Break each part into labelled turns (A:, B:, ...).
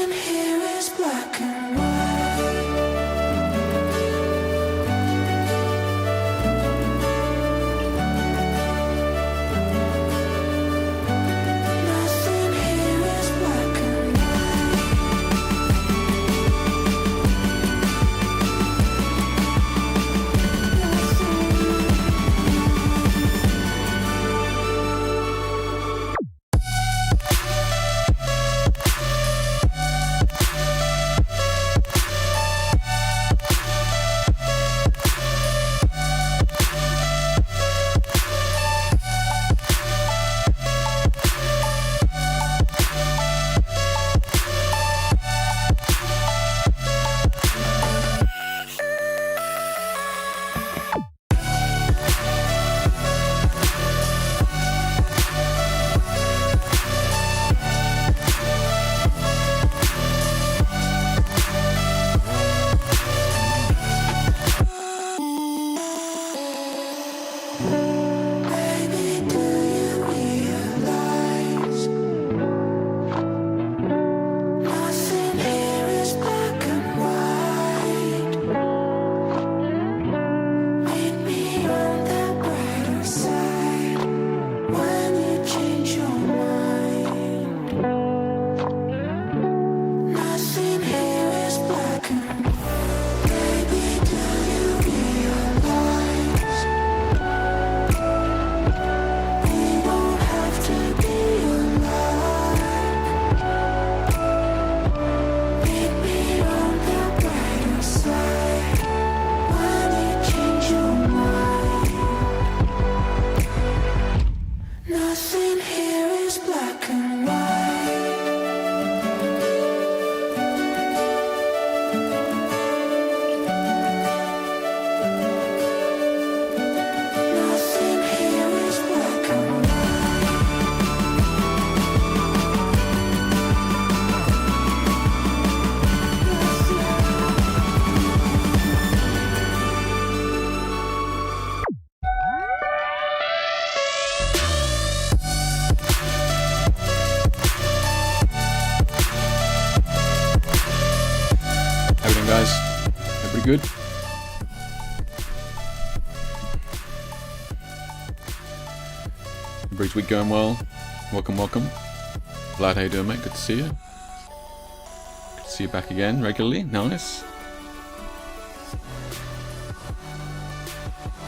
A: Nothing here is black and white. Nothing here is black and
B: Good. Everybody's week going well. Welcome, welcome. Vlad, how you doing, mate? Good to see you. Good to see you back again regularly. Nice.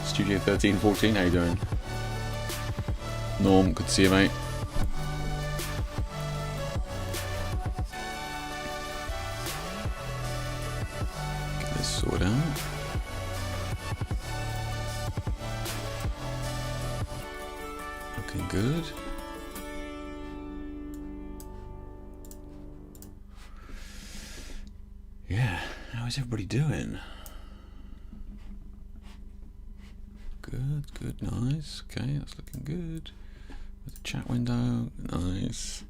B: Studio 1314, how you doing? Norm, good to see you, mate. Sort out. Looking good. Yeah, how is everybody doing? Good, good, nice. Okay, that's looking good. With the chat window, nice.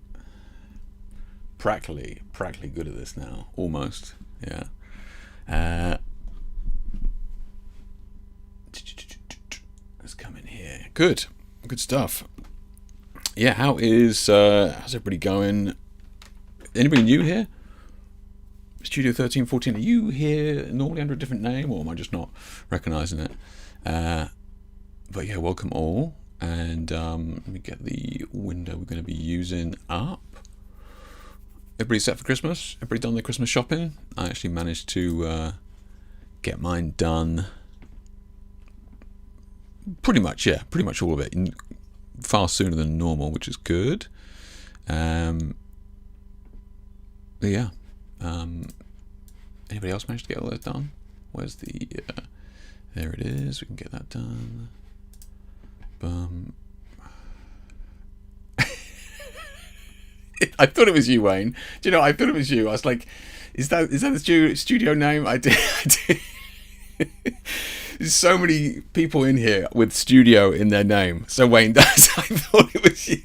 B: Practically good at this now, almost. Yeah. Let's come in here. Good stuff. Yeah, how's everybody going? Anybody new here? Studio 1314, are you here normally under a different name, or am I just not recognizing it? But yeah, welcome all. And let me get the window we're going to be using up. Everybody set for Christmas? Everybody done their Christmas shopping? I actually managed to get mine done. Pretty much all of it. Far sooner than normal, which is good. But yeah. Anybody else managed to get all that done? Where's the... there it is. We can get that done. Boom. I thought it was you, Wayne. Do you know, I thought it was you. I was like, is that the studio name? I did. There's so many people in here with studio in their name. So Wayne does. I thought it was you.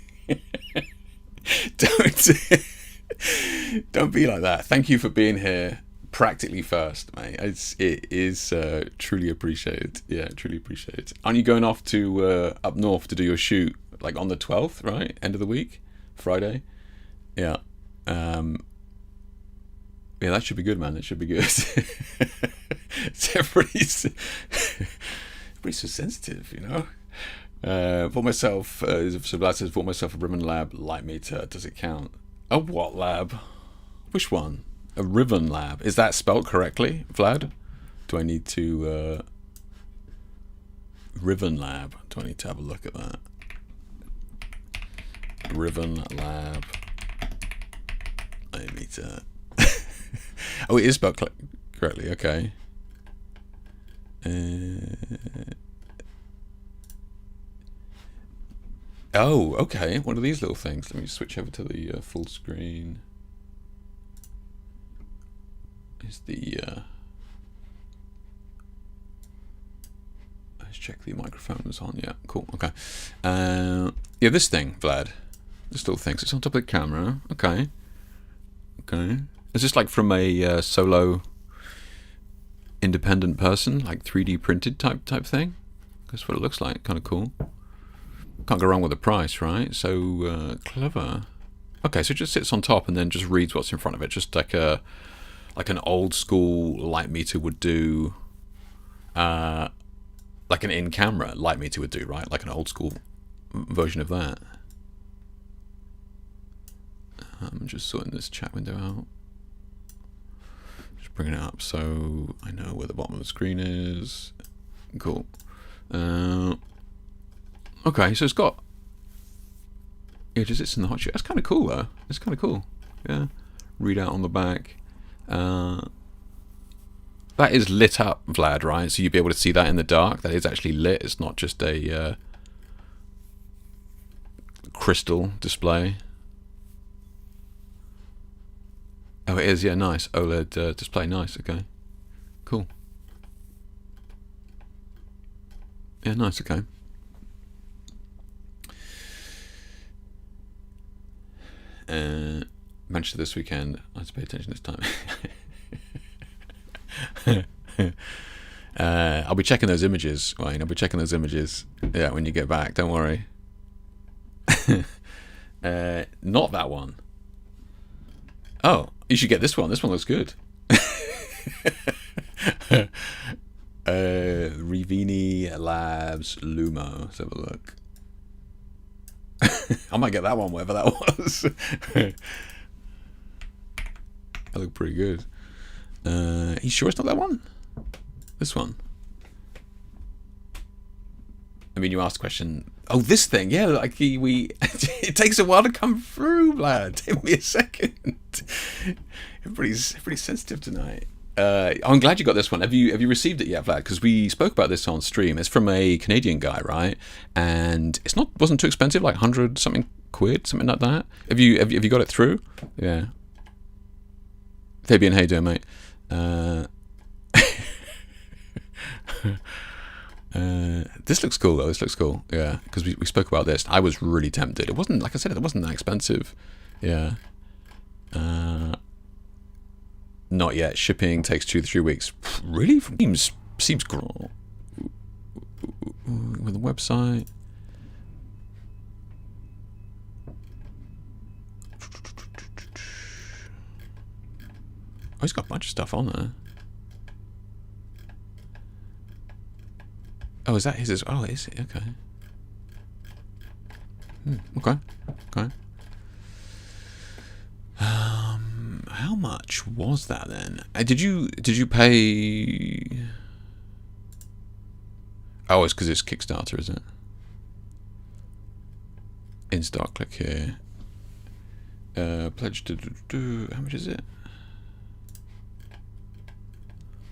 B: Don't be like that. Thank you for being here practically first, mate. It is truly appreciated. Yeah, truly appreciated. Aren't you going off to up north to do your shoot like on the 12th, right? End of the week, Friday. Yeah. Yeah, that should be good, man. That should be good. Everybody's so sensitive, you know. For myself, so Vlad says, for myself a Ribbon Lab light meter. Does it count? A what lab? Which one? A Ribbon Lab. Is that spelled correctly, Vlad? Do I need to... Ribbon Lab. Do I need to have a look at that? Ribbon Lab light meter. Oh, it is spelled correctly. Okay. Oh, okay. What are these little things? Let me switch over to the full screen. Is the let's check the microphone is on. Yeah, cool. Okay. Yeah, this thing, Vlad. This little thing. So it's on top of the camera. Okay. Okay. Is this like from a solo independent person, like 3D printed type thing? That's what it looks like. Kind of cool. Can't go wrong with the price, right? So clever. Okay, so it just sits on top and then just reads what's in front of it, just like an old school light meter would do. Like an in-camera light meter would do, right? Like an old school version of that. I'm just sorting this chat window out. Just bringing it up so I know where the bottom of the screen is. Cool. Okay, so it's got... Yeah, just sits in the hot shoe. That's kind of cool, though. It's kind of cool. Yeah. Readout on the back. That is lit up, Vlad, right? So you'd be able to see that in the dark. That is actually lit. It's not just a crystal display. Oh, it is. Yeah, nice. OLED display. Nice. Okay. Cool. Yeah, nice. Okay. Manchester this weekend. I have to pay attention this time. I'll be checking those images, Wayne. I'll be checking those images. Yeah, when you get back. Don't worry. Not that one. Oh, you should get this one. This one looks good. Rivini Labs Lumo. Let's have a look. I might get that one, whatever that was. That looked pretty good. Are you sure it's not that one? This one? I mean, you asked the question. Oh, this thing, yeah. Like we, it takes a while to come through, lad. Give me a second. Everybody's sensitive tonight. I'm glad you got this one. Have you received it yet, Vlad? Because we spoke about this on stream. It's from a Canadian guy, right? And it's wasn't too expensive, like 100 something quid, something like that. Have you got it through? Yeah. Fabian, how you doing, mate? This looks cool though. This looks cool. Yeah, because we spoke about this. I was really tempted. It wasn't, like I said, it wasn't that expensive. Yeah. Not yet. Shipping takes 2 to 3 weeks. Really? Seems cool. With the website. Oh, he's got a bunch of stuff on there. Oh, is that his? Oh, is it? Okay. Okay. Okay. How much was that then? Did you pay? Oh, it's because it's Kickstarter, is it? In stock, click here. Pledge to do. How much is it?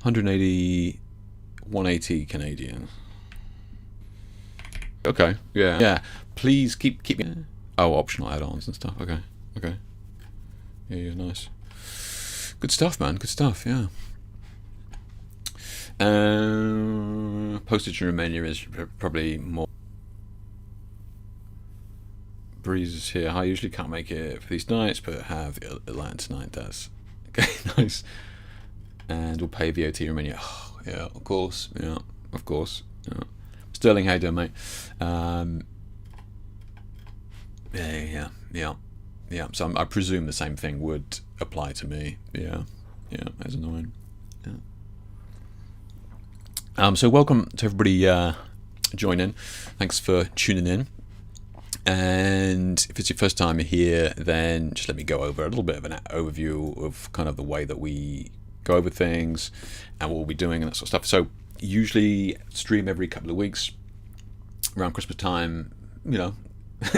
B: 180, 180 Canadian. Okay. Yeah. Yeah. Please keep. Oh, optional add-ons and stuff. Okay. Okay. Yeah. Nice. Good stuff, man. Good stuff. Yeah. Postage in Romania is probably more. Breeze is here. I usually can't make it for these nights, but have Atlanta tonight. Does. Okay. Nice. And we'll pay VAT in Romania. Oh, yeah. Of course. Yeah. Of course. Yeah. Sterling, how you doing, mate? Yeah. So I presume the same thing would apply to me. Yeah. Yeah, that's annoying. Yeah. So welcome to everybody joining. Thanks for tuning in. And if it's your first time here, then just let me go over a little bit of an overview of kind of the way that we go over things and what we'll be doing and that sort of stuff. So usually stream every couple of weeks around Christmas time. You know,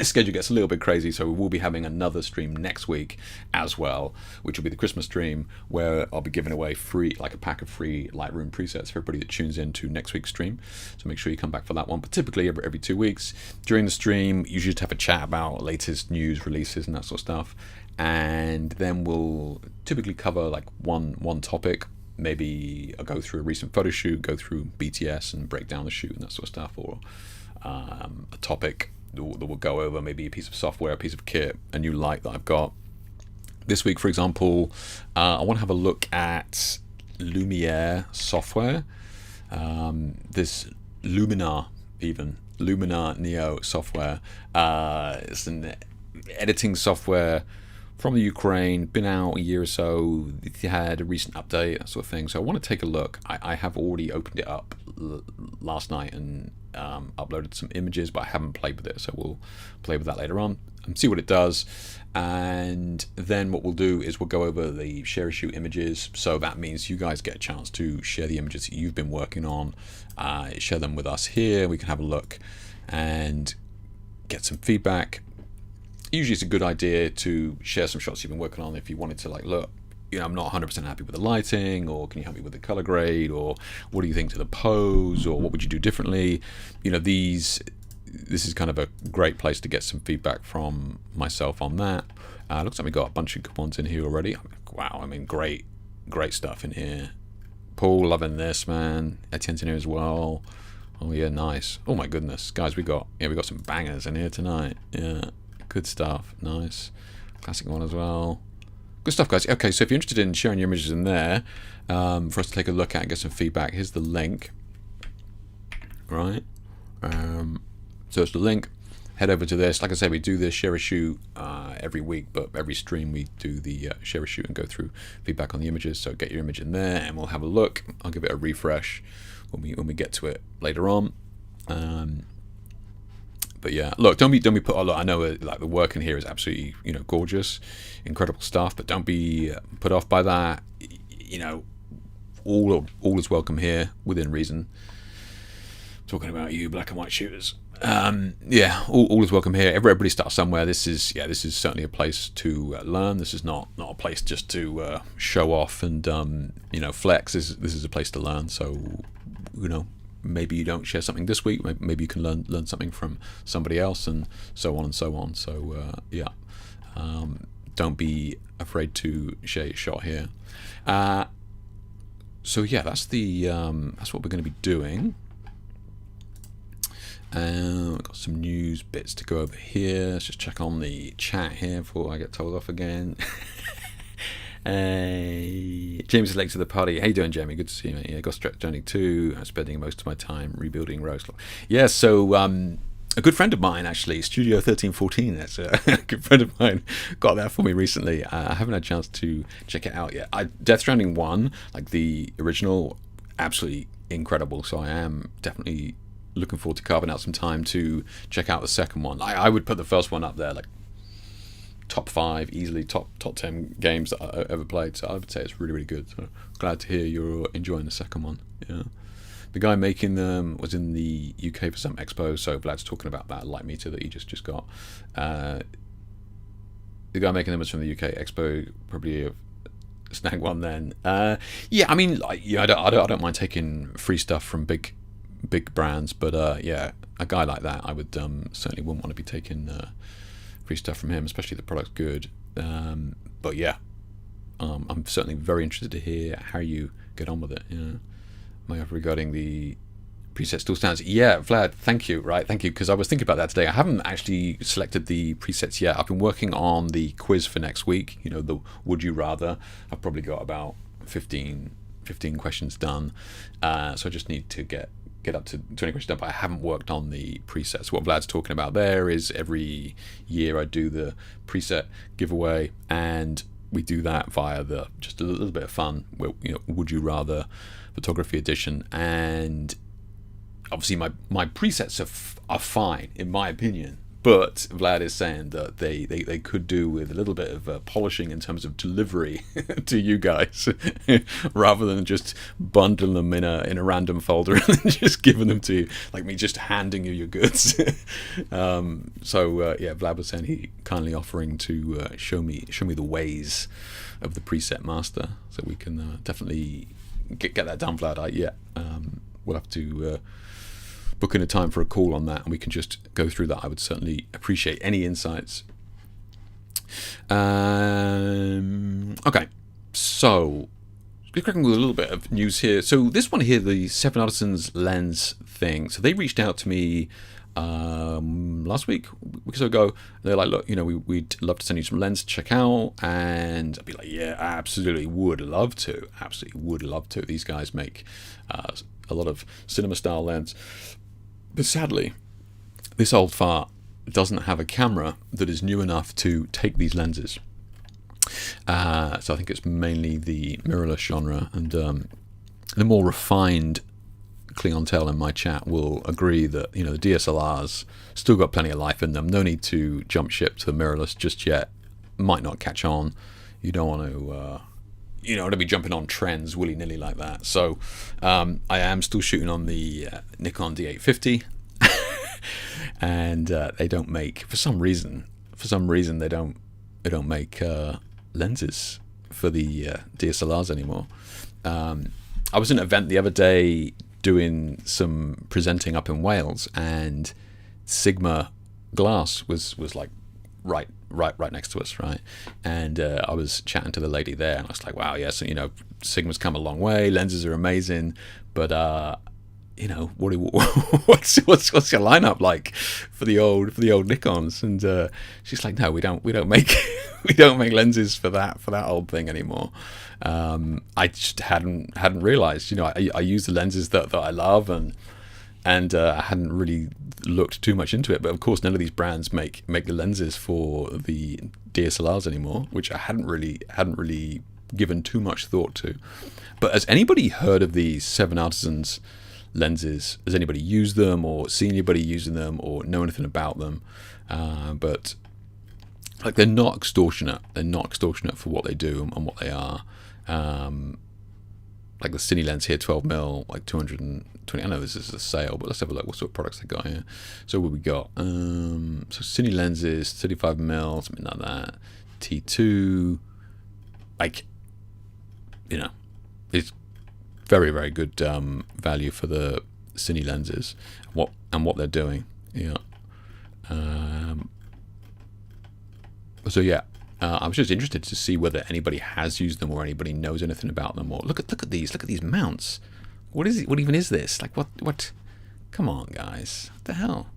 B: schedule gets a little bit crazy, so we will be having another stream next week as well, which will be the Christmas stream, where I'll be giving away free, like a pack of free Lightroom presets for everybody that tunes in to next week's stream. So make sure you come back for that one. But typically every 2 weeks during the stream, usually just have a chat about latest news, releases, and that sort of stuff. And then we'll typically cover like one topic. Maybe I'll go through a recent photo shoot, go through BTS and break down the shoot and that sort of stuff, or a topic that we'll go over, maybe a piece of software, a piece of kit, a new light that I've got. This week, for example, I want to have a look at Luminar software. This Luminar Neo software. It's an editing software from the Ukraine, been out a year or so. It had a recent update, that sort of thing. So I want to take a look. I have already opened it up last night and uploaded some images, but I haven't played with it, so we'll play with that later on and see what it does. And then what we'll do is we'll go over the share and shoot images. So that means you guys get a chance to share the images that you've been working on, share them with us here. We can have a look and get some feedback. Usually it's a good idea to share some shots you've been working on if you wanted to, like, look, you know, I'm not 100% happy with the lighting, or can you help me with the color grade, or what do you think to the pose, or what would you do differently? You know, this is kind of a great place to get some feedback from myself on that. Looks like we got a bunch of good ones in here already. Wow, I mean, great stuff in here. Paul, loving this, man. Etienne's in here as well. Oh yeah, nice. Oh my goodness, guys, we got some bangers in here tonight. Yeah, good stuff. Nice, classic one as well. Good stuff, guys. Okay, so if you're interested in sharing your images in there for us to take a look at and get some feedback, here's the link. Right. So it's the link. Head over to this. Like I say, we do this share a shoot every week, but every stream we do the share a shoot and go through feedback on the images. So get your image in there, and we'll have a look. I'll give it a refresh when we get to it later on. But yeah, look, don't be put. Look, I know like the work in here is absolutely, you know, gorgeous, incredible stuff. But don't be put off by that. You know, all is welcome here within reason. Talking about you, black and white shooters. Yeah, all is welcome here. Everybody starts somewhere. This is certainly a place to learn. This is not a place just to show off and you know, flex. This is a place to learn. So, you know, maybe you don't share something this week. Maybe you can learn something from somebody else, and so on and so on. So yeah, don't be afraid to share your shot here. So yeah, that's what we're going to be doing. We've got some news bits to go over here. Let's just check on the chat here before I get told off again. James is late to the party. How you doing, Jamie? Good to see you, mate. Yeah, got Stretch Journey 2. I'm spending most of my time rebuilding Rose. Yeah, so a good friend of mine, actually, Studio 1314, that's a good friend of mine, got that for me recently. I haven't had a chance to check it out yet. Death Stranding 1, like the original, absolutely incredible. So I am definitely looking forward to carving out some time to check out the second one. I would put the first one up there, like top 5, easily top 10 games that I ever played. So I would say it's really, really good. So glad to hear you're enjoying the second one. Yeah, the guy making them was in the UK for some expo, so Vlad's talking about that light meter that he just got. The guy making them was from the UK expo, probably snag one then. Yeah, I mean, like, yeah, I don't mind taking free stuff from big brands, but yeah, a guy like that, I would certainly wouldn't want to be taking free stuff from him, especially if the product's good. But yeah, I'm certainly very interested to hear how you get on with it. Yeah, my offer regarding the preset still stands. Yeah, Vlad, thank you. Right, thank you, because I was thinking about that today. I haven't actually selected the presets yet. I've been working on the quiz for next week. You know, the would you rather. I've probably got about 15 questions done. So I just need to get up to 20 questions done, but I haven't worked on the presets. What Vlad's talking about there is every year I do the preset giveaway, and we do that via the just a little bit of fun. Would you rather photography edition, and obviously my presets are fine in my opinion. But Vlad is saying that they could do with a little bit of polishing in terms of delivery to you guys, rather than just bundling them in a random folder and then just giving them to you, like me just handing you your goods. Vlad was saying he kindly offering to show me the ways of the preset master, so we can definitely get that done, Vlad. We'll have to book in a time for a call on that, and we can just go through that. I would certainly appreciate any insights. Okay, so just cracking with a little bit of news here. So this one here, the Seven Artisans lens thing. So they reached out to me last week or so ago. They're like, look, we'd love to send you some lens to check out, and I'd be like, yeah, absolutely would love to. These guys make a lot of cinema style lens. But sadly, this old fart doesn't have a camera that is new enough to take these lenses. So I think it's mainly the mirrorless genre, and the more refined clientele in my chat will agree that the DSLRs still got plenty of life in them. No need to jump ship to the mirrorless just yet. Might not catch on. You don't want to be jumping on trends willy-nilly like that. So I am still shooting on the Nikon D850, and they don't make, for some reason they don't make lenses for the DSLRs anymore. I was in an event the other day doing some presenting up in Wales, and Sigma glass was like right next to us, right? And I was chatting to the lady there, and I was like, wow, yes, Sigma's come a long way, lenses are amazing, but what's your lineup like for the old Nikons? And she's like, no, we don't make we don't make lenses for that old thing anymore. I just hadn't realized. I use the lenses that I love, and I hadn't really looked too much into it. But of course, none of these brands make the lenses for the DSLRs anymore, which I hadn't really given too much thought to. But has anybody heard of these Seven Artisans lenses? Has anybody used them, or seen anybody using them, or know anything about them? But like, they're not extortionate. They're not extortionate for what they do and what they are. Like the Cine lens here, 12mm, like 220. I know this is a sale, but let's have a look. What sort of products they got here? So what we got? So Cine lenses, 35mm, something like that. T2, like, it's very, very good value for the Cine lenses. What they're doing. Yeah. So yeah. I was just interested to see whether anybody has used them, or anybody knows anything about them. Or look at these mounts. What is it? What even is this? Like, what? Come on, guys. What the hell?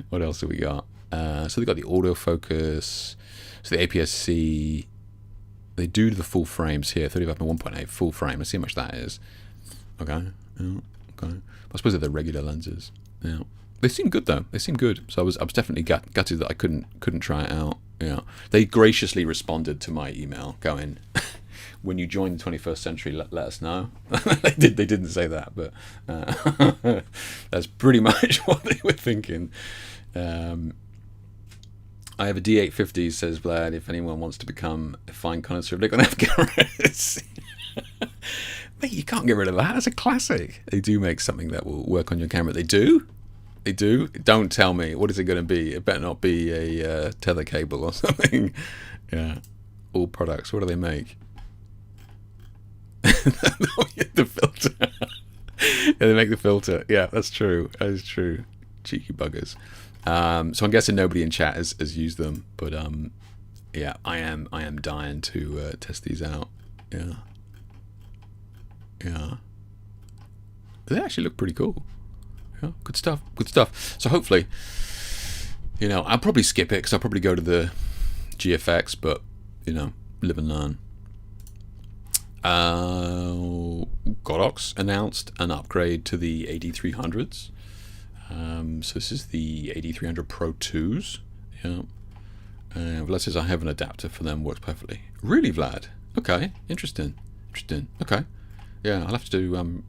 B: What else have we got? So they got the autofocus. So the APS-C. They do the full frames here. 35mm 1.8 full frame. Let's see how much that is. Okay. Yeah, okay. I suppose they're the regular lenses. Yeah. They seem good though. They seem good. So I was definitely gutted that I couldn't try it out. Yeah, they graciously responded to my email, going, "When you join the 21st century, let us know." They didn't say that, but that's pretty much what they were thinking. I have a D850, says Vlad. If anyone wants to become a fine connoisseur of Nikon F cameras, mate, you can't get rid of that. That's a classic. They do make something that will work on your camera. They do. Don't tell me. What is it going to be? It better not be a tether cable or something. Yeah. All products. What do they make? The filter. Yeah, they make the filter. Yeah, that's true. That is true. Cheeky buggers. So I'm guessing nobody in chat has used them, but yeah, I am dying to test these out. Yeah. Yeah. They actually look pretty cool. Yeah, good stuff. So hopefully, I'll probably skip it because I'll probably go to the GFX, but live and learn. Godox announced an upgrade to the AD300s. So this is the AD300 Pro 2s. Yeah. Vlad says I have an adapter for them, works perfectly. Really, Vlad? Okay, interesting. Okay, yeah, I'll have to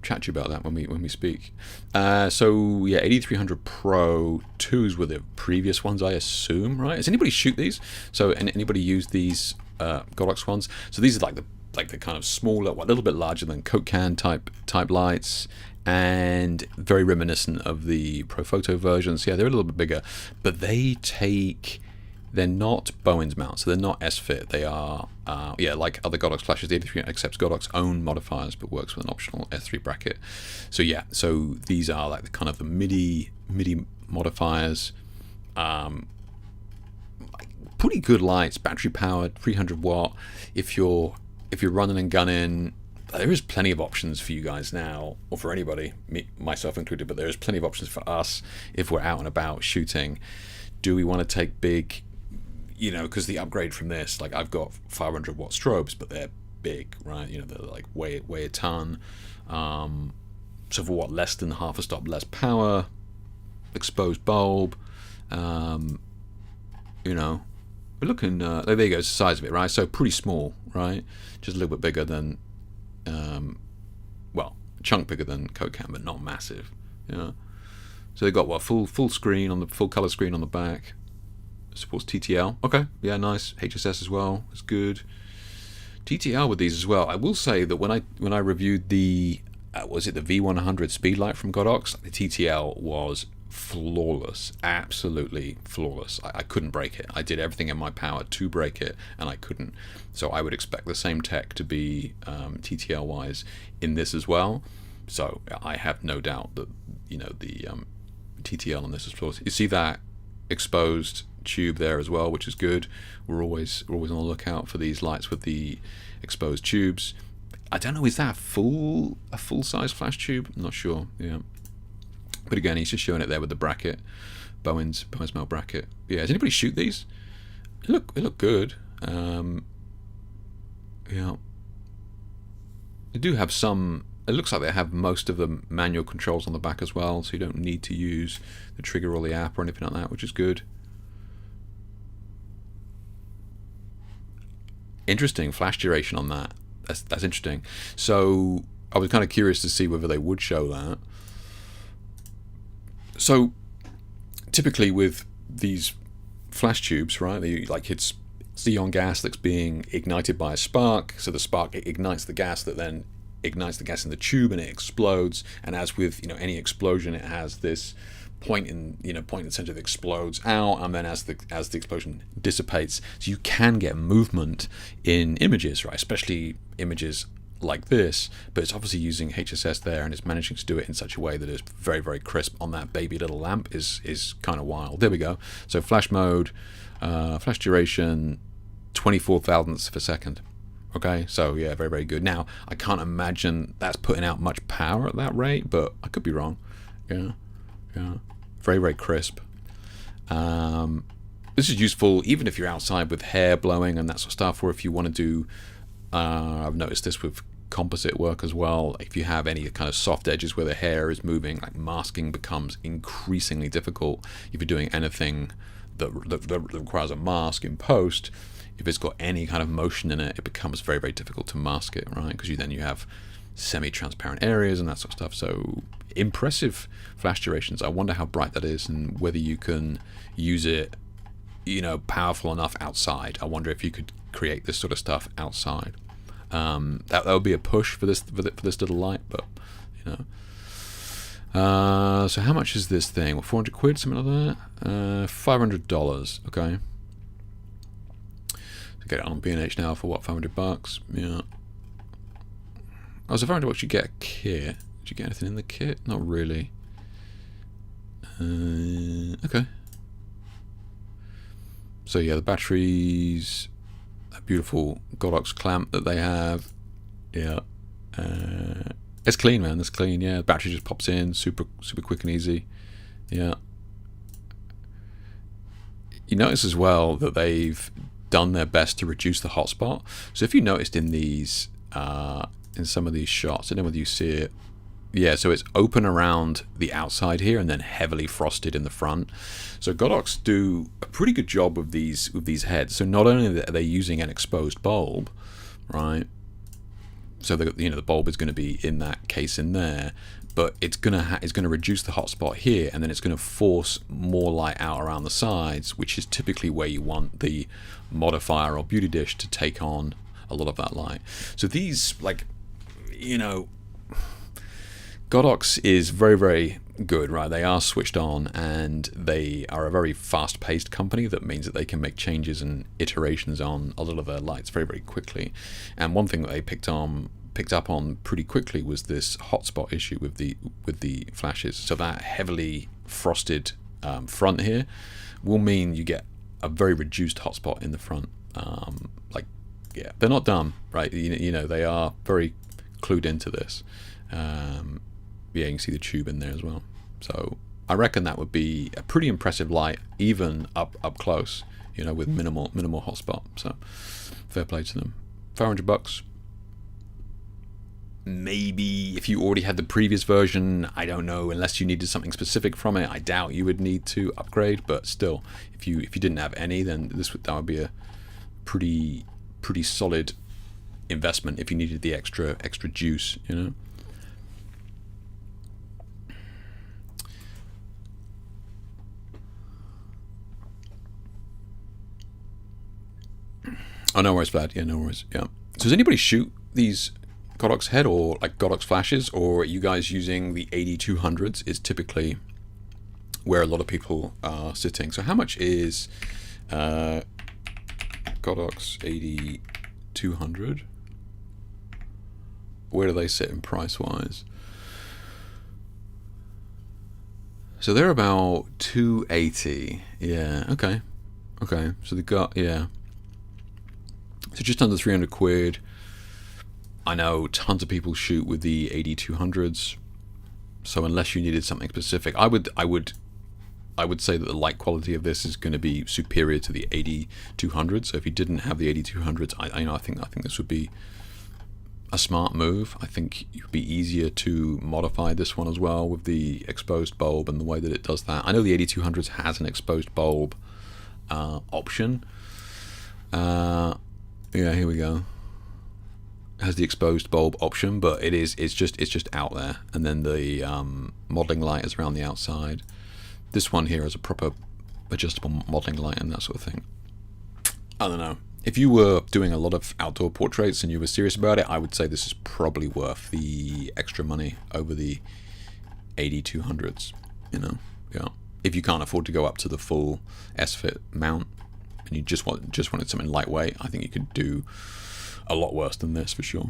B: chat to you about that when we speak. So yeah, 8300 Pro 2s were the previous ones, I assume, right? Does anybody shoot these? So anybody use these Godox ones? So these are like the kind of smaller, a little bit larger than Coke can type lights, and very reminiscent of the Profoto versions. Yeah, they're a little bit bigger, but they're not Bowens mounts, so they're not S-fit. They are, like other Godox flashes, the 83 accepts Godox own modifiers, but works with an optional S3 bracket. So yeah, so these are like the kind of the MIDI modifiers. Pretty good lights, battery powered, 300 watt. If you're running and gunning, there is plenty of options for you guys now, or for anybody, myself included. But there is plenty of options for us if we're out and about shooting. Do we want to take big? Because the upgrade from this, like I've got 500 watt strobes, but they're big, right? They're like weigh a ton. So for what, less than half a stop less power, exposed bulb. We're looking. There you go, it's the size of it, right? So pretty small, right? Just a little bit bigger than, a chunk bigger than Coke can, but not massive. So they've got full screen on the full color screen on the back. Supports TTL. Okay, yeah, nice. HSS as well. It's good. TTL with these as well. I will say that when I reviewed the was it the V100 Speedlight from Godox, the TTL was flawless, absolutely flawless. I couldn't break it. I did everything in my power to break it, and I couldn't. So I would expect the same tech to be TTL wise in this as well. So I have no doubt that the TTL on this is flawless. You see that exposed tube there as well, which is good. We're always on the lookout for these lights with the exposed tubes. I don't know, is that a full size flash tube? I'm not sure. Yeah, but again, he's just showing it there with the bracket, Bowens mount bracket. Yeah, does anybody shoot these? They look good. Yeah, they do have some. It looks like they have most of the manual controls on the back as well, so you don't need to use the trigger or the app or anything like that, which is good. Interesting flash duration on that. That's interesting. So I was kind of curious to see whether they would show that. So typically with these flash tubes, right? It's xenon gas that's being ignited by a spark. So the spark ignites the gas that then ignites the gas in the tube and it explodes. And as with any explosion, it has this point in the center that explodes out, and then as the explosion dissipates, so you can get movement in images, right? Especially images like this, but it's obviously using HSS there, and it's managing to do it in such a way that is very, very crisp on that baby little lamp is kind of wild. There we go. So flash mode, flash duration, 24 thousandths of a second. Okay, so yeah, very, very good. Now I can't imagine that's putting out much power at that rate, but I could be wrong. Yeah, very, very crisp. This is useful even if you're outside with hair blowing and that sort of stuff, or if you want to do, I've noticed this with composite work as well, if you have any kind of soft edges where the hair is moving, like masking becomes increasingly difficult if you're doing anything that requires a mask in post. If it's got any kind of motion in it, it becomes very, very difficult to mask it, right? Because you have semi-transparent areas and that sort of stuff. So impressive flash durations. I wonder how bright that is and whether you can use it, powerful enough outside. I wonder if you could create this sort of stuff outside. That would be a push for this little light, but so how much is this thing? 400 quid, something like that. $500. Okay. Get it on B&H now for what, $500? Yeah. I was wondering what you get a kit. Did you get anything in the kit? Not really. Okay. So yeah, the batteries, that beautiful Godox clamp that they have. Yeah. It's clean, man. It's clean. Yeah, the battery just pops in, super quick and easy. Yeah. You notice as well that they've done their best to reduce the hotspot. So if you noticed in these, in some of these shots, I don't know whether you see it Yeah, so it's open around the outside here and then heavily frosted in the front. So Godox do a pretty good job with these heads. So not only are they using an exposed bulb, right? So the bulb is going to be in that case in there, but it's going to reduce the hotspot here, and then it's going to force more light out around the sides, which is typically where you want the modifier or beauty dish to take on a lot of that light. So these, like, Godox is very, very good, right? They are switched on, and they are a very fast-paced company. That means that they can make changes and iterations on a lot of their lights very, very quickly. And one thing that they picked up on pretty quickly was this hotspot issue with the flashes. So that heavily frosted front here will mean you get a very reduced hotspot in the front. Yeah, they're not dumb, right? They are very clued into this. Yeah, you can see the tube in there as well. So I reckon that would be a pretty impressive light, even up close, with minimal hotspot. So fair play to them. $500. Maybe if you already had the previous version, I don't know, unless you needed something specific from it, I doubt you would need to upgrade. But still, if you didn't have any, then that would be a pretty solid investment if you needed the extra juice, Oh, no worries, Vlad. Yeah, no worries. Yeah. So does anybody shoot these Godox head or like Godox flashes, or are you guys using the 8200s? Is typically where a lot of people are sitting. So how much is Godox 8200? Where do they sit in price wise? So they're about 280. Yeah. Okay. So they got, yeah. So just under 300 quid. I know tons of people shoot with the 8200s. So unless you needed something specific, I would say that the light quality of this is going to be superior to the 8200s. So if you didn't have the 8200s, I think this would be a smart move. I think it would be easier to modify this one as well with the exposed bulb and the way that it does that. I know the 8200s has an exposed bulb option. Yeah, here we go. It has the exposed bulb option, but it's just out there, and then the modeling light is around the outside. This one here is a proper adjustable modeling light and that sort of thing. I don't know. If you were doing a lot of outdoor portraits and you were serious about it, I would say this is probably worth the extra money over the 8200s. Yeah. If you can't afford to go up to the full S-Fit mount, and you just wanted something lightweight, I think you could do a lot worse than this for sure.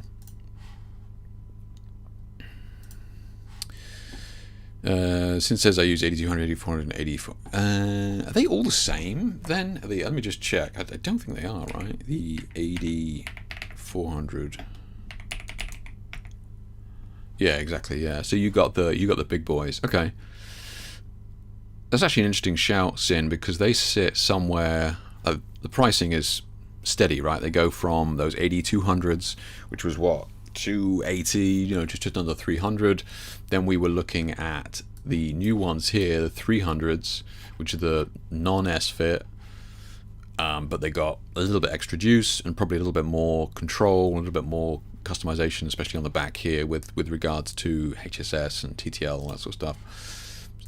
B: Since says I use 8200, 8400, and 84. Are they all the same then? Let me just check. I don't think they are, right? The 8400. Yeah, exactly. Yeah. So you got the big boys. Okay. That's actually an interesting shout, Sin, because they sit somewhere. The pricing is steady, right? They go from those 8200s, which was what, 280, just under 300. Then we were looking at the new ones here, the 300s, which are the non-S-Fit, but they got a little bit extra juice and probably a little bit more control, a little bit more customization, especially on the back here with regards to HSS and TTL, all that sort of stuff.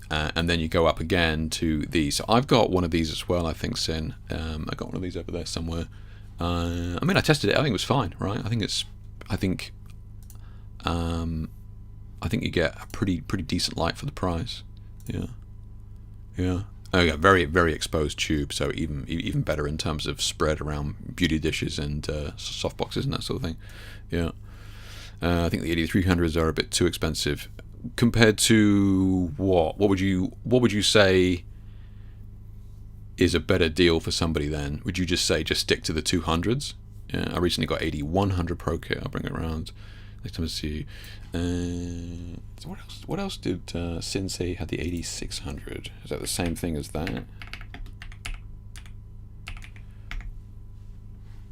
B: And then you go up again to these. So I've got one of these as well, I think, Sin. I got one of these over there somewhere. I tested it. I think it was fine, right? I think you get a pretty decent light for the price. Yeah. Oh yeah, very, very exposed tube, so even better in terms of spread around beauty dishes and softboxes and that sort of thing. Yeah. I think the 8300s are a bit too expensive compared to what? What would you say is a better deal for somebody then? Would you just say stick to the 200s? Yeah, I recently got 8100 Pro Kit. I'll bring it around next time I see you. So what else did Sin say had the 8600? Is that the same thing as that?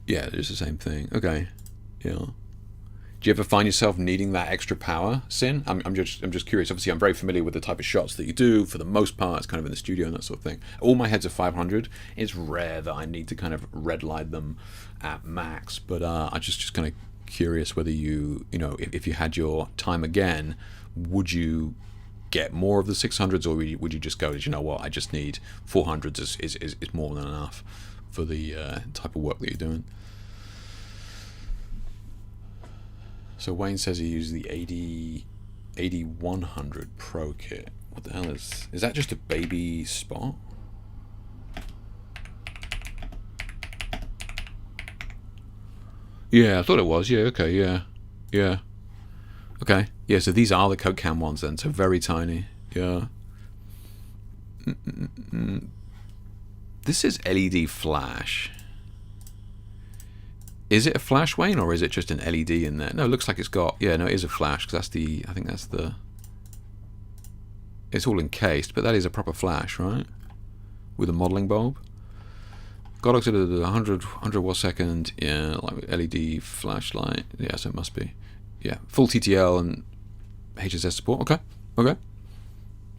B: Yeah, it is the same thing. Okay. Yeah. Do you ever find yourself needing that extra power, Sin? I'm just curious. Obviously, I'm very familiar with the type of shots that you do. For the most part, it's kind of in the studio and that sort of thing. All my heads are 500. It's rare that I need to kind of red light them at max. But I'm just kind of curious whether if you had your time again, would you get more of the 600s, or would you just go, you know what, I just need 400s is more than enough for the type of work that you're doing? So Wayne says he used the 8100 Pro kit. What the hell is that? Just a baby spot? Yeah, I thought it was. Yeah, okay, yeah. Okay, yeah, so these are the Coke Cam ones then, so very tiny. Yeah. This is LED flash. Is it a flash, Wayne, or is it just an LED in there? No, it looks like it's got... Yeah, no, it is a flash, because I think that's the... It's all encased, but that is a proper flash, right? With a modelling bulb. Godox at 100 watt second, yeah, like LED flashlight. Yeah, so it must be. Yeah, full TTL and HSS support. Okay.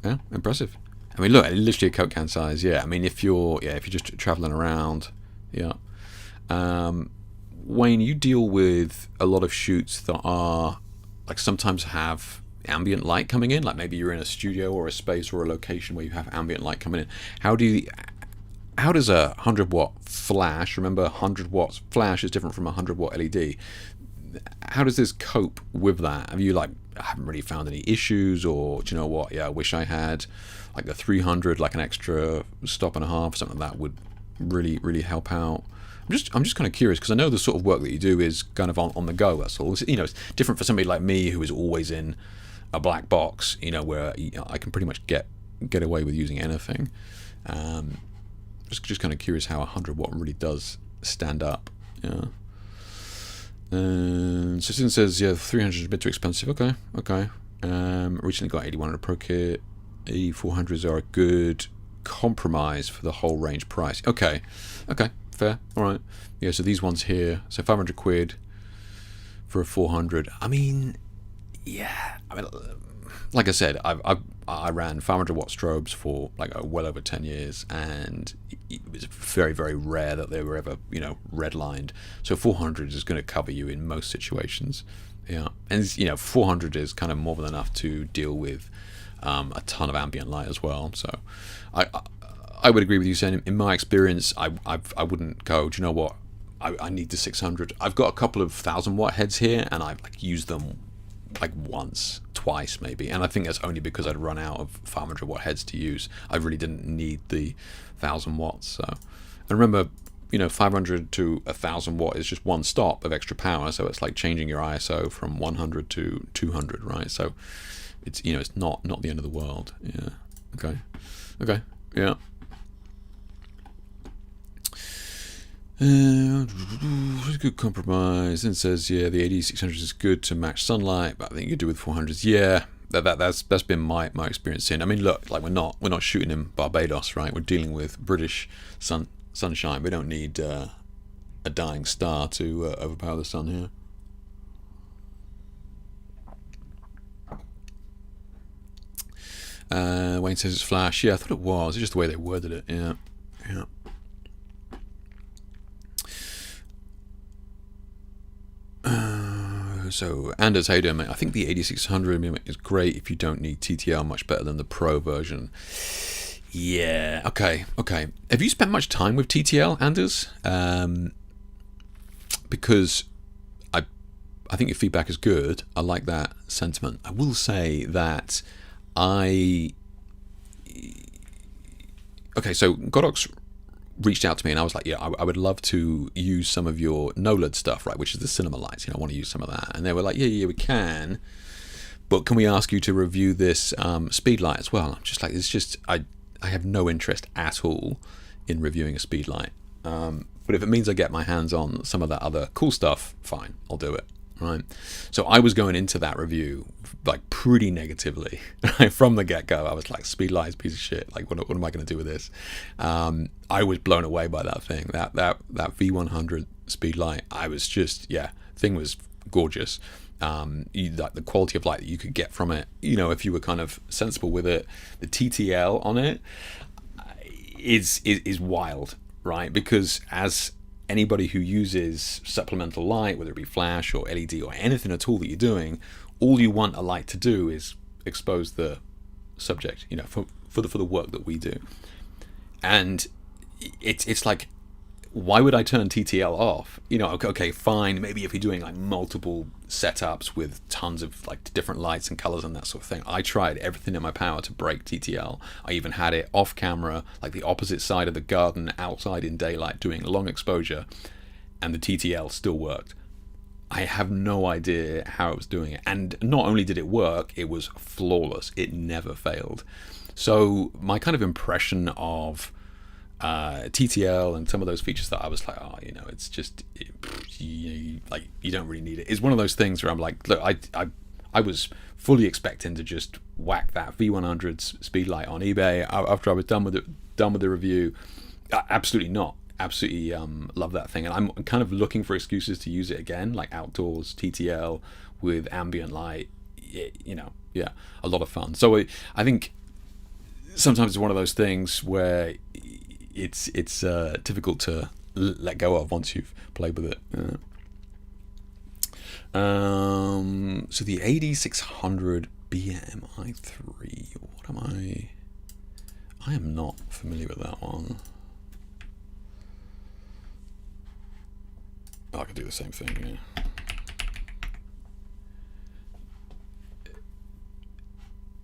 B: Yeah, impressive. I mean, look, literally a Coke can size. Yeah, I mean, if you're just traveling around, yeah. Wayne, you deal with a lot of shoots that are like sometimes have ambient light coming in. Like maybe you're in a studio or a space or a location where you have ambient light coming in. How does a 100 watt flash? Remember, 100 watts flash is different from a 100 watt LED. How does this cope with that? Have you I haven't really found any issues, or do you know what? Yeah, I wish I had like the 300, like an extra stop and a half, something that would really help out. I'm just kind of curious, because I know the sort of work that you do is kind of on the go. That's all. It's different for somebody like me who is always in a black box. Where I can pretty much get away with using anything. Just kind of curious how 100 watt really does stand up. Yeah. So Sin says, yeah, 300 is a bit too expensive. Okay. Recently got 8100 Pro kit. 8400s are a good compromise for the whole range price. Okay, fair. All right. Yeah, so these ones here, so 500 quid for a 400. I mean, yeah. I mean, like I said, I ran 500 watt strobes for well over 10 years, and it was very, very rare that they were ever redlined. So 400 is going to cover you in most situations. Yeah, and 400 is kind of more than enough to deal with a ton of ambient light as well. So I would agree with you saying, in my experience, I wouldn't go, do you know what, I need the 600. I've got a couple of 1000 watt heads here, and I've used them once, twice maybe, and I think that's only because I'd run out of 500 watt heads to use. I really didn't need the 1000 watts. So, and remember, 500 to 1000 watt is just one stop of extra power, so it's like changing your ISO from 100 to 200, right? So it's it's not the end of the world. Yeah. Okay. Yeah. It's a good compromise. And says, yeah, the 8600 is good to match sunlight, but I think you could do with 400s. Yeah, that's been my experience in. I mean, look, we're not shooting in Barbados, right? We're dealing with British sunshine. We don't need a dying star to overpower the sun here. Wayne says it's flash. Yeah, I thought it was. It's just the way they worded it. Yeah. So Anders, how you doing, mate? I think the 8600 is great if you don't need TTL. Much better than the Pro version. Yeah. Okay. Have you spent much time with TTL, Anders? Because I think your feedback is good. I like that sentiment. I will say that so Godox reached out to me, and I was like, yeah, I would love to use some of your NOLED stuff, right, which is the cinema lights. I want to use some of that. And they were like, yeah, we can, but can we ask you to review this speed light as well? I'm just like, it's just, I have no interest at all in reviewing a speed light. But if it means I get my hands on some of that other cool stuff, fine, I'll do it. Right, so I was going into that review pretty negatively, right? From the get-go. I was like, speed light is a piece of shit. What am I going to do with this? I was blown away by that thing. That V100 speed light. I was just, thing was gorgeous. Like the quality of light that you could get from it, if you were kind of sensible with it. The TTL on it is wild, right? Because as anybody who uses supplemental light, whether it be flash or LED or anything at all that you're doing, all you want a light to do is expose the subject, for the work that we do. And it's like, why would I turn TTL off? Okay, fine. Maybe if you're doing like multiple setups with tons of like different lights and colors and that sort of thing. I tried everything in my power to break TTL. I even had it off camera, like the opposite side of the garden, outside in daylight, doing long exposure, and the TTL still worked. I have no idea how it was doing it. And not only did it work, it was flawless. It never failed. So my kind of impression of TTL and some of those features that I was like, it's just you don't really need it. It's one of those things where I'm like, look, I was fully expecting to just whack that V100's speed light on eBay after I was done with the review. Absolutely not. Absolutely love that thing, and I'm kind of looking for excuses to use it again, like outdoors TTL with ambient light. Yeah, a lot of fun. So I think sometimes it's one of those things where it's difficult to let go of once you've played with it. So the AD600 BMI3. What am I? I am not familiar with that one. Oh, I could do the same thing.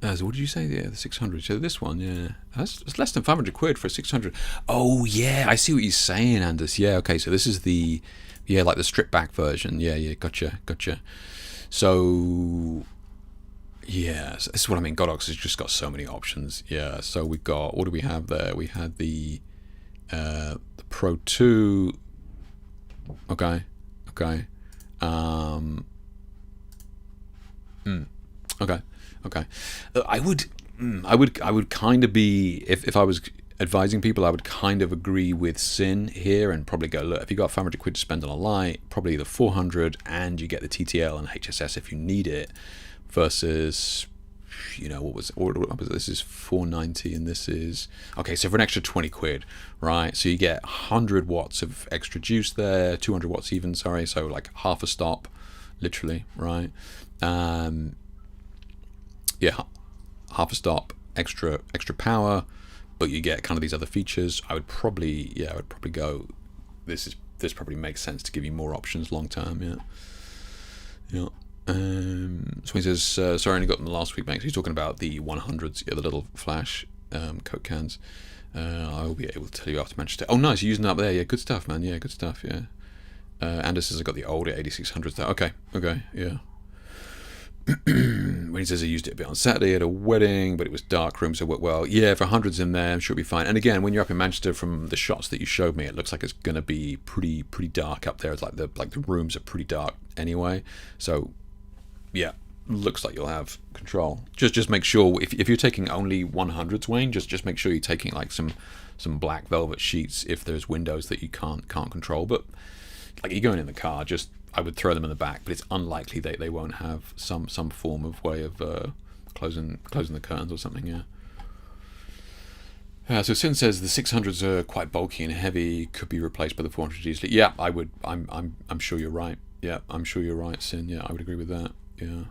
B: So what did you say? Yeah, the 600. So this one, yeah, that's less than 500 quid for a 600. Oh yeah, I see what you're saying, Anders. Yeah, okay. So this is the, like the stripped back version. Yeah, gotcha. So yeah, this is what I mean. Godox has just got so many options. Yeah. So we've got, what do we have there? We had the Pro 2. Okay. Okay. I would kind of be, if I was advising people, I would kind of agree with Sin here and probably go, look, if you got 500 quid to spend on a light, probably the 400, and you get the TTL and HSS if you need it, versus, what was it? This is 490 and this is, okay, so for an extra 20 quid, right? So you get 100 watts of extra juice there, 200 watts even, sorry, so like half a stop, literally, right? Half a stop, extra power, but you get kind of these other features. I would probably go, this probably makes sense to give you more options long term. Yeah. So he says, sorry, I only got them last week, mate. So he's talking about the 100s, the little flash Coke cans. I will be able to tell you after Manchester. Oh, nice, you're using that up there. Yeah, good stuff, man. Yeah, good stuff. Yeah. Anders says I got the older 8600s there. Okay, yeah. When he says I used it a bit on Saturday at a wedding, but it was dark room, so it worked well. Yeah, for hundreds in there, I'm sure it'll be fine. And again, when you're up in Manchester, from the shots that you showed me, it looks like it's going to be pretty dark up there. It's like the rooms are pretty dark anyway. So yeah, looks like you'll have control. Just make sure if you're taking only 100s, Wayne, just make sure you're taking like some black velvet sheets if there's windows that you can't control. But like you're going in the car, I would throw them in the back, but it's unlikely they won't have some form of way of closing the curtains or something. Yeah. So Sin says the 600s are quite bulky and heavy, could be replaced by the 400s easily. Yeah, I would. I'm sure you're right. Yeah, I'm sure you're right, Sin. Yeah, I would agree with that. Yeah.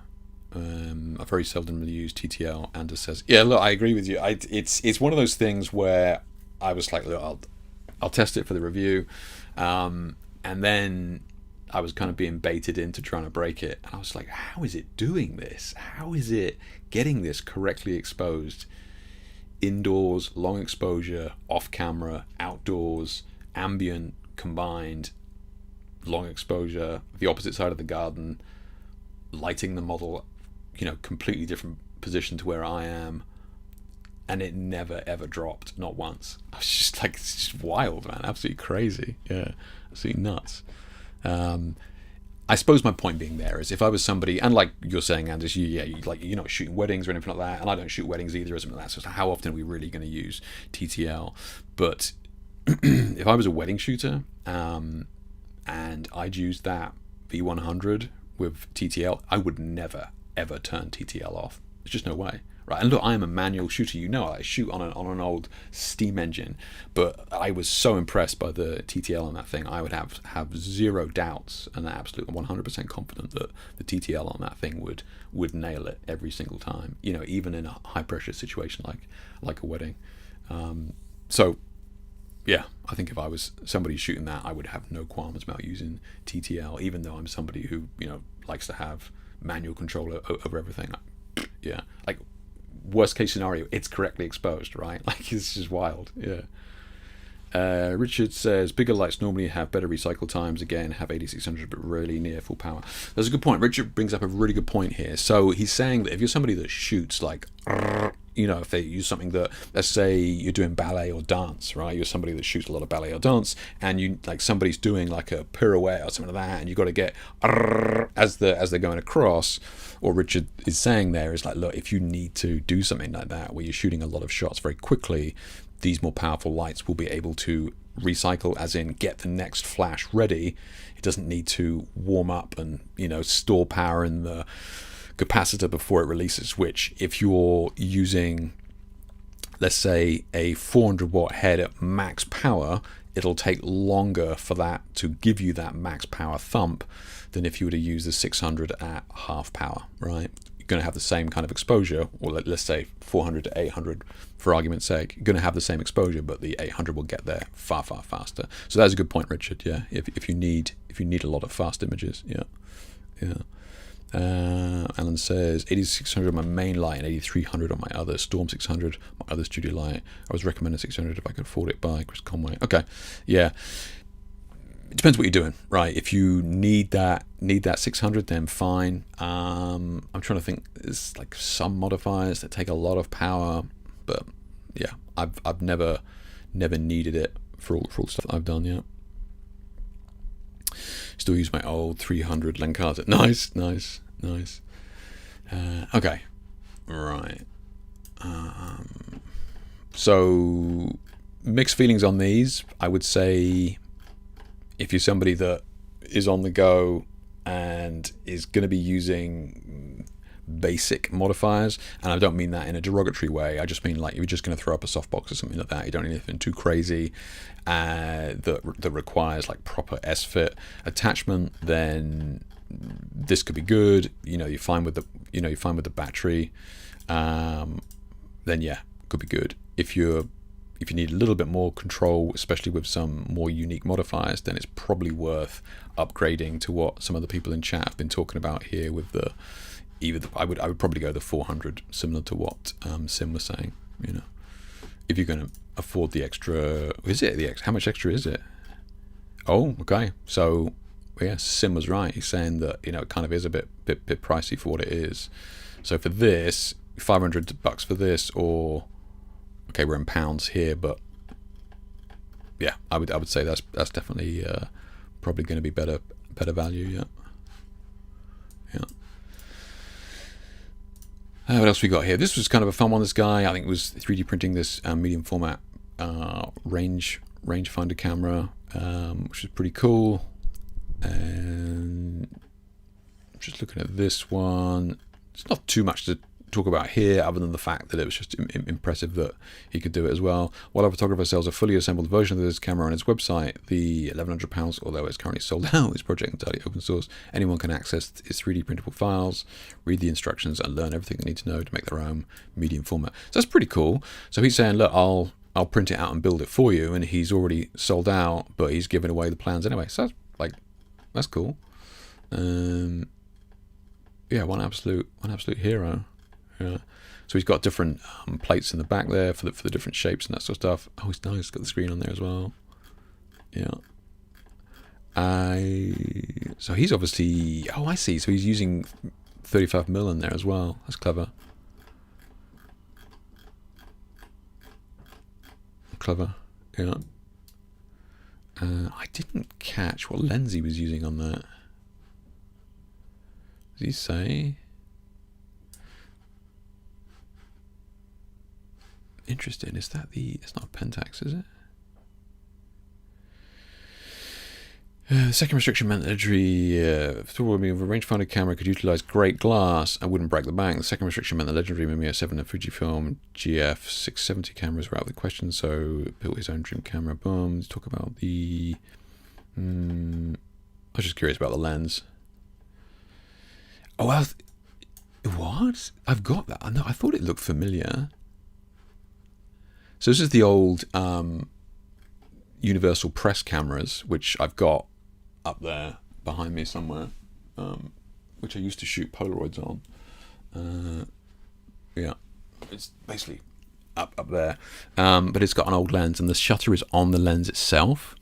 B: I very seldom use TTL. Anders says, yeah, look, I agree with you. It's one of those things where I was like, look, I'll test it for the review, and then I was kind of being baited into trying to break it, and I was like, how is it doing this? How is it getting this correctly exposed? Indoors, long exposure, off camera, outdoors, ambient, combined, long exposure, the opposite side of the garden, lighting the model, completely different position to where I am, and it never ever dropped, not once. I was just like, it's just wild, man, absolutely crazy. Yeah, absolutely nuts. I suppose my point being there is, if I was somebody, and like you're saying, Anders, you're not shooting weddings or anything like that, and I don't shoot weddings either or something like that, so how often are we really going to use TTL? But if I was a wedding shooter, and I'd use that V100 with TTL, I would never ever turn TTL off. There's just no way, right? And look, I am a manual shooter. You know, I shoot on an old steam engine, but I was so impressed by the TTL on that thing. I would have zero doubts and absolutely 100% confident that the TTL on that thing would nail it every single time. You know, even in a high pressure situation like a wedding. So yeah, I think if I was somebody shooting that, I would have no qualms about using TTL, even though I'm somebody who, you know, likes to have manual control over everything. Yeah, like worst case scenario, it's correctly exposed, right? Like it's just wild. Yeah. Richard says bigger lights normally have better recycle times. Again, have 8600 but rarely near full power. That's a good point. Richard brings up a really good point here. So he's saying that if you're somebody that shoots like, you know, if they use something that, let's say you're doing ballet or dance, right? You're somebody that shoots a lot of ballet or dance, and you like somebody's doing like a pirouette or something like that, and you got to get as they're going across. What Richard is saying there is like, look, if you need to do something like that where you're shooting a lot of shots very quickly, these more powerful lights will be able to recycle, as in get the next flash ready. It doesn't need to warm up and, you know, store power in the capacitor before it releases, which if you're using, let's say, a 400 watt head at max power, it'll take longer for that to give you that max power thump than if you were to use the 600 at half power, right? You're going to have the same kind of exposure, or let's say 400 to 800 for argument's sake. You're going to have the same exposure, but the 800 will get there far faster. So that's a good point, Richard. Yeah, if you need a lot of fast images, yeah. Alan says 8600 on my main light and 8300 on my other Storm 600, my other studio light. I was recommending 600 if I could afford it by Chris Conway. Okay, yeah. It depends what you're doing, right? If you need that 600, then fine. I'm trying to think. There's like some modifiers that take a lot of power, but yeah, I've never needed it for all stuff I've done yet. Still use my old 300 Lenkata. Nice. Okay, right. So mixed feelings on these. I would say if you're somebody that is on the go and is going to be using basic modifiers, and I don't mean that in a derogatory way, I just mean like you're just going to throw up a softbox or something like that, you don't need anything too crazy that requires like proper S-fit attachment, then this could be good. You know, you're fine with the battery, then yeah, could be good. If you need a little bit more control, especially with some more unique modifiers, then it's probably worth upgrading to what some of the people in chat have been talking about here with I would probably go the 400, similar to what Sim was saying. You know, if you're going to afford the extra, how much extra is it? Oh, okay. So yeah, Sim was right. He's saying that, you know, it kind of is a bit pricey for what it is. So for this, $500 for this, or okay, we're in pounds here, but yeah, I would say that's definitely probably going to be better value. Yeah. What else we got here? This was kind of a fun one. This guy, I think, was 3D printing this medium format rangefinder camera, which is pretty cool. And just looking at this one, it's not too much to talk about here, other than the fact that it was just impressive that he could do it as well. While our photographer sells a fully assembled version of this camera on his website, the £1,100, although it's currently sold out, is project entirely open source. Anyone can access his 3D printable files, read the instructions, and learn everything they need to know to make their own medium format. So that's pretty cool. So he's saying, look, I'll print it out and build it for you, and he's already sold out, but he's giving away the plans anyway. So that's cool. Yeah, one absolute hero. Yeah. So he's got different plates in the back there for the different shapes and that sort of stuff. Oh, it's nice. Got the screen on there as well. Yeah. So he's obviously. Oh, I see. So he's using 35mm in there as well. That's clever. Yeah. I didn't catch what lens he was using on that. Did he say? Interesting. It's not a Pentax, is it? The second restriction meant that through a rangefinder camera could utilize great glass and wouldn't break the bank. The second restriction meant the legendary Mamiya 7 and Fujifilm GF 670 cameras were out of the question, so built his own dream camera. Boom. Let's talk about the... I was just curious about the lens. Oh, well, what? I've got that. I know. I thought it looked familiar. So this is the old universal press cameras, which I've got up there behind me somewhere, which I used to shoot Polaroids on. Yeah, it's basically up there, but it's got an old lens, and the shutter is on the lens itself.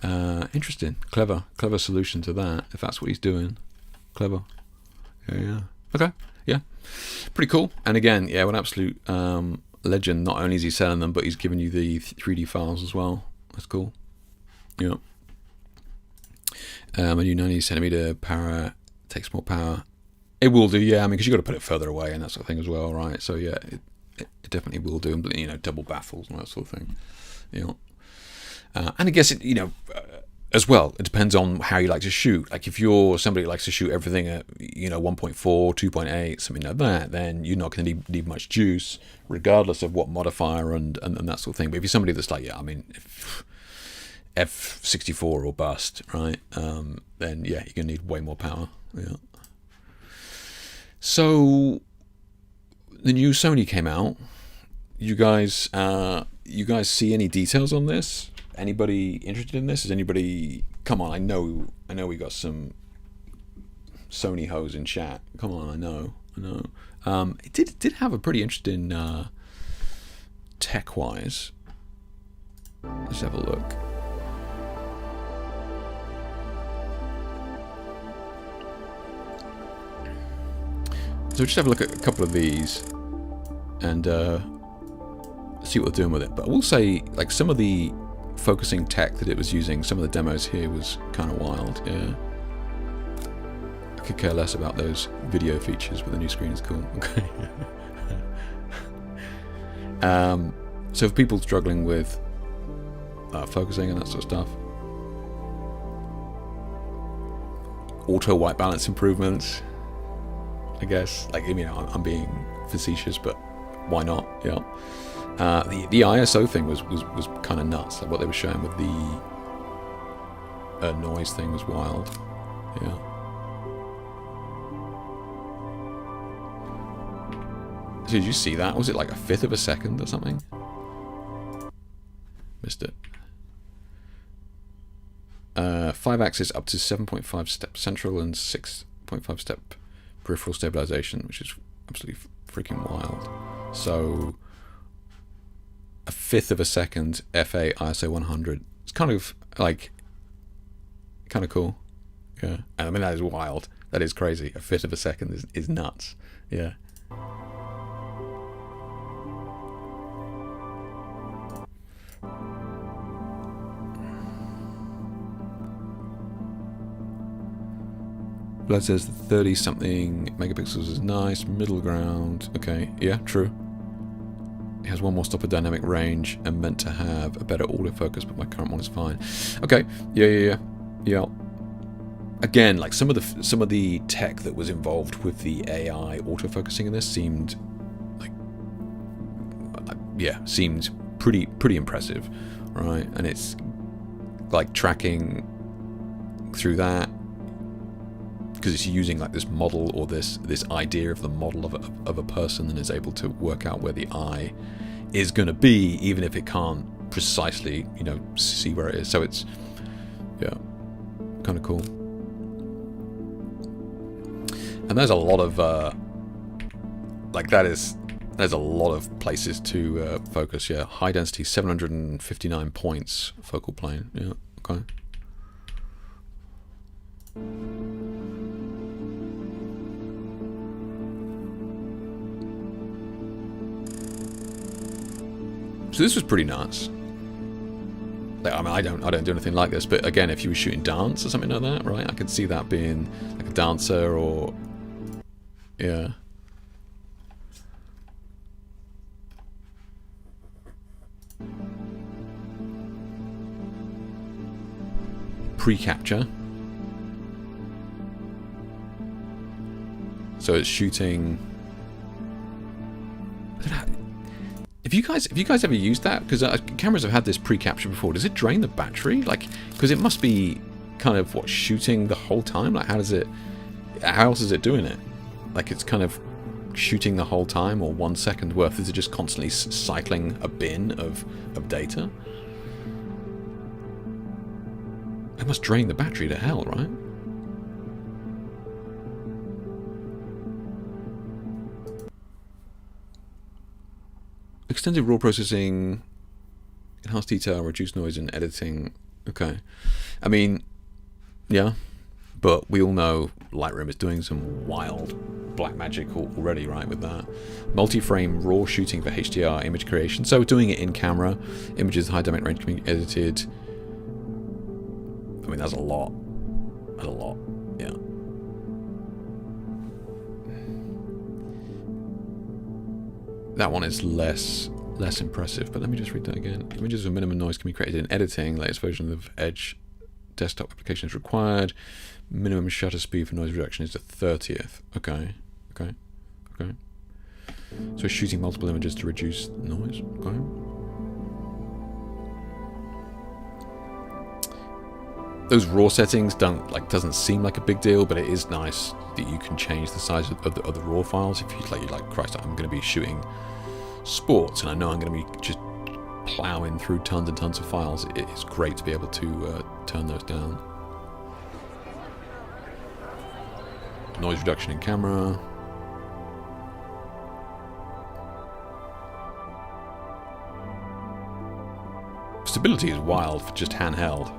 B: Interesting, clever solution to that. If that's what he's doing, clever. Yeah. Okay. Yeah, pretty cool. And again, yeah, an absolute legend. Not only is he selling them, but he's giving you the 3D files as well. That's cool. Yeah. A new 90cm power takes more power. It will do, yeah. I mean, because you've got to put it further away and that sort of thing as well, right? So yeah, it definitely will do. And you know, double baffles and that sort of thing. You know, and I guess it, you know, as well, it depends on how you like to shoot. Like if you're somebody who likes to shoot everything at 1.4, 2.8, something like that, then you're not going to need much juice, regardless of what modifier and that sort of thing. But if you're somebody that's like, yeah, I mean, F64 or bust, right? Then yeah, you're gonna need way more power. Yeah. So the new Sony came out. You guys see any details on this? Anybody interested in this? Is anybody? Come on, I know we got some Sony hoes in chat. Come on, I know. It did have a pretty interesting tech-wise. Let's have a look. So just have a look at a couple of these and see what they're doing with it. But I will say, like, some of the focusing tech that it was using, some of the demos here was kind of wild. Yeah, I could care less about those video features, but the new screen is cool. Okay. So for people struggling with focusing and that sort of stuff, auto white balance improvements, I guess. Like, I mean, I'm being facetious, but why not? Yeah. The ISO thing was kind of nuts. Like what they were showing with the noise thing was wild. Yeah. So did you see that? Was it like a fifth of a second or something? Missed it. 5-axis up to 7.5 step central and 6.5 step peripheral stabilization, which is absolutely freaking wild. So a fifth of a second, F8 ISO 100. It's kind of cool. Yeah, and I mean, that is wild. That is crazy. A fifth of a second is nuts. Yeah. Blood says 30-something megapixels is nice. Middle ground. Okay, yeah, true. It has one more stop of dynamic range and meant to have a better autofocus, but my current one is fine. Okay, yeah. Again, like some of the tech that was involved with the AI autofocusing in this seemed like, seemed pretty impressive, right? And it's like tracking through that, because it's using like this model or this idea of the model of a person, and is able to work out where the eye is going to be, even if it can't precisely, see where it is. So it's, yeah, kind of cool. And there's a lot of there's a lot of places to focus. Yeah, high density, 759 points focal plane. Yeah, okay. So this was pretty nuts. Like, I mean, I don't do anything like this, but again, if you were shooting dance or something like that, right? I could see that being like a dancer, or yeah. pre-capture. So it's shooting. I don't know. If you guys ever used that, because cameras have had this pre-capture before. Does it drain the battery? Like, because it must be kind of what, shooting the whole time. Like, how else is it doing it? Like, it's kind of shooting the whole time, or 1 second worth. Is it just constantly cycling a bin of data? It must drain the battery to hell, right? Extended raw processing, enhanced detail, reduced noise in editing. Okay. I mean, yeah, but we all know Lightroom is doing some wild black magic already, right, with that. Multi-frame raw shooting for HDR image creation. So we're doing it in camera. Images high dynamic range can be edited. I mean, that's a lot. That's a lot, yeah. That one is less impressive, but let me just read that again. Images with minimum noise can be created in editing. Latest version of Edge desktop application is required. Minimum shutter speed for noise reduction is the 30th. Okay. So shooting multiple images to reduce noise. Okay. Those raw settings doesn't seem like a big deal, but it is nice that you can change the size of the raw files. If you're like, Christ, I'm going to be shooting sports, and I know I'm going to be just plowing through tons and tons of files. It's great to be able to turn those down. Noise reduction in camera. Stability is wild for just handheld.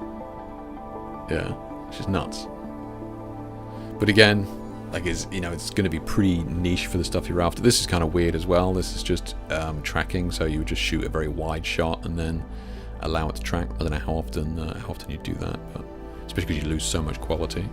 B: Yeah, it's just nuts. But again, like, it's going to be pretty niche for the stuff you're after. This is kind of weird as well. This is just tracking, so you would just shoot a very wide shot and then allow it to track. I don't know how often you do that, but especially because you lose so much quality.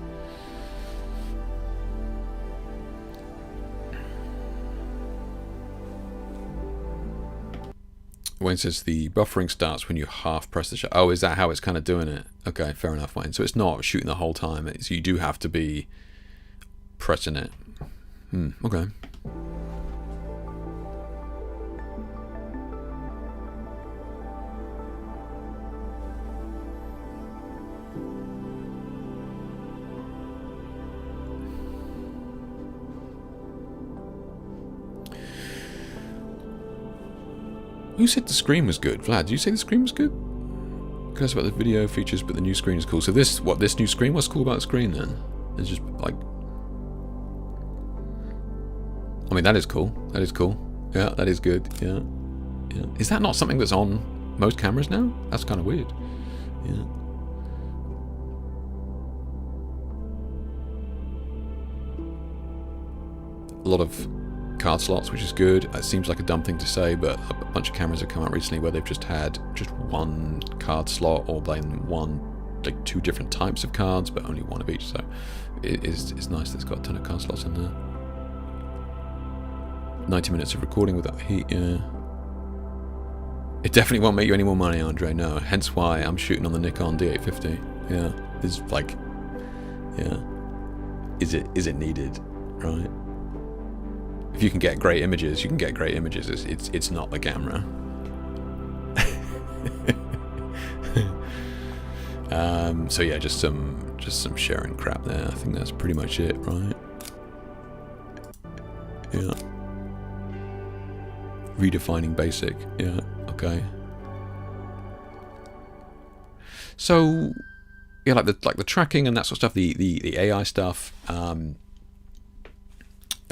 B: Wayne says the buffering starts when you half press the shot. Oh, is that how it's kind of doing it? Okay, fair enough, Wayne. So it's not shooting the whole time. You do have to be pressing it. Okay. Who said the screen was good? Vlad, did you say the screen was good? Because about the video features, but the new screen is cool. So this new screen? What's cool about the screen then? It's just like, I mean, that is cool. That is cool. Yeah, that is good. Yeah. Is that not something that's on most cameras now? That's kind of weird. Yeah. A lot of card slots, which is good. It seems like a dumb thing to say, but a bunch of cameras have come out recently where they've just had just one card slot, or then two different types of cards, but only one of each. So it's nice that it's got a ton of card slots in there. 90 minutes of recording without heat. Yeah. It definitely won't make you any more money, Andre. No. Hence why I'm shooting on the Nikon D850. Yeah. It's like, yeah. Is it needed, right? If you can get great images, you can get great images. It's not the camera. So yeah, just some sharing crap there. I think that's pretty much it, right? Yeah. Redefining basic. Yeah. Okay. So yeah, like the tracking and that sort of stuff, the AI stuff.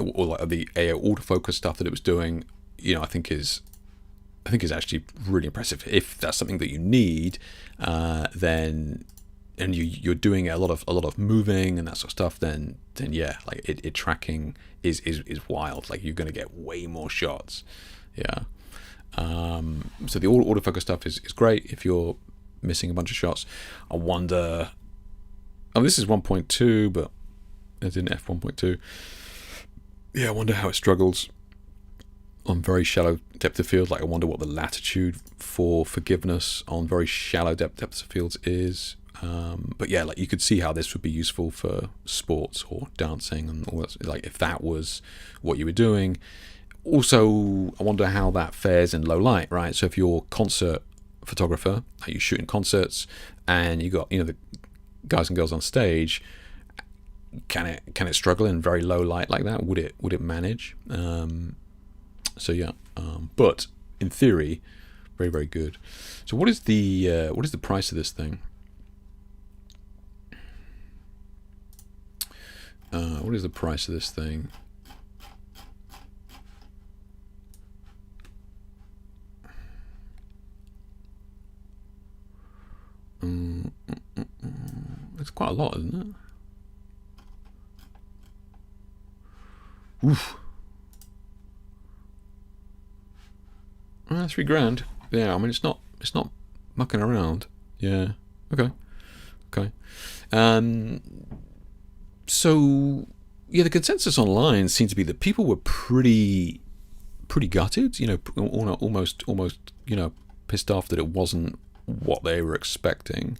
B: Or like the AI autofocus stuff that it was doing, I think is actually really impressive. If that's something that you need, then and you're doing a lot of moving and that sort of stuff, then yeah, like it tracking is wild. Like, you're going to get way more shots. Yeah. So the autofocus stuff is great if you're missing a bunch of shots. I wonder. Oh, this is 1.2, but it's in f1.2. Yeah, I wonder how it struggles on very shallow depth of field. Like, I wonder what the latitude for forgiveness on very shallow depth of fields is. But yeah, like you could see how this would be useful for sports or dancing and all that, like if that was what you were doing. Also, I wonder how that fares in low light, right? So if you're a concert photographer, are you shooting concerts and you got, the guys and girls on stage, can it struggle in very low light like that? Would it manage? So yeah, but in theory, very, very good. So what is the price of this thing? What is the price of this thing? It's quite a lot, isn't it? Oof. $3,000. Yeah, I mean it's not mucking around. Yeah. Okay. So yeah, the consensus online seemed to be that people were pretty gutted. Almost pissed off that it wasn't what they were expecting.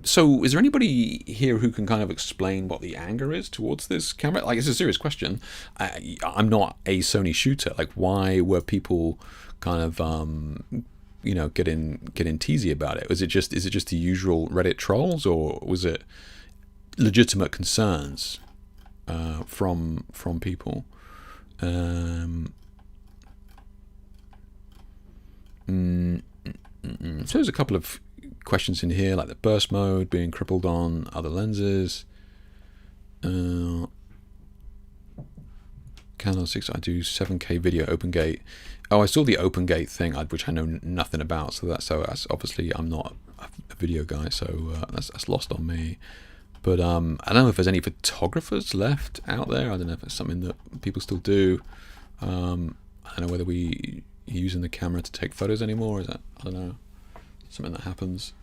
B: So is there anybody here who can kind of explain what the anger is towards this camera? Like, it's a serious question. I'm not a Sony shooter. Like, why were people kind of getting teasy about it? Is it just the usual Reddit trolls, or was it legitimate concerns from people? So there's a couple of questions in here, like the burst mode being crippled on other lenses. Canon 6, I do 7K video open gate. Oh, I saw the open gate thing, which I know nothing about. So that's obviously I'm not a video guy, so that's lost on me. But I don't know if there's any photographers left out there. I don't know if it's something that people still do. I don't know whether we using the camera to take photos anymore. Is that, I don't know, something that happens?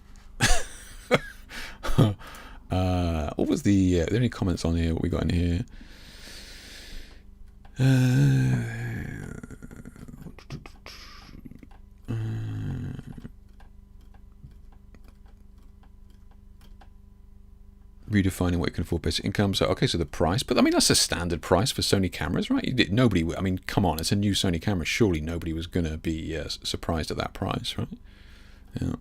B: What was the? Are there any comments on here? What we got in here? Redefining what you can afford basic income. So okay, so the price, but I mean that's a standard price for Sony cameras, right? Nobody, I mean, come on, it's a new Sony camera. Surely nobody was gonna be surprised at that price, right? Yeah.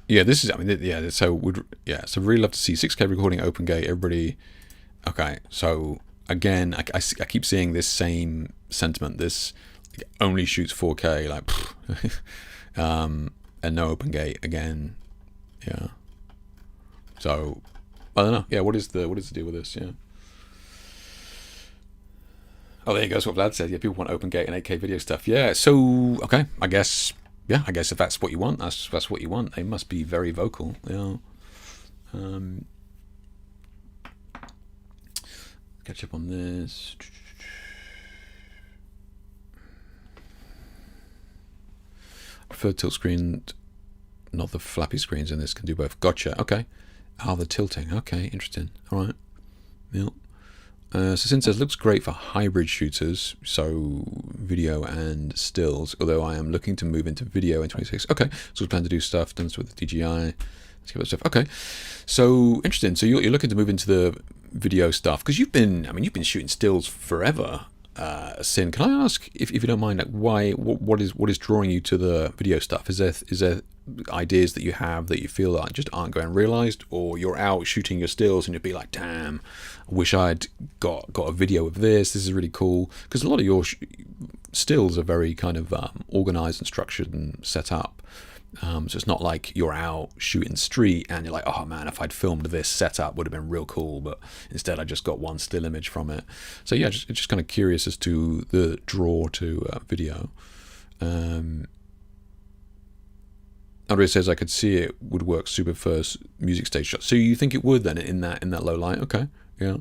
B: Yeah, this is. I mean, yeah. So So really love to see 6K recording, open gate. Everybody. Okay, so again, I keep seeing this same sentiment. This only shoots 4K, like, and no open gate again. Yeah. So I don't know. Yeah, what is the deal with this? Yeah. Oh, there you go. That's what Vlad said. Yeah, people want open gate and 8K video stuff. Yeah. So okay, I guess if that's what you want, that's what you want. They must be very vocal. Yeah. Catch up on this. Preferred tilt screen, not the flappy screens in this, can do both. Gotcha. Okay. The tilting. Okay, interesting. All right. Yeah. So Sin says, looks great for hybrid shooters, so video and stills, although I am looking to move into video in 26. Okay, so we plan to do stuff, done with the DJI, stuff. Okay, so interesting. So you're looking to move into the video stuff, because you've been shooting stills forever. Sin, can I ask, if you don't mind, like, why? What is drawing you to the video stuff? Is there ideas that you have that you feel that just aren't going realized, or you're out shooting your stills and you'd be like, damn, I wish I'd got a video of this. This is really cool, because a lot of your stills are very kind of organized and structured and set up. So it's not like you're out shooting street and you're like, oh man, if I'd filmed this setup would have been real cool, but instead I just got one still image from it. So yeah, just kind of curious as to the draw to video. Andrea says I could see it would work super for music stage shots. So you think it would then in that low light? Okay, yeah.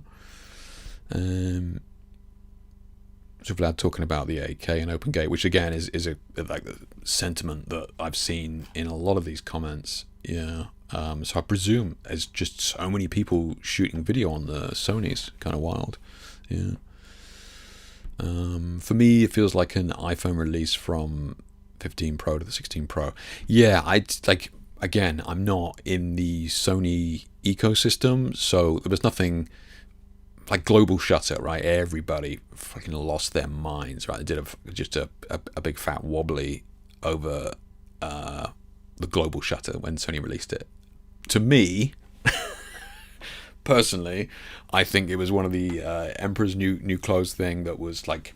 B: So Vlad talking about the 8K and open gate, which again is a like the sentiment that I've seen in a lot of these comments. Yeah. So I presume there's just so many people shooting video on the Sonys. Kind of wild. Yeah. For me, it feels like an iPhone release from 15 Pro to the 16 Pro. Yeah, again, I'm not in the Sony ecosystem, so there was nothing like global shutter, right? Everybody fucking lost their minds, right? They did just a big fat wobbly over the global shutter when Sony released it. To me, personally, I think it was one of the Emperor's New Clothes thing that was like,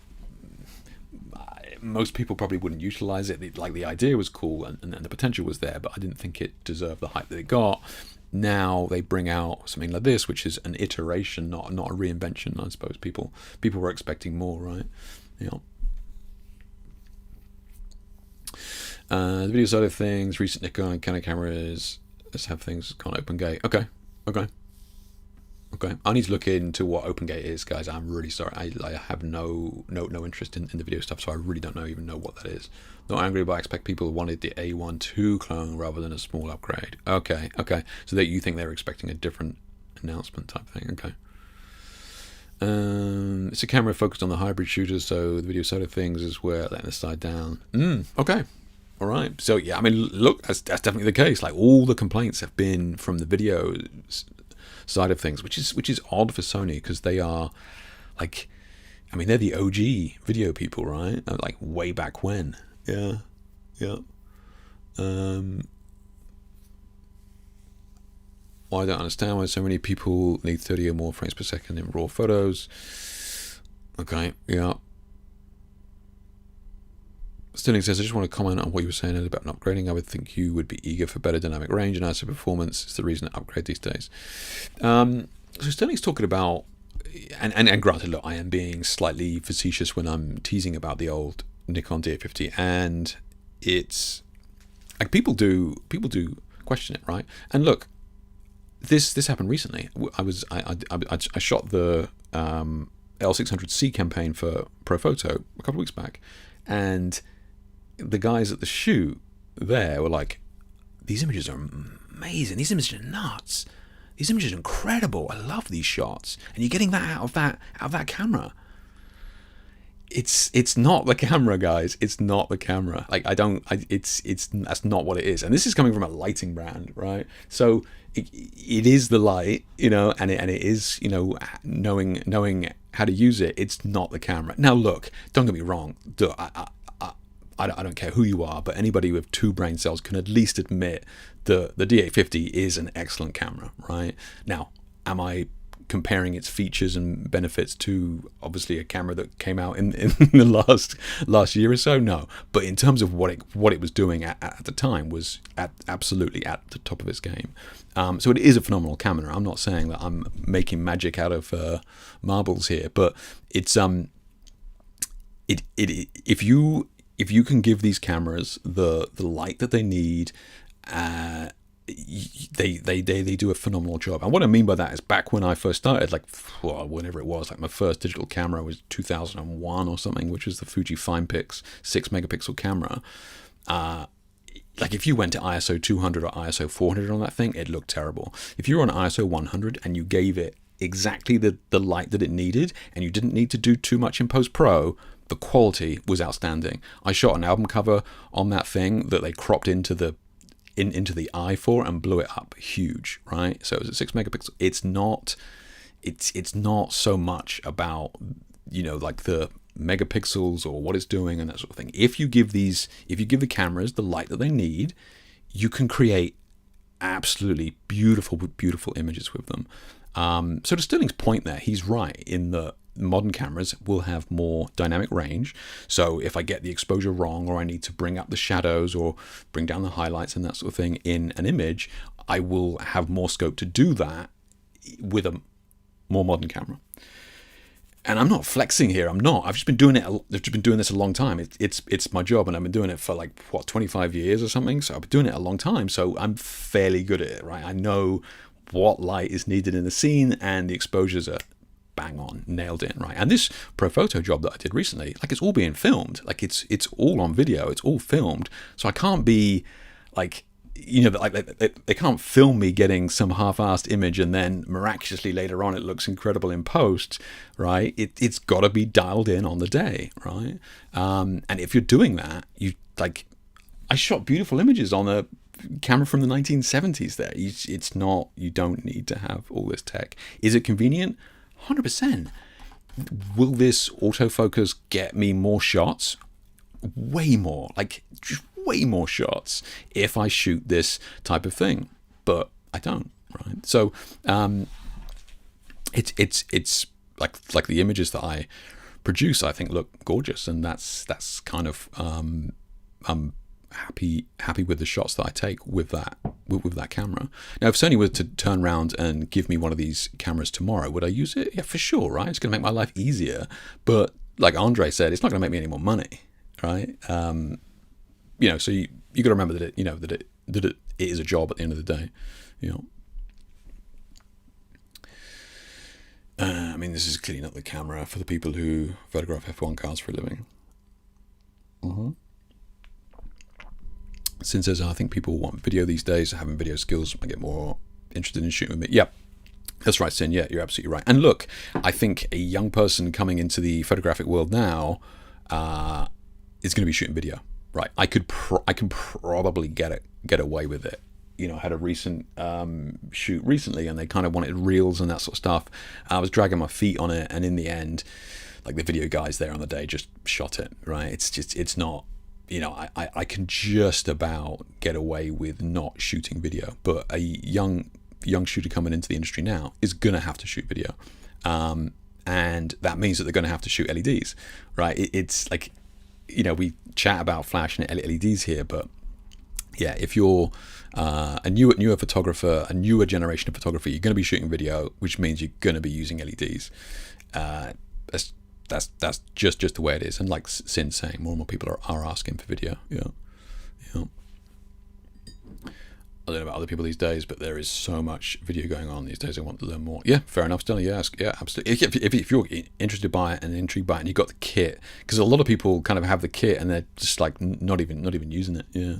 B: most people probably wouldn't utilize it. Like, the idea was cool and the potential was there, but I didn't think it deserved the hype that it got. Now they bring out something like this, which is an iteration, not a reinvention. I suppose people were expecting more, right? Yeah. The video side of things, recent Nikon and Canon cameras, let's have things gone open gate. Okay. I need to look into what open gate is, guys. I'm really sorry. I have no interest in the video stuff, so I really don't even know what that is. Not angry, but I expect people wanted the A12 clone rather than a small upgrade. Okay. So that you think they're expecting a different announcement type thing. Okay. It's a camera focused on the hybrid shooters, so the video side of things is where letting the side down. Okay. All right. So yeah, I mean, look, that's definitely the case. Like, all the complaints have been from the video side of things, which is odd for Sony, because they are, like, I mean, they're the OG video people, right? Like, way back when. Yeah. I don't understand why so many people need 30 or more frames per second in raw photos. Okay, yeah. Stilling says, I just want to comment on what you were saying earlier about not upgrading. I would think you would be eager for better dynamic range and ISO performance. It's the reason to upgrade these days. So Stirling's talking about, and granted, look, I am being slightly facetious when I'm teasing about the old Nikon D850, and it's like people do question it, right? And look, this happened recently. I shot the L600C campaign for ProPhoto a couple of weeks back, and the guys at the shoot there were like, these images are amazing, these images are nuts, these images are incredible, I love these shots, and you're getting that out of that camera. It's not the camera, guys. It's not the camera. Like, it's that's not what it is. And this is coming from a lighting brand, right? So it is the light, and it is, knowing how to use it. It's not the camera. Now, look, don't get me wrong. I don't care who you are, but anybody with two brain cells can at least admit the D850 is an excellent camera, right? Now, am I comparing its features and benefits to obviously a camera that came out in the last year or so? No, but in terms of what it was doing at the time was absolutely at the top of its game. So it is a phenomenal camera. I'm not saying that I'm making magic out of marbles here, but it's if you can give these cameras the light that they need, they do a phenomenal job. And what I mean by that is, back when I first started, like, whenever it was, like, my first digital camera was 2001 or something, which was the Fuji FinePix 6 megapixel camera. Like, if you went to ISO 200 or ISO 400 on that thing, it looked terrible. If you were on ISO 100 and you gave it exactly the light that it needed, and you didn't need to do too much in post-pro, the quality was outstanding. I shot an album cover on that thing that they cropped into the eye for and blew it up huge, right? So it was a 6 megapixel. It's not so much about, like, the megapixels or what it's doing and that sort of thing. If you give the cameras the light that they need, you can create absolutely beautiful images with them. So to Stirling's point there, he's right in the modern cameras will have more dynamic range. So if I get the exposure wrong, or I need to bring up the shadows or bring down the highlights and that sort of thing in an image, I will have more scope to do that with a more modern camera. And I'm not flexing here. I'm not. I've just been doing it. I've just been doing this a long time. It's my job, and I've been doing it for 25 years or something. So I've been doing it a long time. So I'm fairly good at it, right? I know what light is needed in the scene, and the exposures are bang on, nailed in, right? And this ProPhoto job that I did recently, it's all being filmed. It's all on video. It's all filmed. So I can't be they can't film me getting some half-assed image and then miraculously later on it looks incredible in post, right? It's got to be dialed in on the day, right? And if you're doing that, I shot beautiful images on a camera from the 1970s there. It's not, you don't need to have all this tech. Is it convenient? 100%. Will this autofocus get me more shots? Way more, like just way more shots if I shoot this type of thing, but I don't, right? So it's like the images that I produce, I think look gorgeous, and that's kind of I'm happy with the shots that I take with that camera. Now, if Sony were to turn around and give me one of these cameras tomorrow, would I use it? Yeah, for sure, right? It's going to make my life easier, but like Andre said, it's not going to make me any more money, right? You know, so you got to remember that it is a job at the end of the day, you know. I mean, this is clearly not the camera for the people who photograph F1 cars for a living. Since I think people want video these days, having video skills might get more interested in shooting with me. Yeah, that's right, Sin. Yeah, you're absolutely right. And look, I think a young person coming into the photographic world now is going to be shooting video. Right, I can probably get away with it. You know, I had a recent shoot recently, and they kind of wanted reels and that sort of stuff. I was dragging my feet on it, and in the end, like the video guys there on the day just shot it. Right, it's not. You know, I can just about get away with not shooting video, but a young shooter coming into the industry now is gonna have to shoot video, and that means that they're gonna have to shoot LEDs. Right, it's like, you know, we chat about flash and LEDs here, but yeah, if you're a newer photographer, a newer generation of photographer, you're going to be shooting video, which means you're going to be using LEDs. That's just the way it is. And like Sin's saying, more and more people are asking for video. Yeah. I don't know about other people these days, but there is so much video going on these days. I want to learn more. Yeah, fair enough, Stella. Yeah, absolutely. If you're interested by it and intrigued by it, and you've got the kit, because a lot of people kind of have the kit and they're just like not even using it. Yeah.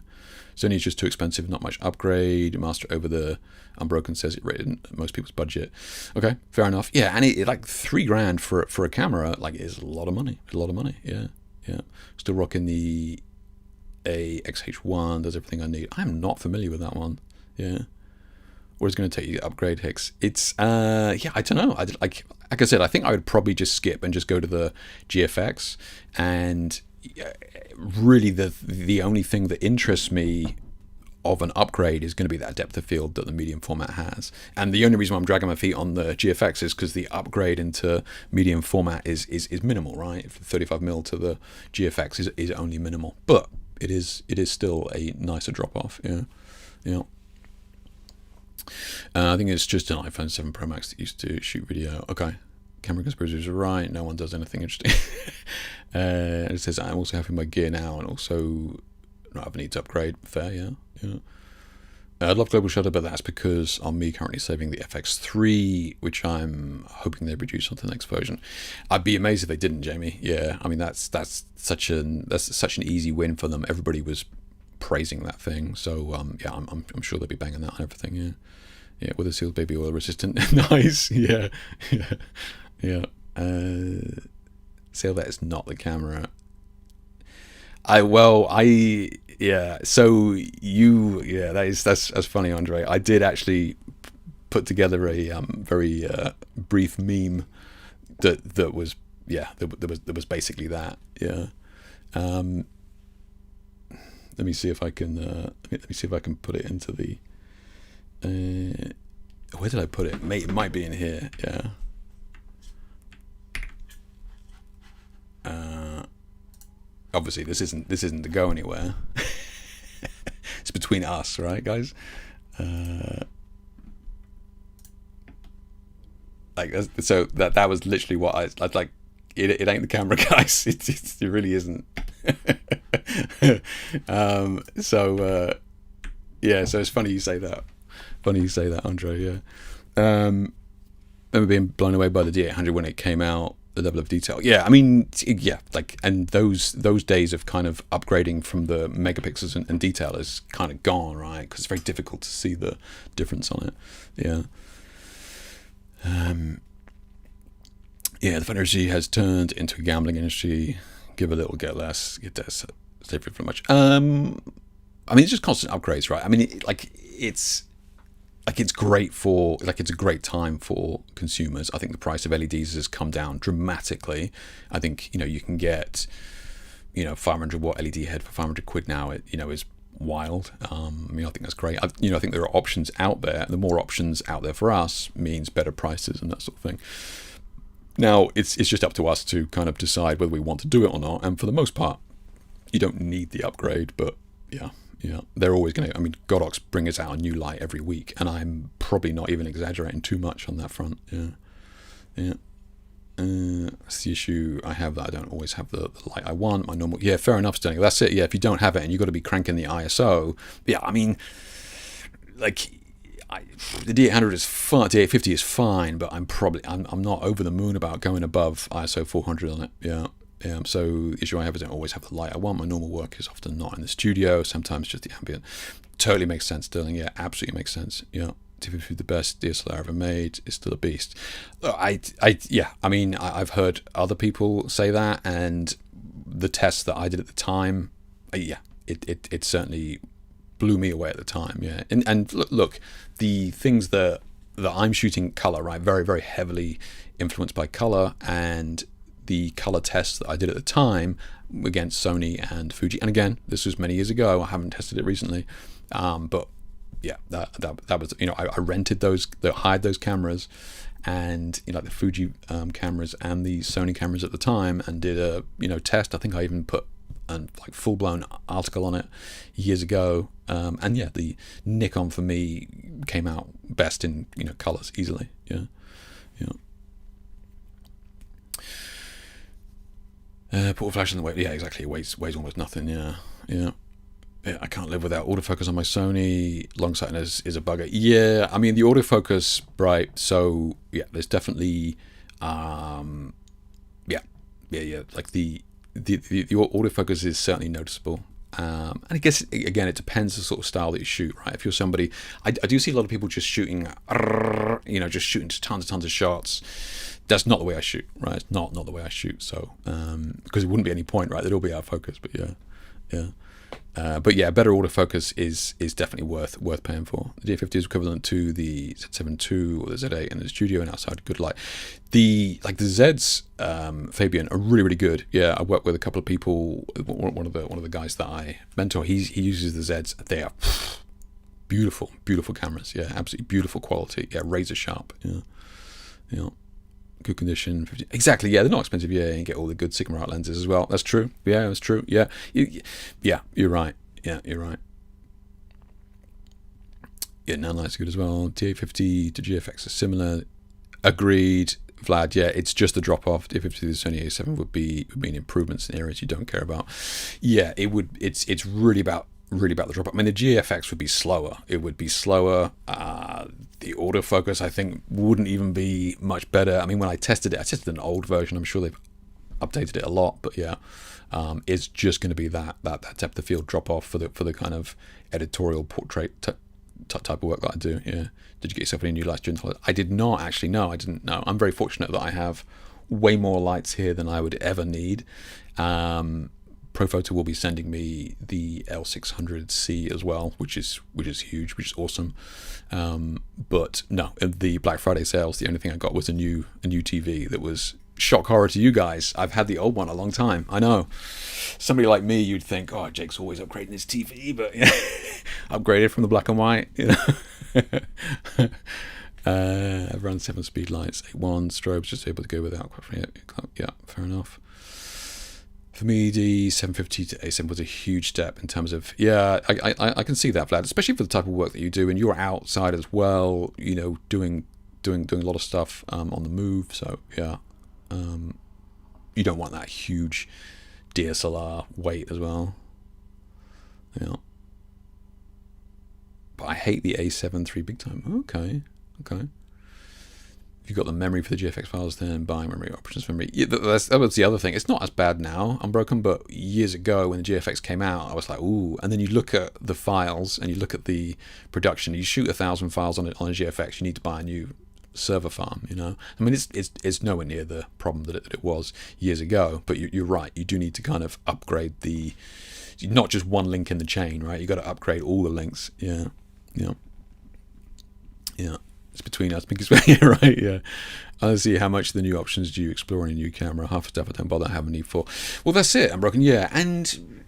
B: Sony is just too expensive, not much upgrade. Master over the Unbroken says it rated most people's budget. Okay, fair enough. Yeah, and it like $3,000 for a camera, like, is a lot of money. It's a lot of money. Yeah. Still rocking the AXH1. Does everything I need. I'm not familiar with that one. Yeah. Or it's going to take you to upgrade, Hicks. It's I don't know. Like I said, I think I would probably just skip and just go to the GFX, and really the only thing that interests me of an upgrade is going to be that depth of field that the medium format has. And the only reason why I'm dragging my feet on the GFX is because the upgrade into medium format is minimal, right? 35mm to the GFX is only minimal, but it is still a nicer drop off. Yeah. I think it's just an iPhone 7 Pro Max that used to shoot video. Okay. Camera conspirators are right. No one does anything interesting. It says I'm also having my gear now, and also not have a need to upgrade. Fair, yeah. I'd love global shutter, but that's because I'm currently saving the FX3, which I'm hoping they reduce onto the next version. I'd be amazed if they didn't, Jamie. Yeah, I mean that's such an easy win for them. Everybody was praising that thing, so yeah, I'm sure they'll be banging that on everything. Yeah, with a sealed baby oil resistant. Nice. Yeah. Say that it's not the camera. That's funny, Andre. I did actually put together a very brief meme that was basically that. Yeah. Let me see if I can put it into the where did I put it? It might be in here. Yeah. Obviously this isn't to go anywhere. It's between us, right, guys? So that was literally what I'd like. It ain't the camera, guys. It really isn't. So it's funny you say that. Andre. Yeah. I remember being blown away by the D800 when it came out. The level of detail. Yeah, I mean, yeah, like, and those days of kind of upgrading from the megapixels and detail is kind of gone, right? Because it's very difficult to see the difference on it. Yeah. The phone industry has turned into a gambling industry. Give a little, get less. Get less. Save it for much. I mean, it's just constant upgrades, right? I mean, it's great for, like, it's a great time for consumers. I think the price of LEDs has come down dramatically. I think, you can get, 500 watt LED head for 500 quid now. It, is wild. I mean, I think that's great. I think there are options out there. The more options out there for us means better prices and that sort of thing. Now, it's just up to us to kind of decide whether we want to do it or not. And for the most part, you don't need the upgrade, but yeah, they're always going to. I mean, Godox bring us out a new light every week, and I'm probably not even exaggerating too much on that front. Yeah. That's the issue I have, that I don't always have the light I want. My normal, yeah, fair enough, Sterling. That's it. Yeah, if you don't have it and you've got to be cranking the ISO, yeah, I mean, like, the D800 is fine, D850 is fine, but I'm not over the moon about going above ISO 400 on it. Yeah. So the issue I have is I don't always have the light I want. My normal work is often not in the studio, sometimes just the ambient. Totally makes sense, Sterling. Yeah, absolutely makes sense. Yeah. D850, the best DSLR ever made, is still a beast. I've heard other people say that, and the tests that I did at the time, it certainly blew me away at the time. Yeah, and look, the things that I'm shooting color, right, very, very heavily influenced by color, and the color tests that I did at the time against Sony and Fuji, and again, this was many years ago. I haven't tested it recently, but yeah, that was, I rented those, hired those cameras, and like the Fuji cameras and the Sony cameras at the time, and did a test. I think I even put a like full blown article on it years ago. And yeah, the Nikon for me came out best in colors easily. Yeah. Put a flash in the weight. Yeah, exactly. It weighs almost nothing. Yeah, I can't live without autofocus on my Sony. Long sightedness is a bugger. Yeah, I mean the autofocus, right? So yeah, there's definitely, like the autofocus is certainly noticeable. And I guess again, it depends the sort of style that you shoot, right? If you're somebody, I do see a lot of people just shooting, just shooting tons of shots. That's not the way I shoot, right? It's not the way I shoot. So because it wouldn't be any point, right? They'd all be out of focus. But yeah. But yeah, better autofocus is definitely worth paying for. The D850 is equivalent to the Z7 II or the Z8 in the studio and outside good light. The Zeds, Fabian, are really, really good. Yeah, I work with a couple of people. One of the guys that I mentor, he uses the Zeds. They are beautiful cameras. Yeah, absolutely beautiful quality. Yeah, razor sharp. Yeah. Good condition. Exactly. Yeah, they're not expensive. Yeah, you get all the good Sigma Art lenses as well. That's true. Yeah, that's true. Yeah, you're right. Yeah, you're right. Yeah, Nanolight's good as well. D850 to GFX are similar. Agreed, Vlad. Yeah, it's just a drop off. D850 to the Sony A7 would be an improvements in areas you don't care about. Yeah, it would. It's really about the drop. I mean, the GFX would be slower. It would be slower. The autofocus, I think, wouldn't even be much better. I mean, when I tested an old version. I'm sure they've updated it a lot, but yeah, it's just going to be that depth of field drop off for the kind of editorial portrait type of work that I do. Yeah. Did you get yourself any new lights during the holiday? I did not actually. No, I didn't. No, I'm very fortunate that I have way more lights here than I would ever need. Profoto will be sending me the L600C as well, which is huge, which is awesome. But no, the Black Friday sales, the only thing I got was a new TV that was shock horror to you guys. I've had the old one a long time. I know. Somebody like me, you'd think, oh, Jake's always upgrading his TV, but upgraded from the black and white. I've run 7-speed lights, 8.1 strobes, just able to go without. Yeah, fair enough. For me, the 750 to A7 was a huge step in terms of, I can see that, Vlad, especially for the type of work that you do, and you're outside as well, doing a lot of stuff on the move. So yeah, you don't want that huge DSLR weight as well. Yeah, but I hate the A7 III big time. Okay. If you've got the memory for the GFX files, then buying memory options memory. Yeah, that was the other thing. It's not as bad now, Unbroken, but years ago when the GFX came out, I was like, ooh. And then you look at the files and you look at the production. You shoot 1,000 files on a GFX, you need to buy a new server farm. I mean, it's nowhere near the problem that it was years ago. But you're right. You do need to kind of upgrade the not just one link in the chain, right? You got to upgrade all the links. Yeah. It's between us because right. Yeah. Let's see, how much of the new options do you explore in a new camera? Half the stuff I don't bother having need for. Well, that's it. I'm broken. Yeah, and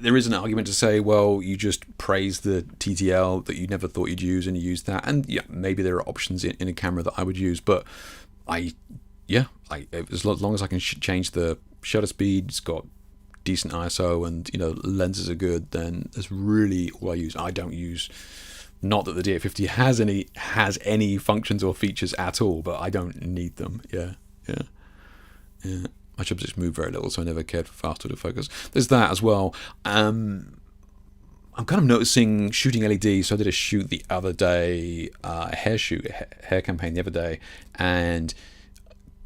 B: there is an argument to say, well, you just praise the TTL that you never thought you'd use, and you use that, and yeah, maybe there are options in a camera that I would use, but as long as I can change the shutter speed, it's got decent ISO, and lenses are good, then that's really all I use. I don't use. Not that the D850 has any functions or features at all, but I don't need them. Yeah. My subjects move very little, so I never cared for fast autofocus. There's that as well. I'm kind of noticing shooting LED. So I did a shoot the other day, a hair campaign the other day, and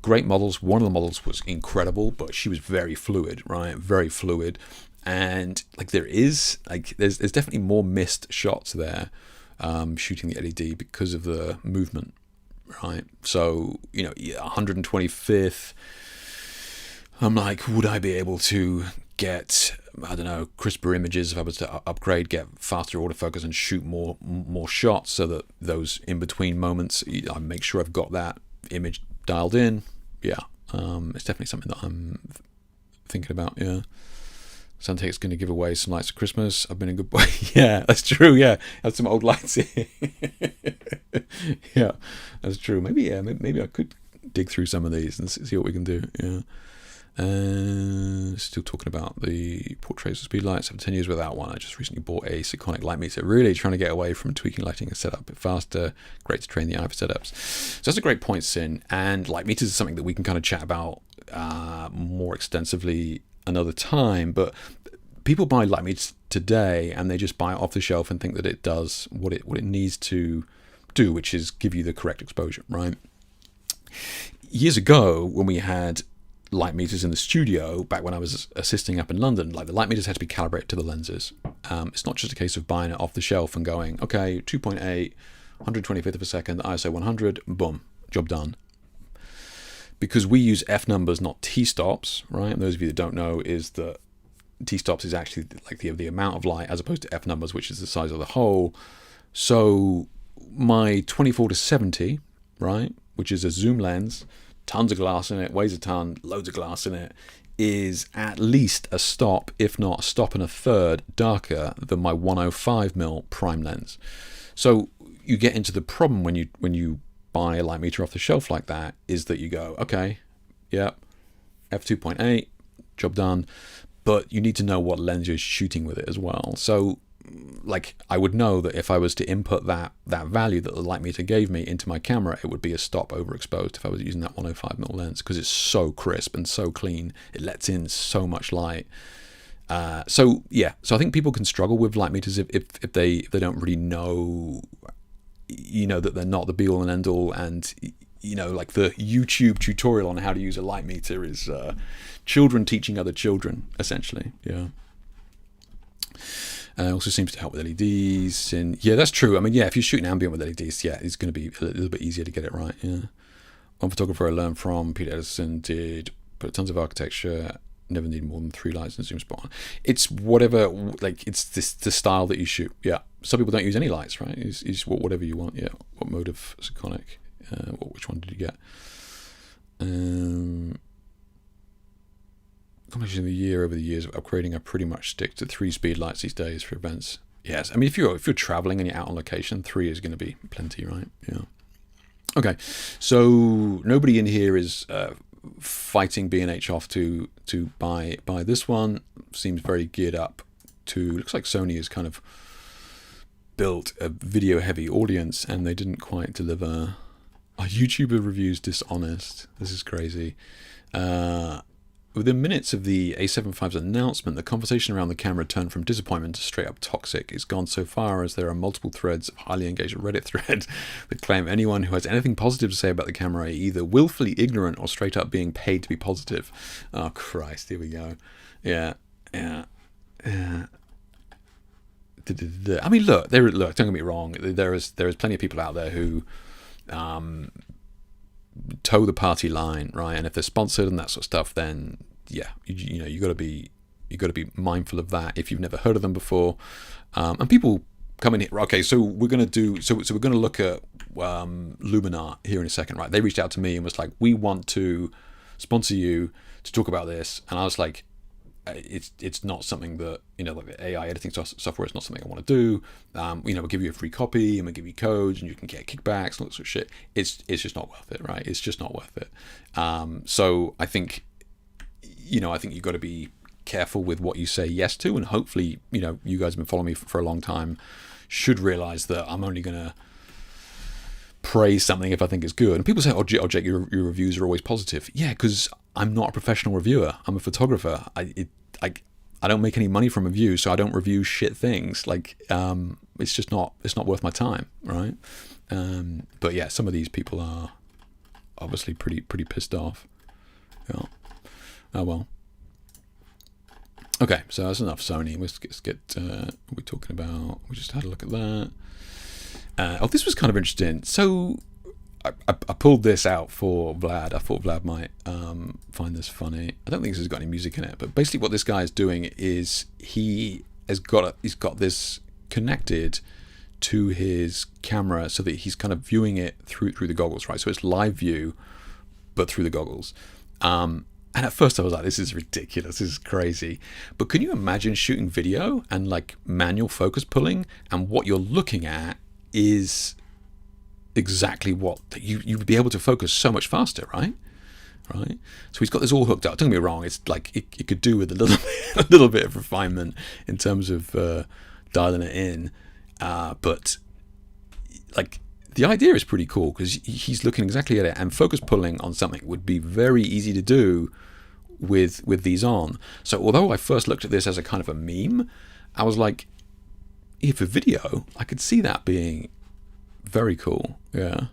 B: great models. One of the models was incredible, but she was very fluid, right? Very fluid, and there's definitely more missed shots there. Shooting the LED because of the movement, right? So 125th, I'm like, would I be able to get, I don't know, crisper images if I was to upgrade, get faster autofocus and shoot more shots, so that those in between moments I make sure I've got that image dialed in. Yeah, it's definitely something that I'm thinking about. Yeah. Santek's going to give away some lights at Christmas. I've been a good boy. Yeah, that's true. Yeah, I have some old lights here. Yeah, that's true. Maybe I could dig through some of these and see what we can do. Yeah. Still talking about the portraits of speed lights. After 10 years without one, I just recently bought a Sekonic light meter. Really trying to get away from tweaking lighting and setup a bit faster. Great to train the eye for setups. So that's a great point, Sin. And light meters is something that we can kind of chat about more extensively another time, but people buy light meters today and they just buy it off the shelf and think that it does what it needs to do, which is give you the correct exposure, right? Years ago, when we had light meters in the studio, back when I was assisting up in London, the light meters had to be calibrated to the lenses. It's not just a case of buying it off the shelf and going, okay, 2.8, 125th of a second, ISO 100, boom, job done. Because we use F numbers, not T-stops, right? And those of you that don't know, is that T-stops is actually the amount of light, as opposed to F numbers, which is the size of the hole. So my 24-70, right, which is a zoom lens, tons of glass in it, weighs a ton, loads of glass in it, is at least a stop, if not a stop and a third, darker than my 105mm prime lens. So you get into the problem when you buy a light meter off the shelf like that, is that you go, okay, yeah, f2.8, job done, but you need to know what lens you're shooting with it as well. So I would know that if I was to input that value that the light meter gave me into my camera, it would be a stop overexposed if I was using that 105mm lens, because it's so crisp and so clean, it lets in so much light. So I think people can struggle with light meters if they don't really know, that they're not the be all and end all, and the YouTube tutorial on how to use a light meter is children teaching other children, essentially. Yeah. Also seems to help with LEDs, and yeah, that's true. I mean, yeah, if you're shooting ambient with LEDs, yeah, it's going to be a little bit easier to get it right. Yeah. One photographer I learned from, Peter Edison, did put tons of architecture. Never need more than 3 lights and zoom spot on. It's whatever, it's the style that you shoot. Yeah. Some people don't use any lights, right? It's whatever you want. Yeah. What mode of Sekonic? Which one did you get? Combination of the year over the years of upgrading, I pretty much stick to 3 speed lights these days for events. Yes. I mean, if you're traveling and you're out on location, 3 is going to be plenty, right? Yeah. Okay. So nobody in here is fighting B&H off to buy this one. Seems very geared up to, looks like Sony has kind of built a video heavy audience and they didn't quite deliver. Our YouTuber reviews dishonest. This is crazy. Within minutes of the A75's announcement, the conversation around the camera turned from disappointment to straight up toxic. It's gone so far as there are multiple threads of highly engaged Reddit thread that claim anyone who has anything positive to say about the camera are either willfully ignorant or straight up being paid to be positive. Oh Christ, here we go. Yeah. I mean, look, don't get me wrong. There is plenty of people out there who toe the party line, right? And if they're sponsored and that sort of stuff, then yeah, you got to be You've got to be mindful of that if you've never heard of them before. And people come in here. Okay, so we're going to do. So we're going to look at Luminar here in a second, right? They reached out to me and was like, we want to sponsor you to talk about this, and I was like, it's not something that, like the AI editing software is not something I want to do. We'll give you a free copy and we'll give you codes and you can get kickbacks and all that sort of shit. It's just not worth it, right? It's just not worth it. So I think, I think you've got to be careful with what you say yes to, and hopefully, you guys have been following me for a long time, should realize that I'm only going to praise something if I think it's good. And people say, oh Jake, your reviews are always positive. Yeah, because I'm not a professional reviewer. I'm a photographer. I don't make any money from reviews, so I don't review shit things. Like, it's not worth my time, right? But yeah, some of these people are obviously pretty pissed off. Yeah. Oh well. Okay, so that's enough Sony. Let's get we're talking about. We just had a look at that. This was kind of interesting. So I pulled this out for Vlad. I thought Vlad might find this funny. I don't think this has got any music in it, but basically what this guy is doing is he's got this connected to his camera so that he's kind of viewing it through the goggles, right? So it's live view, but through the goggles. And at first I was like, this is ridiculous, this is crazy. But can you imagine shooting video and like manual focus pulling, and what you're looking at is exactly what you would be able to focus so much faster, right? So he's got this all hooked up. Don't get me wrong, it's like it could do with a little bit of refinement in terms of dialing it in, but like the idea is pretty cool because he's looking exactly at it, and focus pulling on something would be very easy to do with these on. So although I first looked at this as a kind of a meme, I was like, yeah, for video, I could see that being very cool. Yeah.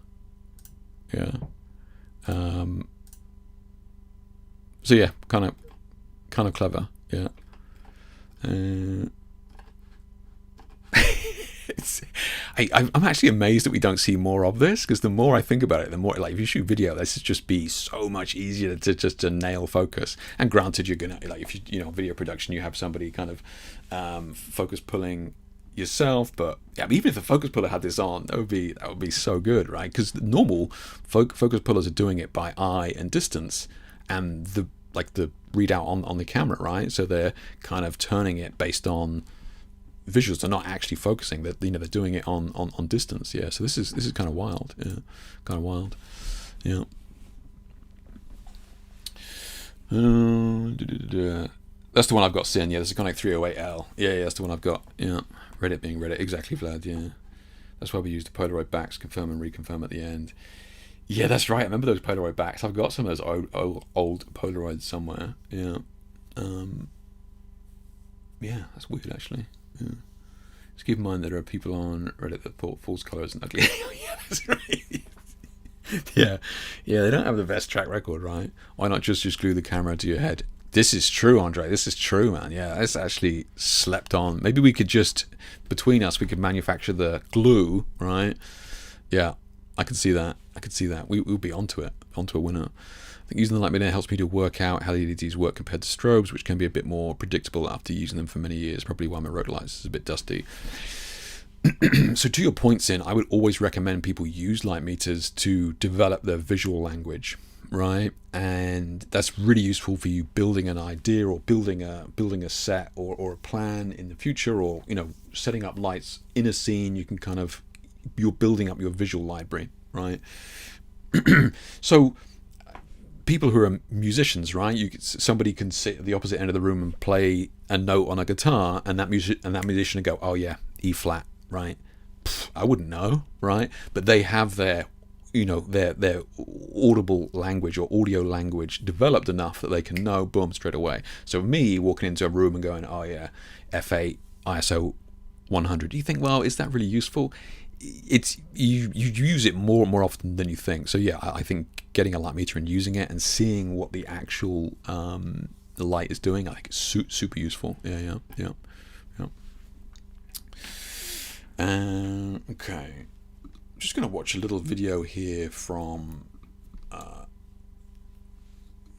B: So yeah, kind of clever. Yeah. I'm actually amazed that we don't see more of this, because the more I think about it, the more, like, if you shoot video, this would just be so much easier to nail focus. And granted, you're gonna, like, if you video production, you have somebody kind of focus pulling yourself, but yeah, even if the focus puller had this on, that would be so good, right? Because the normal focus pullers are doing it by eye and distance, and the readout on the camera, right? So they're kind of turning it based on visuals. They're not actually focusing. They're doing it on distance. Yeah. So this is kind of wild. Yeah. Kind of wild. Yeah. That's the one I've got seen. Yeah. This is Iconic 308L. Yeah. That's the one I've got. Yeah. Reddit being Reddit. Exactly, Vlad. Yeah. That's why we use the Polaroid backs, confirm and reconfirm at the end. Yeah, that's right. I remember those Polaroid backs. I've got some of those old Polaroids somewhere. Yeah. Yeah, that's weird actually. Yeah. Just keep in mind that there are people on Reddit that thought false colour isn't ugly. Yeah, that's right. yeah, they don't have the best track record, right? Why not just glue the camera to your head? This is true, Andre. This is true, man. Yeah, that's actually slept on. Maybe we could just, between us, we could manufacture the glue, right? Yeah, I could see that. We'll be onto a winner. I think using the Luminar helps me to work out how the LEDs work compared to strobes, which can be a bit more predictable after using them for many years. Probably why my rotor lights is a bit dusty. So to your point, Sin, I would always recommend people use light meters to develop their visual language, right? And that's really useful for you building an idea or building a set or a plan in the future, or setting up lights in a scene. You can you're building up your visual library, right? So people who are musicians, right? Somebody can sit at the opposite end of the room and play a note on a guitar, and that musician would go, "Oh yeah, E flat," right? I wouldn't know, right? But they have their audible language or audio language developed enough that they can know, boom, straight away. So me walking into a room and going, "Oh yeah, F8 ISO 100," you think, well, is that really useful? It's you use it more often than you think. So yeah, I think getting a light meter and using it and seeing what the actual light is doing, I think it's super useful. Yeah. Okay, I'm just gonna watch a little video here from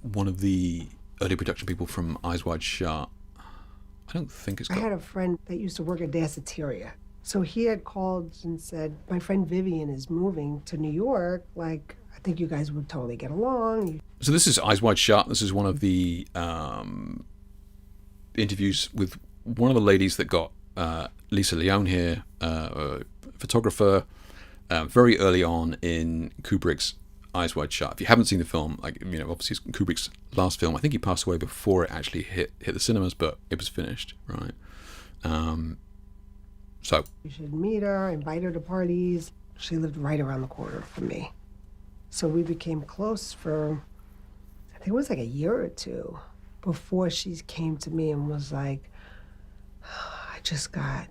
B: one of the early production people from Eyes Wide Shut. I don't think it's
C: I
B: got...
C: had a friend that used to work at Danceteria. So he had called and said, my friend Vivian is moving to New York. Like, I think you guys would totally get along.
B: So this is Eyes Wide Shut. This is one of the interviews with one of the ladies that got Lisa Leone here, a photographer, very early on in Kubrick's Eyes Wide Shut. If you haven't seen the film, like, you know, obviously it's Kubrick's last film. I think he passed away before it actually hit the cinemas, but it was finished, right? So
C: You should meet her, invite her to parties. She lived right around the corner from me. So we became close for, I think it was like a year or two before she came to me and was like, I just got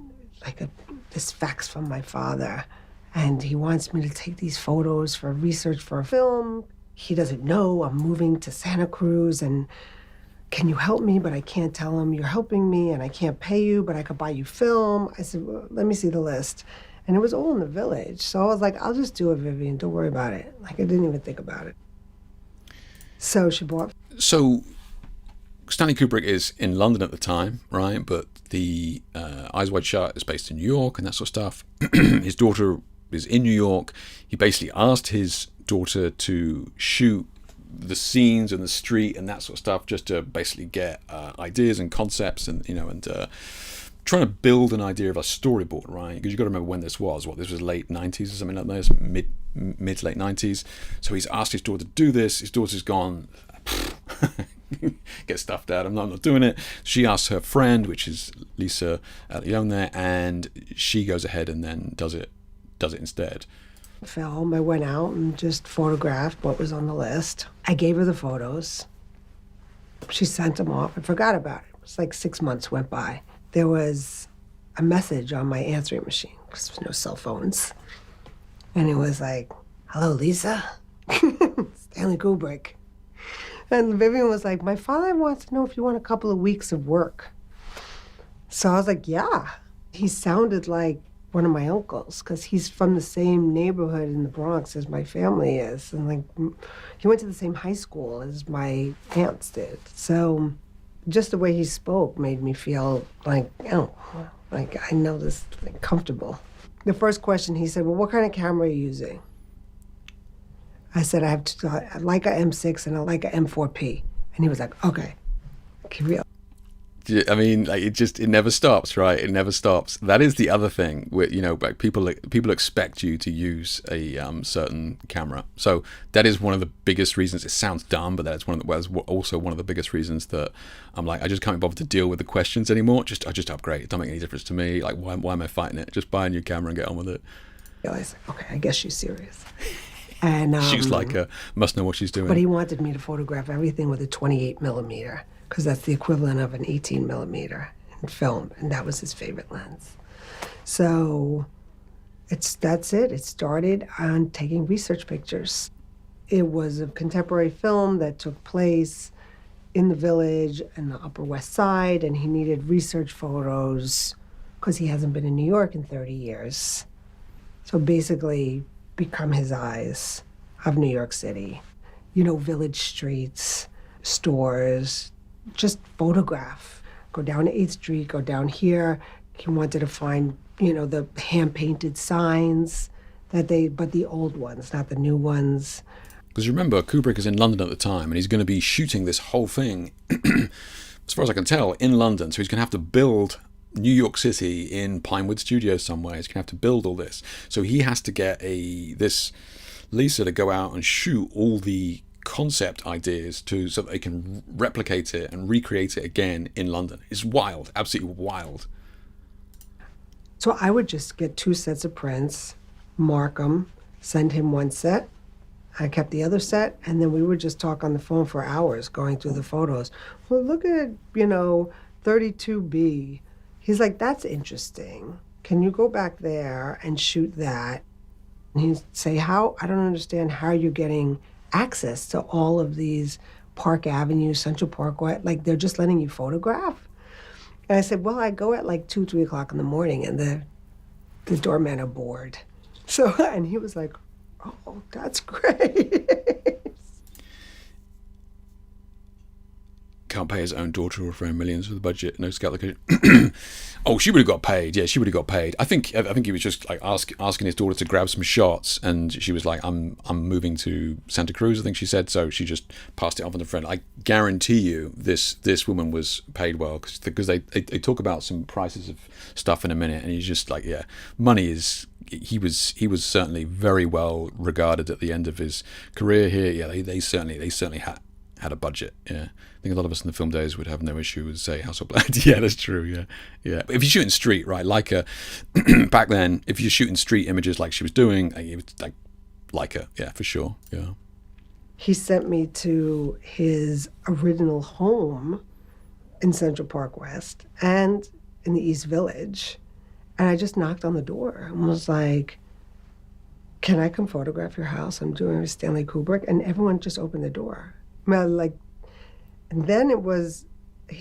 C: like this fax from my father, and he wants me to take these photos for research for a film. He doesn't know I'm moving to Santa Cruz, and can you help me? But I can't tell him you're helping me, and I can't pay you, but I could buy you film. I said, well, let me see the list. And it was all in the Village. So I was like, I'll just do it, Vivian. Don't worry about it. Like, I didn't even think about it. So she bought.
B: So Stanley Kubrick is in London at the time, right? But the Eyes Wide Shut is based in New York and that sort of stuff. His daughter is in New York. He basically asked his daughter to shoot the scenes and the street and that sort of stuff, just to basically get ideas and concepts, and you know, and trying to build an idea of a storyboard, right? Because you've got to remember when this was. This was late 90s or something like this, mid to late 90s. So he's asked his daughter to do this. His daughter's gone, get stuffed out. I'm not doing it. She asks her friend, which is Lisa Leone there, and she goes ahead and then does it instead.
C: Film. I went out and just photographed what was on the list. I gave her the photos. She sent them off. I forgot about it. It was like 6 months went by. There was a message on my answering machine because there was no cell phones. And it was like, hello, Lisa? Stanley Kubrick. And Vivian was like, my father wants to know if you want a couple of weeks of work. So I was like, yeah. He sounded like one of my uncles, because he's from the same neighborhood in the Bronx as my family is. And like, he went to the same high school as my aunts did. So just the way he spoke made me feel like, oh, like I know this, like, comfortable. The first question he said, well, what kind of camera are you using? I said, I have a Leica M6 and a Leica M4P. And he was like, okay, keep real.
B: I mean, like, it never stops, right? It never stops. That is the other thing. You know, like, people expect you to use a certain camera. So that is one of the biggest reasons. It sounds dumb, but that's also one of the biggest reasons that I'm like, I just can't be bothered to deal with the questions anymore. I just upgrade. It don't make any difference to me. Like, why am I fighting it? Just buy a new camera and get on with it.
C: I was like, okay, I guess she's serious. And
B: she's like, must know what she's doing.
C: But he wanted me to photograph everything with a 28 millimeter, because that's the equivalent of an 18 millimeter in film, and that was his favorite lens. So that's it. It started on taking research pictures. It was a contemporary film that took place in the Village and the Upper West Side, and he needed research photos because he hasn't been in New York in 30 years. So basically, become his eyes of New York City. You know, village streets, stores, just photograph. Go down 8th Street, go down here. He wanted to find, you know, the hand-painted signs but the old ones, not the new ones.
B: Because remember, Kubrick is in London at the time, and he's going to be shooting this whole thing, as far as I can tell, in London. So he's going to have to build New York City in Pinewood Studios somewhere. He's going to have to build all this. So he has to get this Lisa to go out and shoot all the concept ideas so that they can replicate it and recreate it again in London. It's wild, absolutely wild.
C: So I would just get 2 sets of prints, mark them, send him 1 set. I kept the other set, and then we would just talk on the phone for hours going through the photos. Well, look at, 32B. He's like, that's interesting. Can you go back there and shoot that? And he'd say, how? I don't understand how you're getting access to all of these Park Avenue, Central Parkway. Like, they're just letting you photograph? And I said, well, I go at like 2, 3 o'clock in the morning, and the doormen are bored. So, and he was like, oh, that's great.
B: can't pay his own daughter or friend millions for the budget. No scout location. Oh, she would have got paid. Yeah, she would have got paid. I think he was just like asking his daughter to grab some shots, and she was like, "I'm moving to Santa Cruz," I think she said. So she just passed it off on a friend. I guarantee you, this woman was paid well, because they talk about some prices of stuff in a minute, and he's just like, yeah, money is. He was certainly very well regarded at the end of his career here. Yeah, they certainly had a budget. Yeah, I think a lot of us in the film days would have no issue with, say, House of Blood. Yeah, that's true. Yeah. But if you're shooting street, right, back then, if you're shooting street images like she was doing, it was like yeah, for sure. Yeah.
C: He sent me to his original home in Central Park West and in the East Village. And I just knocked on the door and was like, "Can I come photograph your house? I'm doing with Stanley Kubrick." And everyone just opened the door. And then it was,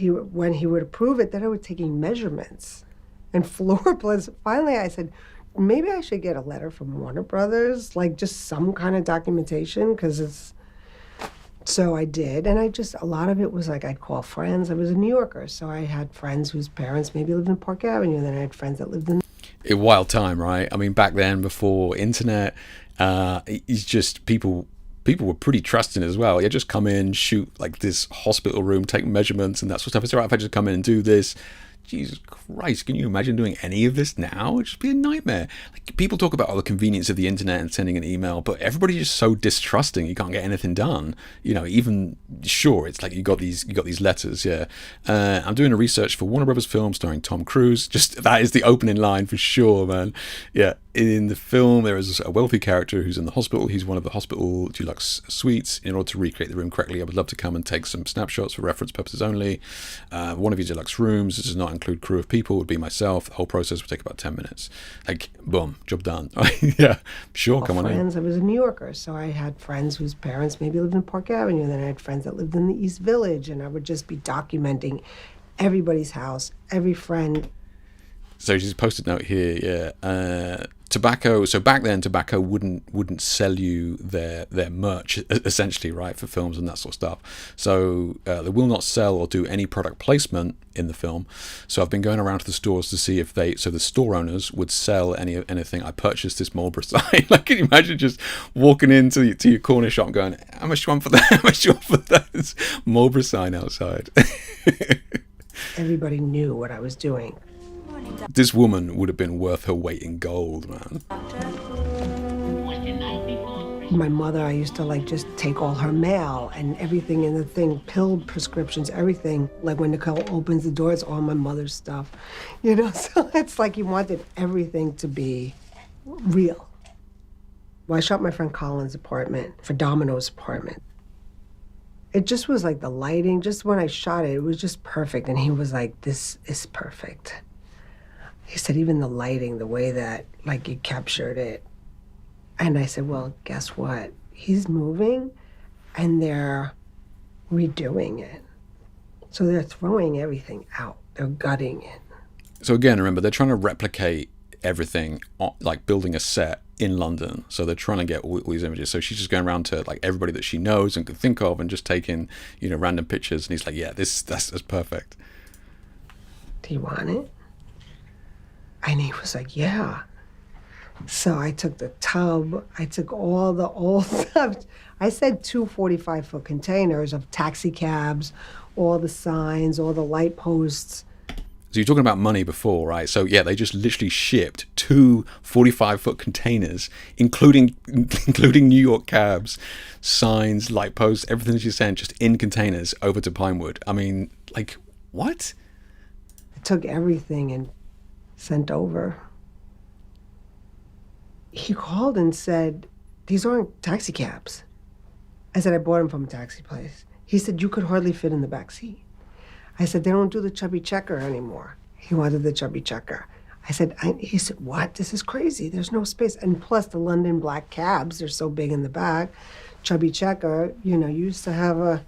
C: when he would approve it, then I was taking measurements and floor plans. Finally, I said, maybe I should get a letter from Warner Brothers, like just some kind of documentation, because it's. So I did, and a lot of it was like I'd call friends. I was a New Yorker, so I had friends whose parents maybe lived in Park Avenue, and then I had friends that lived in...
B: A wild time, right? I mean, back then, before internet, it's just people were pretty trusting as well. Yeah, just come in, shoot like this hospital room, take measurements and that sort of stuff. It's all right if I just come in and do this. Jesus Christ, can you imagine doing any of this now? It'd just be a nightmare. Like, people talk about all the convenience of the internet and sending an email, but everybody's just so distrusting. You can't get anything done. Even sure, it's like you got these letters. Yeah, I'm doing a research for Warner Brothers film starring Tom Cruise. Just that is the opening line for sure, man. Yeah. In the film, there is a wealthy character who's in the hospital. He's one of the hospital deluxe suites. In order to recreate the room correctly, I would love to come and take some snapshots for reference purposes only. One of his deluxe rooms, this does not include crew of people, would be myself. The whole process would take about 10 minutes. Like, boom, job done. Yeah, sure, come on in.
C: I was a New Yorker, so I had friends whose parents maybe lived in Park Avenue, and then I had friends that lived in the East Village, and I would just be documenting everybody's house, every friend.
B: So she's posted note here, yeah. Tobacco. So back then, tobacco wouldn't sell you their merch, essentially, right, for films and that sort of stuff. So they will not sell or do any product placement in the film. So I've been going around to the stores to see if the store owners would sell anything. I purchased this Marlboro sign. Like, can you imagine just walking into your corner shop and going, "How much do you want for that? How much do you want for that?" Marlboro sign outside.
C: Everybody knew what I was doing.
B: This woman would have been worth her weight in gold, man.
C: My mother, I used to just take all her mail and everything in the thing, pill prescriptions, everything. Like when Nicole opens the door, it's all my mother's stuff. So it's like you wanted everything to be real. Well, I shot my friend Colin's apartment for Domino's apartment. It just was like the lighting, just when I shot it was just perfect. And he was like, "This is perfect." He said, even the lighting, the way that you captured it. And I said, well, guess what? He's moving and they're redoing it. So they're throwing everything out. They're gutting it.
B: So again, remember, they're trying to replicate everything, like building a set in London. So they're trying to get all these images. So she's just going around to everybody that she knows and could think of and just taking, random pictures. And he's like, yeah, that's perfect.
C: Do you want it? And he was like, yeah. So I took the tub, I took all the old stuff. I said 2 45-foot containers of taxi cabs, all the signs, all the light posts.
B: So you're talking about money before, right? So yeah, they just literally shipped 2 45-foot containers, including New York cabs, signs, light posts, everything that you sent just in containers over to Pinewood. I mean, what?
C: I took everything and sent over. He called and said, "These aren't taxi cabs." I said, "I bought them from a taxi place." He said, "You could hardly fit in the back seat." I said, "They don't do the chubby checker anymore." He wanted the chubby checker. He said, "What? This is crazy. There's no space." And plus the London black cabs, they're so big in the back. Chubby checker, you used to have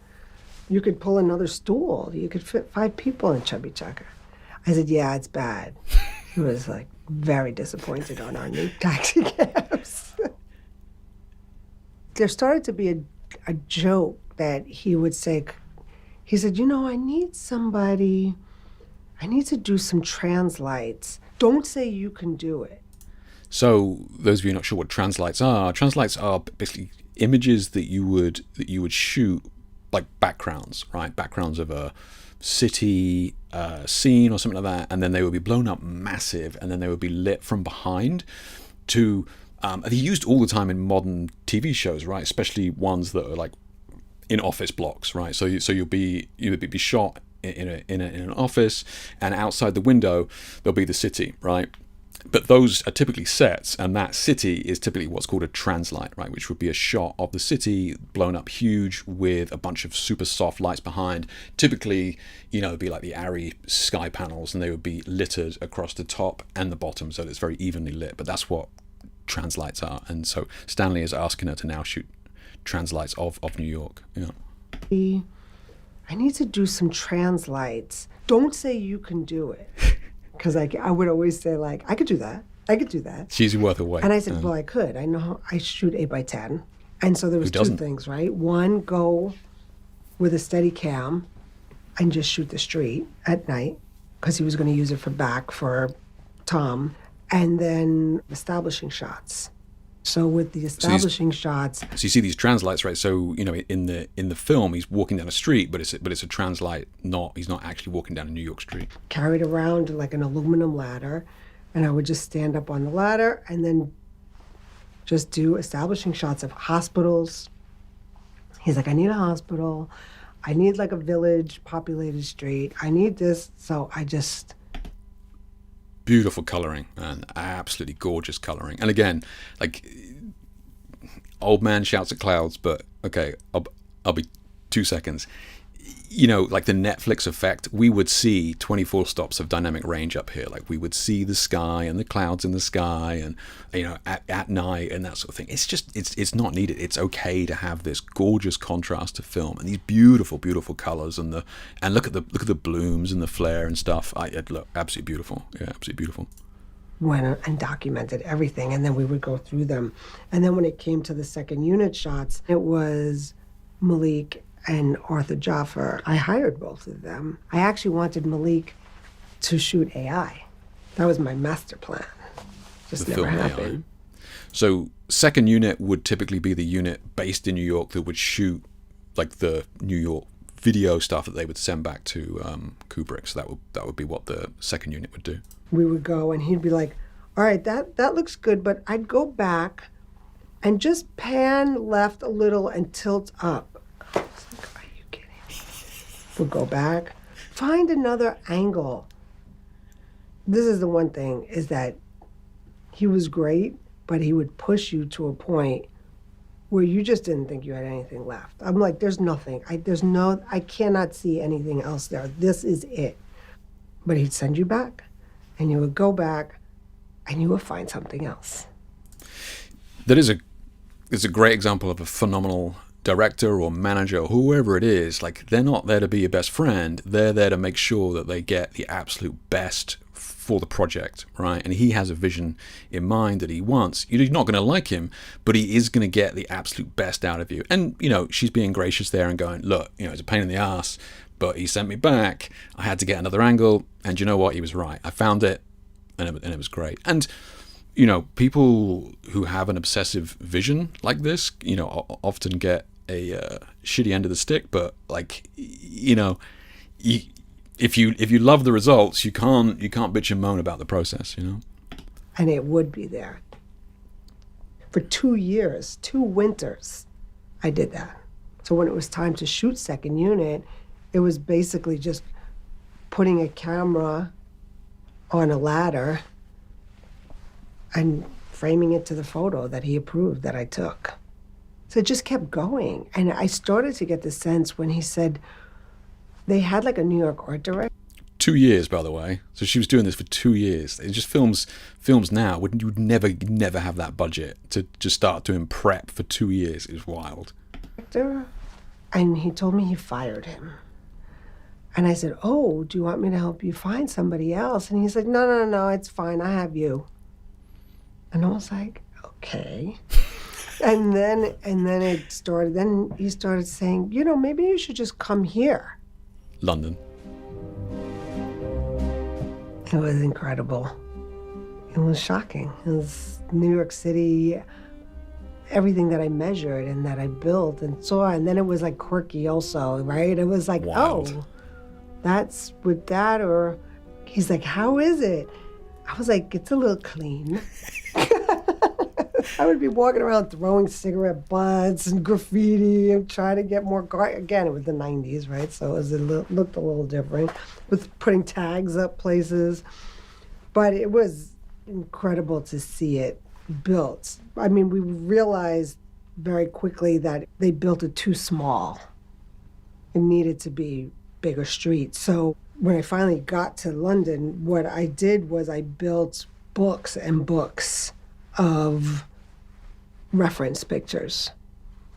C: you could pull another stool. You could fit 5 people in chubby checker. I said, "Yeah, it's bad." He was very disappointed on our new taxi cabs. There started to be a joke that he would say, He said, I need somebody, I need to do some translights. Don't say you can do it.
B: So those of you not sure what translights are basically images that you would shoot, like backgrounds, right? Backgrounds of a city scene or something like that, and then they would be blown up massive, and then they would be lit from behind to. They're used all the time in modern TV shows, right? Especially ones that are like in office blocks, right? So you'll be shot in an office, and outside the window there'll be the city, right? But those are typically sets, and that city is typically what's called a translight, right? Which would be a shot of the city blown up huge with a bunch of super soft lights behind. Typically, it'd be like the ARRI sky panels, and they would be littered across the top and the bottom, so that it's very evenly lit. But that's what translights are. And so Stanley is asking her to now shoot translights of New York. Yeah.
C: I need to do some translights. Don't say you can do it. Because I would always say, like, I could do that. I could do that.
B: She's worth a wait.
C: And I said, well, I could. I know how I shoot 8x10. And so there was two things, right? One, go with a steady cam and just shoot the street at night, because he was going to use it for Tom. And then establishing shots. So with the establishing shots,
B: so you see these translights, right? So in the film, he's walking down a street, but it's a translight. He's not actually walking down a New York street.
C: Carried around like an aluminum ladder, and I would just stand up on the ladder and then just do establishing shots of hospitals. He's like, I need a hospital. I need like a village populated street. I need this. So I just.
B: Beautiful coloring, and absolutely gorgeous coloring. And again, like, old man shouts at clouds, but okay, I'll be 2 seconds. Like the Netflix effect, we would see 24 stops of dynamic range up here. Like we would see the sky and the clouds in the sky, and at night and that sort of thing. It's just it's not needed. It's okay to have this gorgeous contrast to film and these beautiful colors and look at the blooms and the flare and stuff. Look absolutely beautiful. Yeah, absolutely beautiful.
C: Went and documented everything, and then we would go through them. And then when it came to the second unit shots, it was Malik and Arthur Jaffer. I hired both of them. I actually wanted Malik to shoot AI. That was my master plan. Just never happened.
B: AI. So second unit would typically be the unit based in New York that would shoot like the New York video stuff that they would send back to Kubrick. So that would be what the second unit would do.
C: We would go and he'd be like, all right, that looks good, but I'd go back and just pan left a little and tilt up. I was like, are you kidding? We'll go back, find another angle. This is the one thing, is that he was great, but he would push you to a point where you just didn't think you had anything left. I'm like, there's nothing. I cannot see anything else there. This is it. But he'd send you back, and you would go back, and you would find something else.
B: That is a great example of a phenomenal director or manager or whoever it is. Like, they're not there to be your best friend. They're there to make sure that they get the absolute best for the project, right? And he has a vision in mind that he wants. You're not going to like him, but he is going to get the absolute best out of you. And, she's being gracious there and going, look, it's a pain in the ass, but he sent me back. I had to get another angle. And you know what? He was right. I found it, and it was great. And, people who have an obsessive vision like this, often get a shitty end of the stick. But, like, if you love the results, you can't bitch and moan about the process,
C: And it would be there. For 2 years, 2 winters, I did that. So when it was time to shoot second unit, it was basically just putting a camera on a ladder and framing it to the photo that he approved that I took. So it just kept going. And I started to get the sense when he said they had like a New York art director.
B: 2 years, by the way. So she was doing this for 2 years. It just films now. You would never have that budget to just start doing prep for 2 years. It was wild.
C: And he told me he fired him. And I said, oh, do you want me to help you find somebody else? And he's like, no, it's fine. I have you. And I was like, okay. and then it started. Then he started saying, maybe you should just come here.
B: London?
C: It was incredible. It was shocking. It was New York City, everything that I measured and that I built and saw. And then it was like quirky also, right? It was like,
B: Wild.
C: oh, that's with that. Or he's like, how is it? I was like, it's a little clean. I would be walking around throwing cigarette butts and graffiti and trying to get more again, it was the 90s, right? So it was looked a little different with putting tags up places. But it was incredible to see it built. I mean, we realized very quickly that they built it too small. It needed to be bigger streets. So when I finally got to London, what I did was I built books and books of reference pictures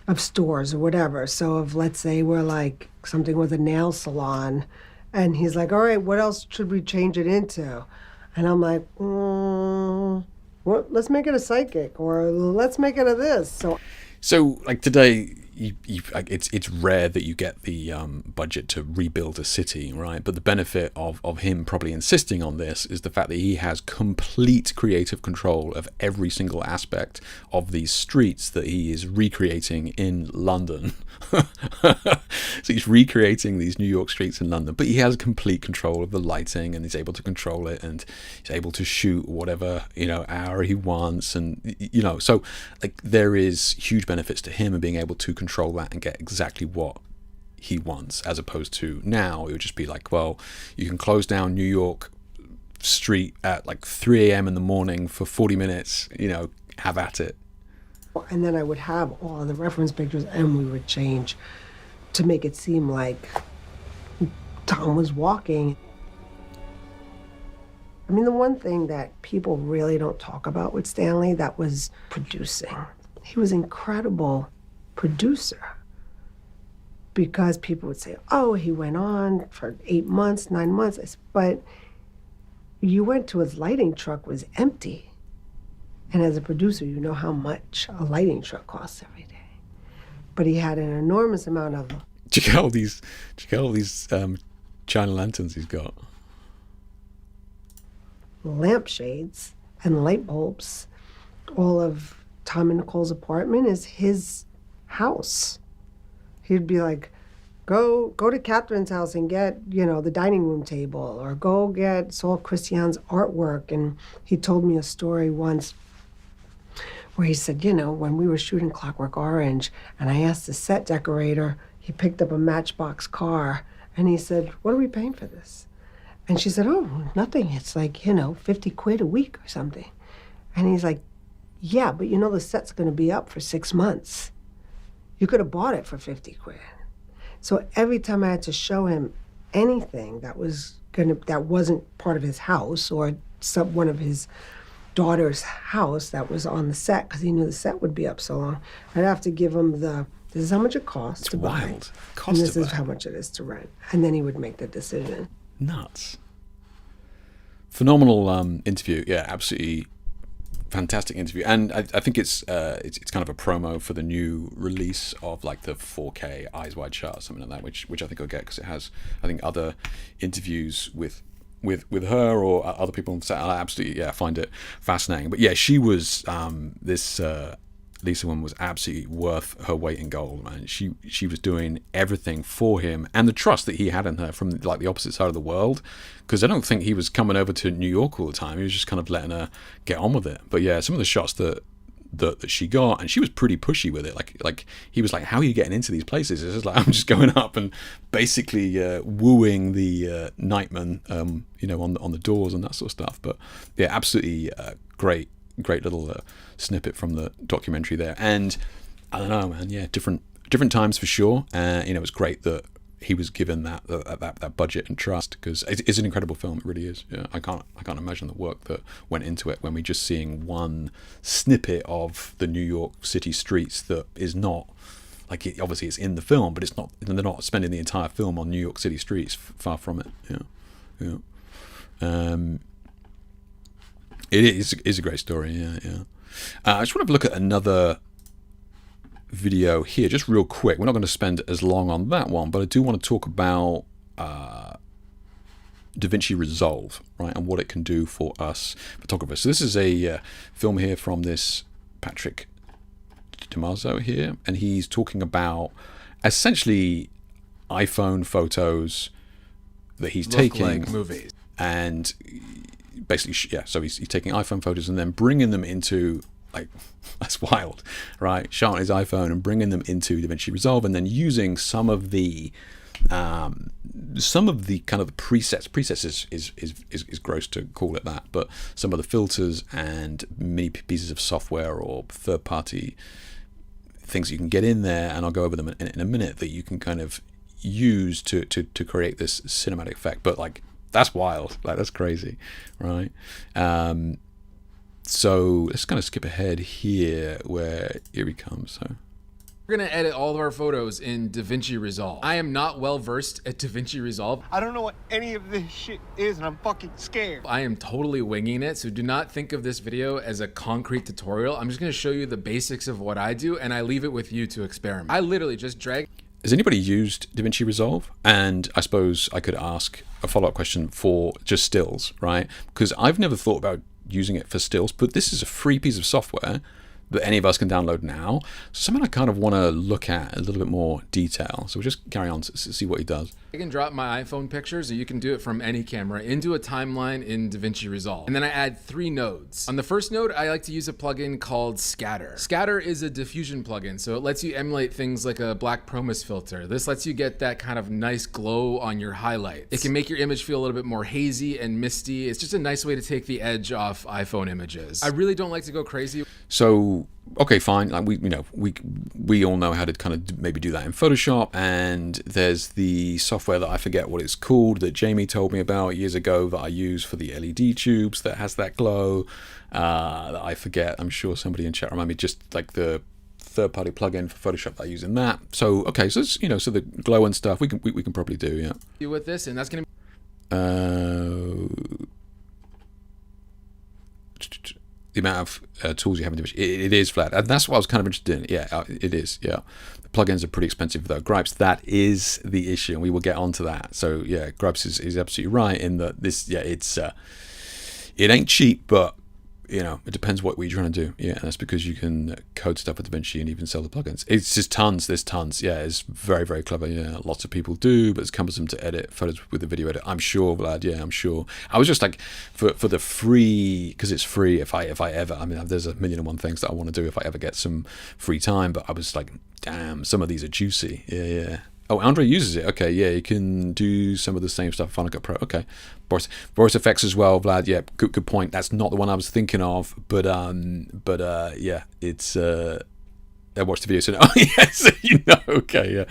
C: of stores or whatever. So if, let's say, we're like something with a nail salon, and he's like, all right, what else should we change it into? And I'm like, well, let's make it a psychic, or let's make it a this.
B: So like today, it's rare that you get the budget to rebuild a city, right? But the benefit of him probably insisting on this is the fact that he has complete creative control of every single aspect of these streets that he is recreating in London. So he's recreating these New York streets in London, but he has complete control of the lighting, and he's able to control it, and he's able to shoot whatever hour he wants, and so like there is huge benefits to him and being able to control that and get exactly what he wants, as opposed to now it would just be like, well, you can close down New York street at like 3 a.m. in the morning for 40 minutes, have at it.
C: And then I would have all the reference pictures, and we would change to make it seem like Tom was walking. I mean, the one thing that people really don't talk about with Stanley, that was producing. He was an incredible producer, because people would say, oh, he went on for 8 months, 9 months. But you went to his lighting truck was empty. And as a producer, you know how much a lighting truck costs every day. But he had an enormous amount of...
B: Check out all these China lanterns he's got.
C: Lampshades and light bulbs. All of Tom and Nicole's apartment is his house. He'd be like, go to Catherine's house and get, the dining room table, or go get Saul Christian's artwork. And he told me a story once where he said, when we were shooting Clockwork Orange, and I asked the set decorator, he picked up a Matchbox car, and he said, what are we paying for this? And she said, oh, nothing. It's like, 50 quid a week or something. And he's like, yeah, but the set's going to be up for 6 months. You could have bought it for 50 quid. So every time I had to show him anything that wasn't part of his house, or one of his daughter's house that was on the set, because he knew the set would be up so long, I'd have to give him this is how much it costs to buy.
B: Wild.
C: And this is how much it is to rent. And then he would make the decision.
B: Nuts. Phenomenal interview. Yeah, absolutely fantastic interview. And I think it's kind of a promo for the new release of like the 4K Eyes Wide Shut or something like that, which I think I'll get, because it has, I think, other interviews with her or other people on set. I absolutely find it fascinating. But yeah, she was this Lisa one was absolutely worth her weight in gold, man. She was doing everything for him, and the trust that he had in her from like the opposite side of the world, because I don't think he was coming over to New York all the time. He was just kind of letting her get on with it. But yeah, some of the shots that she got, and she was pretty pushy with it. Like he was like, how are you getting into these places? It's just like, I'm just going up and basically wooing the nightmen, on the doors and that sort of stuff. But yeah, absolutely great little snippet from the documentary there. And I don't know, man, yeah, different times for sure. It was great that he was given that budget and trust, because it's an incredible film. It really is. Yeah, I can't imagine the work that went into it when we're just seeing one snippet of the New York City streets that is not like obviously it's in the film, but it's not. They're not spending the entire film on New York City streets. Far from it. Yeah. It is a great story. Yeah. I just want to look at another video here, just real quick. We're not going to spend as long on that one, but I do want to talk about DaVinci Resolve, right, and what it can do for us photographers. So this is a film here from this Patrick Tomaso here, and he's talking about essentially iPhone photos that he's taking,
D: like movies,
B: and basically, yeah. So he's taking iPhone photos and then bringing them into, like, that's wild, right? Shot his iPhone and bringing them into DaVinci Resolve, and then using some of the kind of the presets is gross to call it that, but some of the filters and many pieces of software or third-party things you can get in there, and I'll go over them in a minute, that you can kind of use to create this cinematic effect. But like, that's wild, like that's crazy, right? So let's kind of skip ahead here, where here he comes. So
D: we're gonna edit all of our photos in DaVinci Resolve. I am not well versed at DaVinci Resolve.
E: I don't know what any of this shit is, and I'm fucking scared.
D: I am totally winging it, so do not think of this video as a concrete tutorial. I'm just gonna show you the basics of what I do, and I leave it with you to experiment. I literally just drag.
B: Has anybody used DaVinci Resolve? And I suppose I could ask a follow-up question for just stills, right? Because I've never thought about using it for stills, but this is a free piece of software that any of us can download now. So something I kind of want to look at a little bit more detail. So we'll just carry on to see what he does.
D: I can drop my iPhone pictures, or you can do it from any camera, into a timeline in DaVinci Resolve. And then I add 3 nodes. On the first node, I like to use a plugin called Scatter. Scatter is a diffusion plugin, so it lets you emulate things like a black promise filter. This lets you get that kind of nice glow on your highlights. It can make your image feel a little bit more hazy and misty. It's just a nice way to take the edge off iPhone images. I really don't like to go crazy.
B: So, okay, fine. Like we all know how to kind of maybe do that in Photoshop, and there's the software that I forget what it's called that Jamie told me about years ago that I use for the LED tubes that has that glow. That I forget. I'm sure somebody in chat remind me. Just like the third-party plugin for Photoshop that I use in that. So okay, so it's, so the glow and stuff we can probably do, yeah.
D: Do with this, and that's gonna.
B: The amount of tools you have in DaVinci, it is flat, and that's what I was kind of interested in. Yeah, it is. Yeah, the plugins are pretty expensive though. Gripes, that is the issue, and we will get onto that. So yeah, Gripes is absolutely right in that this. Yeah, it's it ain't cheap, but it depends what you're trying to do. Yeah, and that's because you can code stuff with DaVinci and even sell the plugins. It's just tons. There's tons. Yeah, it's very, very clever. Yeah, lots of people do, but it's cumbersome to edit photos with the video edit. I'm sure, Vlad. Yeah, I'm sure. I was just like, for the free, because it's free. If I ever, there's a million and one things that I want to do if I ever get some free time. But I was like, damn, some of these are juicy. Yeah. Oh, Andre uses it. Okay, yeah, you can do some of the same stuff. Final Cut Pro. Okay, Boris Effects as well, Vlad. Yeah, good point. That's not the one I was thinking of, but yeah, it's. I watched the video, so oh yes, okay,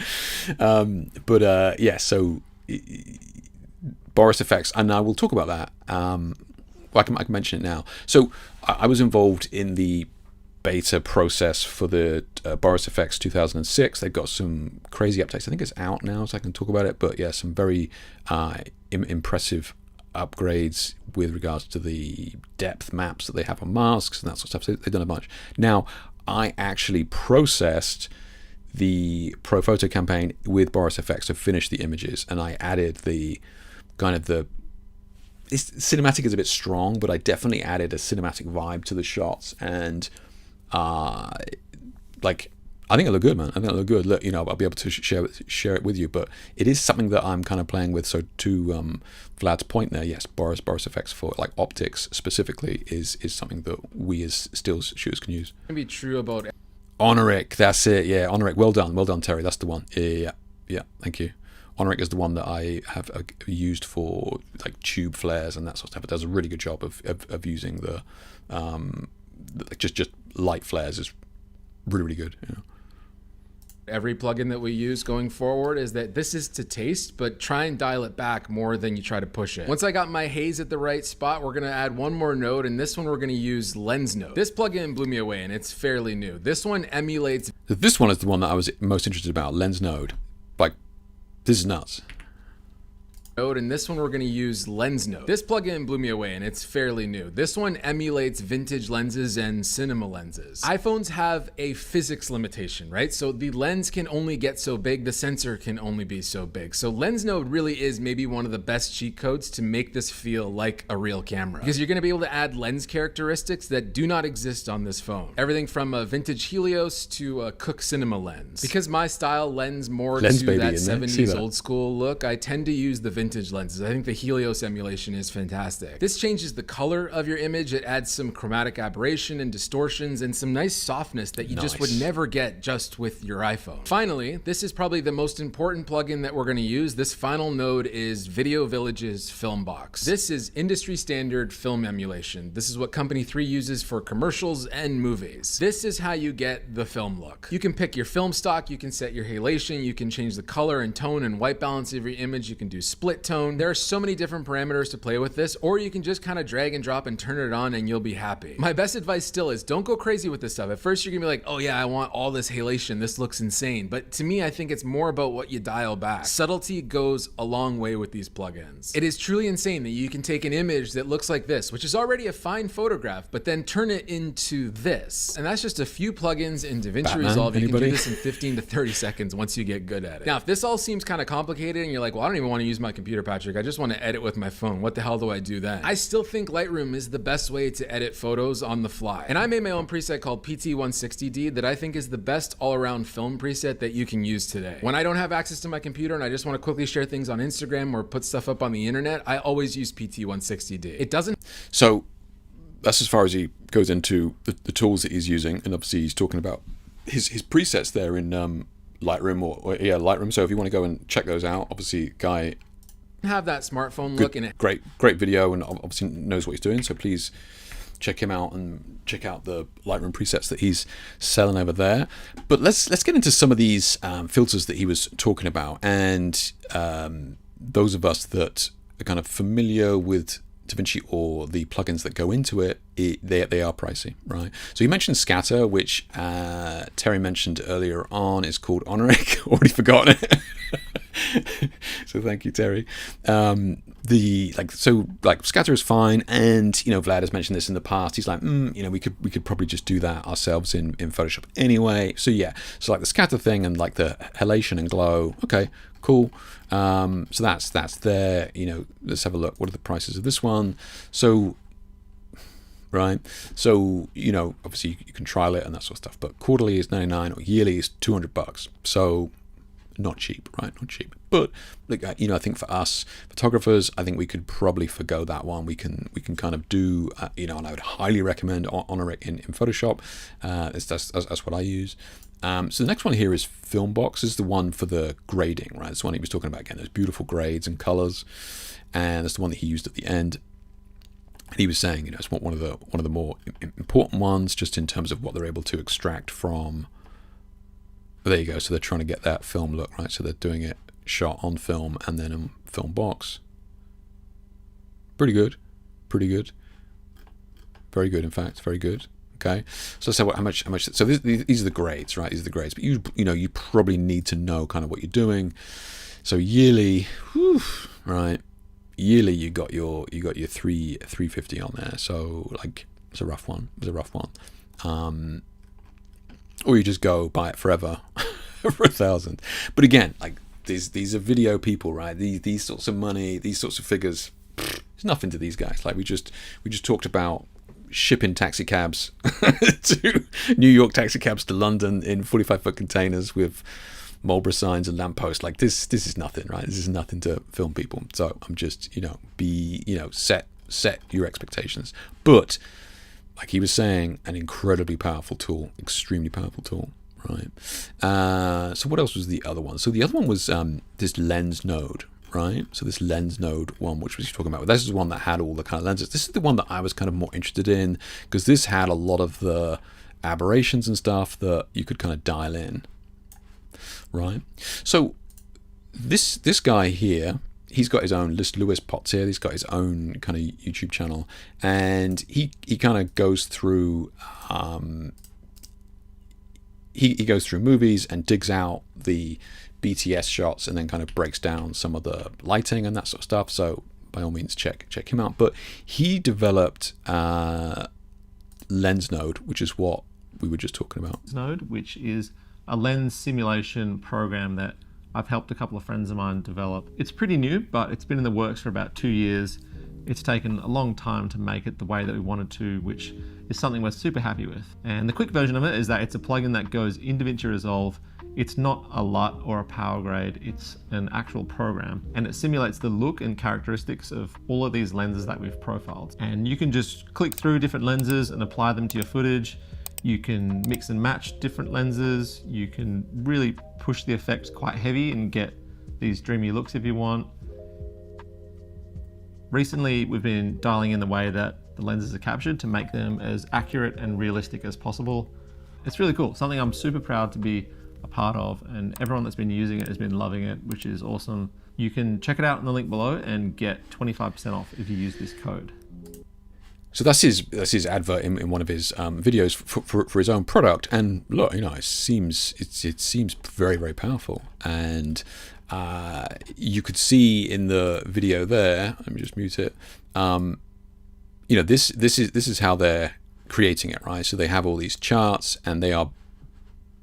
B: yeah, yeah. So Boris Effects, and I will talk about that. I can mention it now. So I was involved in the beta process for the Boris Effects 2006. They've got some crazy updates. I think it's out now, so I can talk about it. But yeah, some very impressive upgrades with regards to the depth maps that they have on masks and that sort of stuff. So they've done a bunch. Now, I actually processed the Pro Photo campaign with Boris Effects to finish the images, and I added the kind of cinematic is a bit strong, but I definitely added a cinematic vibe to the shots, and I think it looked good, man. I think it looked good. Look, I'll be able to share it with you, but it is something that I'm kind of playing with. So to Vlad's point there, yes, Boris Effects for like optics specifically is something that we as stills shooters can use.
D: Can be true about
B: Honoric, that's it. Yeah, Honoric. Well done, Terry. That's the one. Yeah. Thank you. Honoric is the one that I have used for like tube flares and that sort of stuff. It does a really good job of using the just light flares is really, really good.
D: Every plugin that we use going forward is that this is to taste, but try and dial it back more than you try to push it. Once I got my haze at the right spot, we're gonna add one more node, and this one we're gonna use Lens Node. This plugin blew me away, and it's fairly new. This one emulates.
B: This one is the one that I was most interested about, Lens Node. Like, this is nuts.
D: node, and this one we're going to use lens node. This plugin blew me away, and it's fairly new. This one emulates vintage lenses and cinema lenses. iPhones have a physics limitation, right? So the lens can only get so big, the sensor can only be so big. So lens node really is maybe one of the best cheat codes to make this feel like a real camera, because you're going to be able to add lens characteristics that do not exist on this phone. Everything from a vintage Helios to a Cooke cinema lens. Because my style lends more to that 70s old school look, I tend to use the vintage lenses. I think the Helios emulation is fantastic. This changes the color of your image. It adds some chromatic aberration and distortions and some nice softness that you just would never get just with your iPhone. Finally, this is probably the most important plugin that we're going to use. This final node is Video Village's Film Box. This is industry standard film emulation. This is what Company 3 uses for commercials and movies. This is how you get the film look. You can pick your film stock, you can set your halation, you can change the color and tone and white balance of your image, you can do split tone. There are so many different parameters to play with this, or you can just kind of drag and drop and turn it on and you'll be happy. My best advice still is don't go crazy with this stuff. At first you're gonna be like, oh yeah, I want all this halation, this looks insane. But to me, I think it's more about what you dial back. Subtlety goes a long way with these plugins. It is truly insane that you can take an image that looks like this, which is already a fine photograph, but then turn it into this. And that's just a few plugins in DaVinci Resolve. You can do this in 15 to 30 seconds once you get good at it. Now, if this all seems kind of complicated and you're like, well, I don't even want to use my computer, Patrick, I just want to edit with my phone. What the hell do I do then? I still think Lightroom is the best way to edit photos on the fly. And I made my own preset called PT160D that I think is the best all-around film preset that you can use today. When I don't have access to my computer and I just want to quickly share things on Instagram or put stuff up on the internet, I always use PT160D. It doesn't...
B: So that's as far as he goes into the tools that he's using, and obviously he's talking about his presets there in Lightroom or Lightroom. So if you want to go and check those out, obviously guy
D: have that smartphone look in it.
B: Great video, and obviously knows what he's doing. So please check him out and check out the Lightroom presets that he's selling over there. But let's get into some of these filters that he was talking about, and those of us that are kind of familiar with DaVinci or the plugins that go into it, they are pricey, right? So you mentioned scatter, which Terry mentioned earlier on, is called Honoric. Already forgotten it. So thank you, Terry. Scatter is fine, and Vlad has mentioned this in the past. He's like, we could probably just do that ourselves in Photoshop anyway. So yeah, so like the scatter thing and like the halation and glow, okay, cool. So that's there. Let's have a look. What are the prices of this one? So right, so obviously you can trial it and that sort of stuff, but quarterly is 99 or yearly is $200. So not cheap, right? Not cheap. But look, I think for us photographers, I think we could probably forgo that one. We can kind of do, and I would highly recommend Honoric in Photoshop. That's what I use. So the next one here is Film Box. This is the one for the grading, right? It's the one he was talking about again. Those beautiful grades and colors, and that's the one that he used at the end. And he was saying, it's one of the more important ones, just in terms of what they're able to extract from. But there you go. So they're trying to get that film look, right? So they're doing it shot on film and then in Film Box. Pretty good. Very good, in fact. Very good. Okay. So let's say how much. So these are the grades, right? These are the grades. But you probably need to know kind of what you're doing. So yearly, right? Yearly, you got your 350 on there. So like it's a rough one. Or you just go buy it forever for 1,000. But again, like these are video people, right? These sorts of money, these sorts of figures, it's nothing to these guys. Like we just talked about shipping taxi cabs to New York, taxi cabs to London in 45-foot containers with Marlboro signs and lampposts. Like this is nothing, right? This is nothing to film people. So I'm just set your expectations. But like he was saying, an incredibly powerful tool, extremely powerful tool, right? So what else was the other one? So the other one was this lens node, right? So this lens node one, which was talking about. This is the one that had all the kind of lenses. This is the one that I was kind of more interested in, because this had a lot of the aberrations and stuff that you could kind of dial in, right? So this guy here, he's got his own Lewis Potts here. He's got his own kind of YouTube channel, and he kind of goes through he goes through movies and digs out the BTS shots and then kind of breaks down some of the lighting and that sort of stuff. So by all means, check him out. But he developed Lens Node, which is what we were just talking about.
F: Node, which is a lens simulation program that I've helped a couple of friends of mine develop. It's pretty new, but it's been in the works for about 2 years. It's taken a long time to make it the way that we wanted to, which is something we're super happy with. And the quick version of it is that it's a plugin that goes in DaVinci Resolve. It's not a LUT or a power grade, it's an actual program. And it simulates the look and characteristics of all of these lenses that we've profiled. And you can just click through different lenses and apply them to your footage. You can mix and match different lenses. You can really push the effects quite heavy and get these dreamy looks if you want. Recently, we've been dialing in the way that the lenses are captured to make them as accurate and realistic as possible. It's really cool, something I'm super proud to be a part of, and everyone that's been using it has been loving it, which is awesome. You can check it out in the link below and get 25% off if you use this code.
B: So that's his advert in one of his videos for his own product, and look, it seems very, very powerful. And you could see in the video there, let me just mute it. This is how they're creating it, right? So they have all these charts, and they are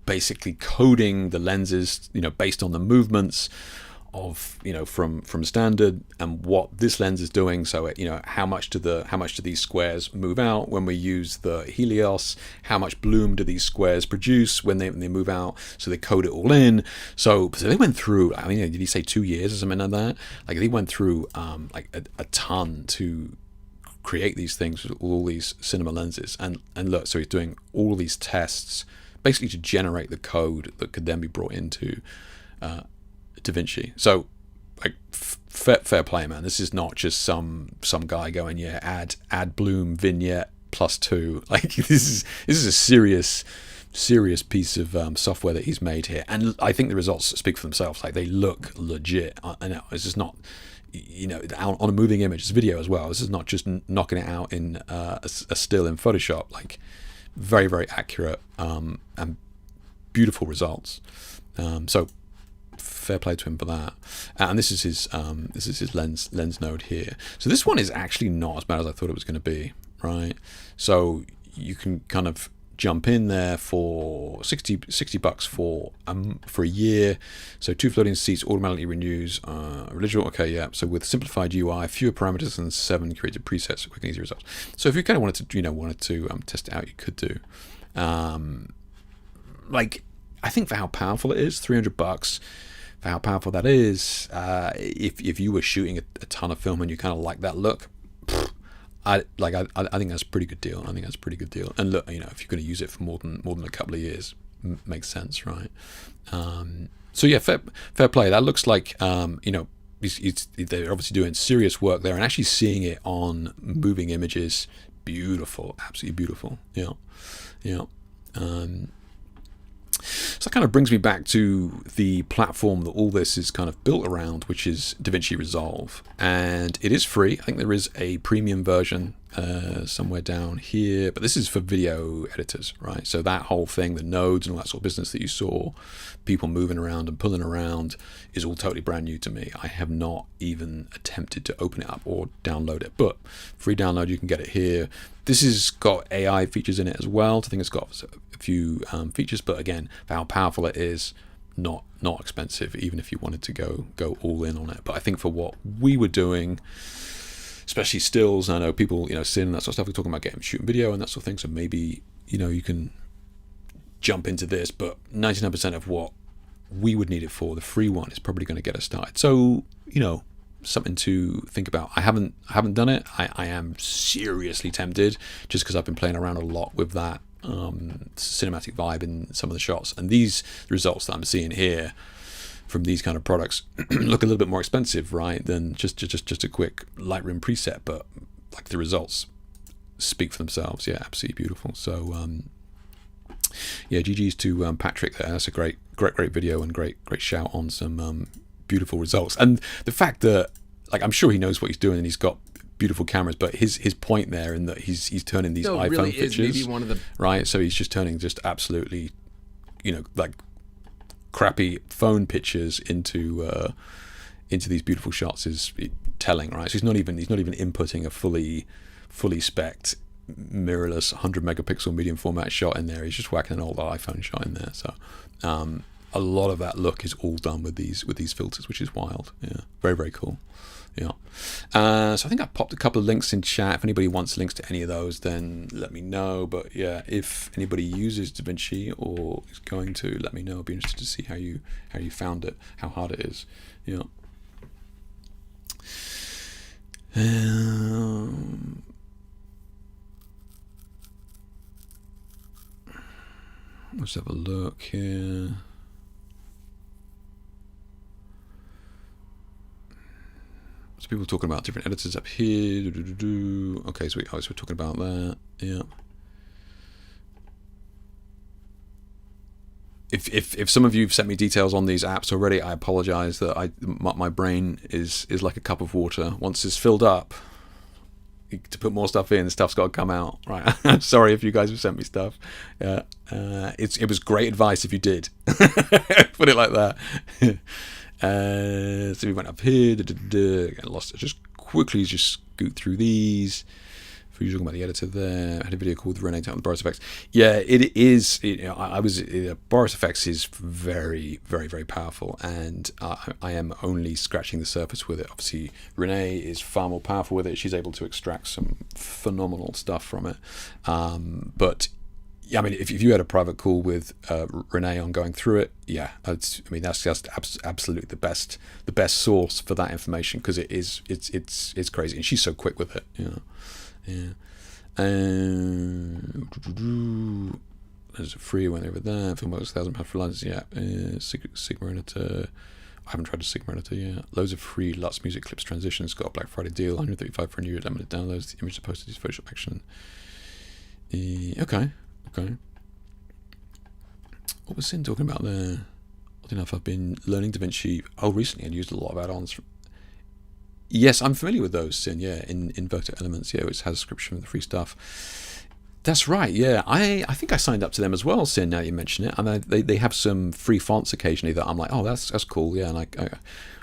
B: basically coding the lenses, based on the movements of from standard and what this lens is doing. So how much do these squares move out when we use the Helios? How much bloom do these squares produce when they move out? So they code it all in. So they went through, did he say 2 years or something like that? Like they went through a ton to create these things with all these cinema lenses. And look, so he's doing all these tests basically to generate the code that could then be brought into DaVinci. So like fair play, man. This is not just some guy going, add bloom vignette +2. Like this is a serious piece of software that he's made here, and I think the results speak for themselves. Like they look legit. I know it's just not on a moving image. It's video as well. This is not just knocking it out in a still in Photoshop. Like very, very accurate and beautiful results. So fair play to him for that. And this is his lens node here. So this one is actually not as bad as I thought it was going to be, right? So you can kind of jump in there for $60 for a year. So 2 floating seats, automatically renews, original. Okay, yeah. So with simplified UI, fewer parameters and 7 created presets, quick and easy results. So if you kind of wanted to test it out, you could do. I think for how powerful it is, $300. For how powerful that is, if you were shooting a ton of film and you kind of like that look, I think that's a pretty good deal. And look, if you're going to use it for more than a couple of years, makes sense, right? So yeah, fair play. That looks like they're obviously doing serious work there and actually seeing it on moving images. Beautiful, absolutely beautiful. Yeah. So that kind of brings me back to the platform that all this is kind of built around, which is DaVinci Resolve. And it is free. I think there is a premium version somewhere down here, but this is for video editors, right? So that whole thing, the nodes and all that sort of business that you saw, people moving around and pulling around, is all totally brand new to me. I have not even attempted to open it up or download it, but free download, you can get it here. This has got AI features in it as well. I think it's got a few features, but again, for how powerful it is, not expensive, even if you wanted to go all in on it. But I think for what we were doing, especially stills, I know people, seeing that sort of stuff, we're talking about shooting video and that sort of thing, so maybe, you can jump into this, but 99% of what we would need it for, the free one, is probably going to get us started. So, something to think about. I haven't done it. I am seriously tempted, just because I've been playing around a lot with that cinematic vibe in some of the shots, and these results that I'm seeing here from these kind of products look a little bit more expensive, right, than just a quick Lightroom preset, but like the results speak for themselves. Yeah, absolutely beautiful. So yeah, GG's to Patrick there. That's a great video and great shout on some beautiful results. And the fact that, I'm sure he knows what he's doing and he's got beautiful cameras, but his point there in that he's turning these iPhone
D: really
B: pictures,
D: is maybe one of the
B: right? So he's just turning just absolutely like crappy phone pictures into these beautiful shots is telling, right? So he's not even inputting a fully spec'd mirrorless 100 megapixel medium format shot in there. He's just whacking an old iPhone shot in there. So a lot of that look is all done with these filters, which is wild. Yeah, very, very cool. Yeah. So I think I popped a couple of links in chat. If anybody wants links to any of those, then let me know. But yeah, if anybody uses DaVinci or is going to, let me know. I'd be interested to see how you found it, how hard it is. Yeah. Let's have a look here. So people talking about different editors up here. Okay, so we're talking about that. Yeah. If some of you have sent me details on these apps already, I apologize that my brain is like a cup of water. Once it's filled up, to put more stuff in, stuff's got to come out. Right. I'm sorry if you guys have sent me stuff. It was great advice if you did. Put it like that. So we went up here. Get lost. Just quickly scoot through these. If you're talking about the editor there, I had a video called Renee talking about Boris Effects. Yeah, it is. Boris Effects is very, very, very powerful, and I am only scratching the surface with it. Obviously, Renee is far more powerful with it. She's able to extract some phenomenal stuff from it. But yeah, I mean, if you had a private call with Renee on going through it, yeah, that's just absolutely the best source for that information, because it's crazy, and she's so quick with it. Yeah. There's a free one over there. Filmworks £1,000 for license. Yeah. Sigma editor. I haven't tried a Sigma editor yet. Loads of free LUTs music clips transitions. Got a Black Friday deal. 135 for a new limited downloads. The images are posted as Photoshop action. Okay. What was Sin talking about there? I don't know if I've been learning DaVinci. Oh, recently, and used a lot of add-ons. Yes, I'm familiar with those, Sin. Yeah, in Verto Elements, yeah, which has a subscription with the free stuff. That's right. Yeah, I think I signed up to them as well, Sin. Now you mention it, and they have some free fonts occasionally that I'm like, oh, that's cool. Yeah, and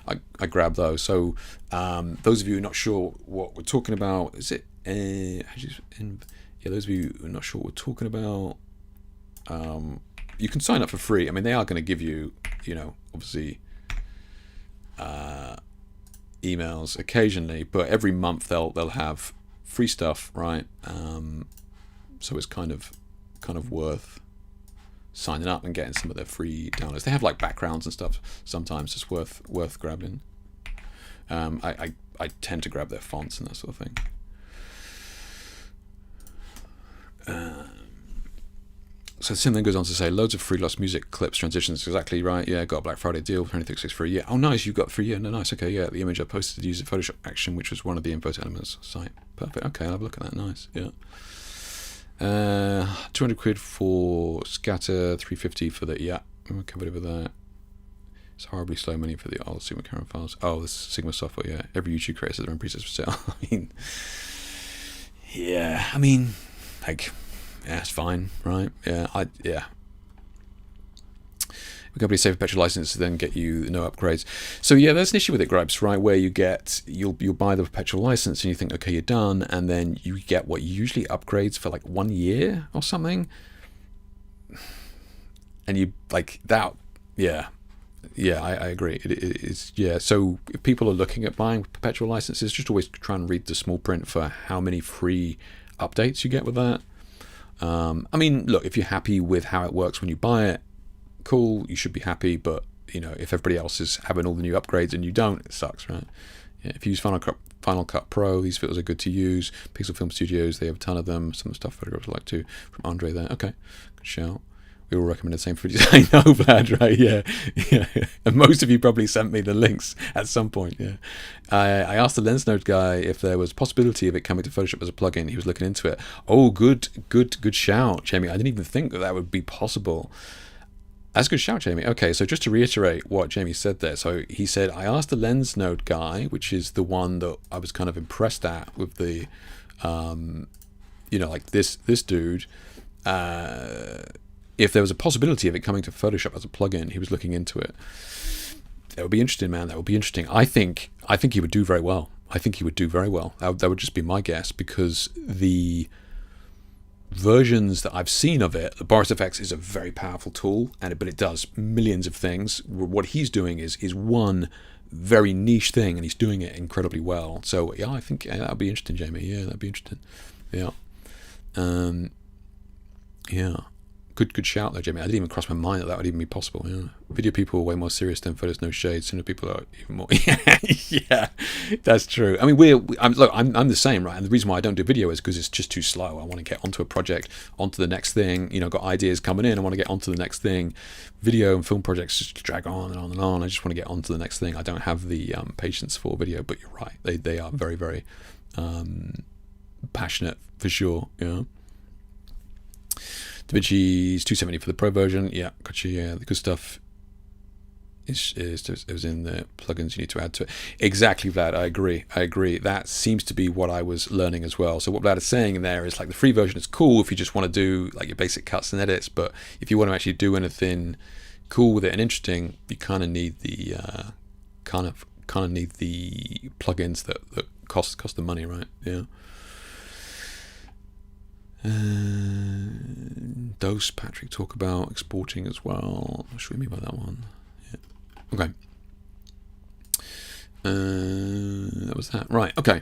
B: I grab those. So those of you who are not sure what we're talking about, is it? Those of you who are not sure what we're talking about, you can sign up for free. I mean, they are going to give you, obviously. Emails occasionally, but every month they'll have free stuff, right? So it's kind of worth signing up and getting some of their free downloads. They have like backgrounds and stuff sometimes. It's worth grabbing. I tend to grab their fonts and that sort of thing. So Sim then goes on to say, loads of free lost music clips, transitions, exactly right. Yeah, got a Black Friday deal for 26 for a year. Oh, nice, you got for a year. No, nice. Okay, yeah, the image I posted used Photoshop Action, which was one of the Info Elements site. Perfect. Okay, I'll have a look at that. Nice. Yeah. 200 quid for scatter, 350 for the I'm covered over that. It's horribly slow money for the old Sigma camera files. Oh, this Sigma software. Yeah, every YouTube creator has their own presets for sale. I mean, like. Yeah, it's fine, right? Yeah. We're going to save a perpetual license to then get you no upgrades. So yeah, there's an issue with it, Gripes, right? Where you'll buy the perpetual license and you think, okay, you're done, and then you get what usually upgrades for like 1 year or something, and you like that. Yeah, I agree. It's So if people are looking at buying perpetual licenses, just always try and read the small print for how many free updates you get with that. I mean, look, if you're happy with how it works when you buy it, cool, you should be happy. But if everybody else is having all the new upgrades and you don't, it sucks, right? Yeah, if you use Final Cut Pro, these filters are good to use. Pixel Film Studios, they have a ton of them. Some stuff photographers like too. From Andre there. Okay, good shout. We all recommend the same for videos. I know, Vlad, right? Yeah. And most of you probably sent me the links at some point. Yeah. I asked the lens node guy if there was possibility of it coming to Photoshop as a plugin. He was looking into it. Oh, good shout, Jamie. I didn't even think that would be possible. That's a good shout, Jamie. Okay, so just to reiterate what Jamie said there. So he said, I asked the lens node guy, which is the one that I was kind of impressed at with the, like this dude. if there was a possibility of it coming to Photoshop as a plugin, he was looking into it. That would be interesting, man. That would be interesting. I think he would do very well. I think he would do very well. That would just be my guess, because the versions that I've seen of it, the Boris FX is a very powerful tool, but it does millions of things. What he's doing is one very niche thing, and he's doing it incredibly well. So yeah, I think that'd be interesting, Jamie. Yeah, that'd be interesting. Yeah, yeah. Good shout though, Jamie. I didn't even cross my mind that would even be possible. Yeah. Video people are way more serious than photos, no shade. Cinema people are even more. Yeah, that's true. I mean, I'm the same, right? And the reason why I don't do video is because it's just too slow. I want to get onto a project, onto the next thing. You know, got ideas coming in. I want to get onto the next thing. Video and film projects just drag on and on and on. I just want to get onto the next thing. I don't have the patience for video. But you're right. They are very, very passionate for sure. Yeah. DaVinci's 270 for the Pro version. Yeah, gotcha. Yeah, the good stuff is in the plugins you need to add to it. Exactly, Vlad. I agree. That seems to be what I was learning as well. So what Vlad is saying in there is like the free version is cool if you just want to do like your basic cuts and edits, but if you want to actually do anything cool with it and interesting, you kind of need the kind of need the plugins that cost the money, right? Yeah. Does Patrick talk about exporting as well? What should we mean by that one? Yeah. Okay. That was that. Right. Okay.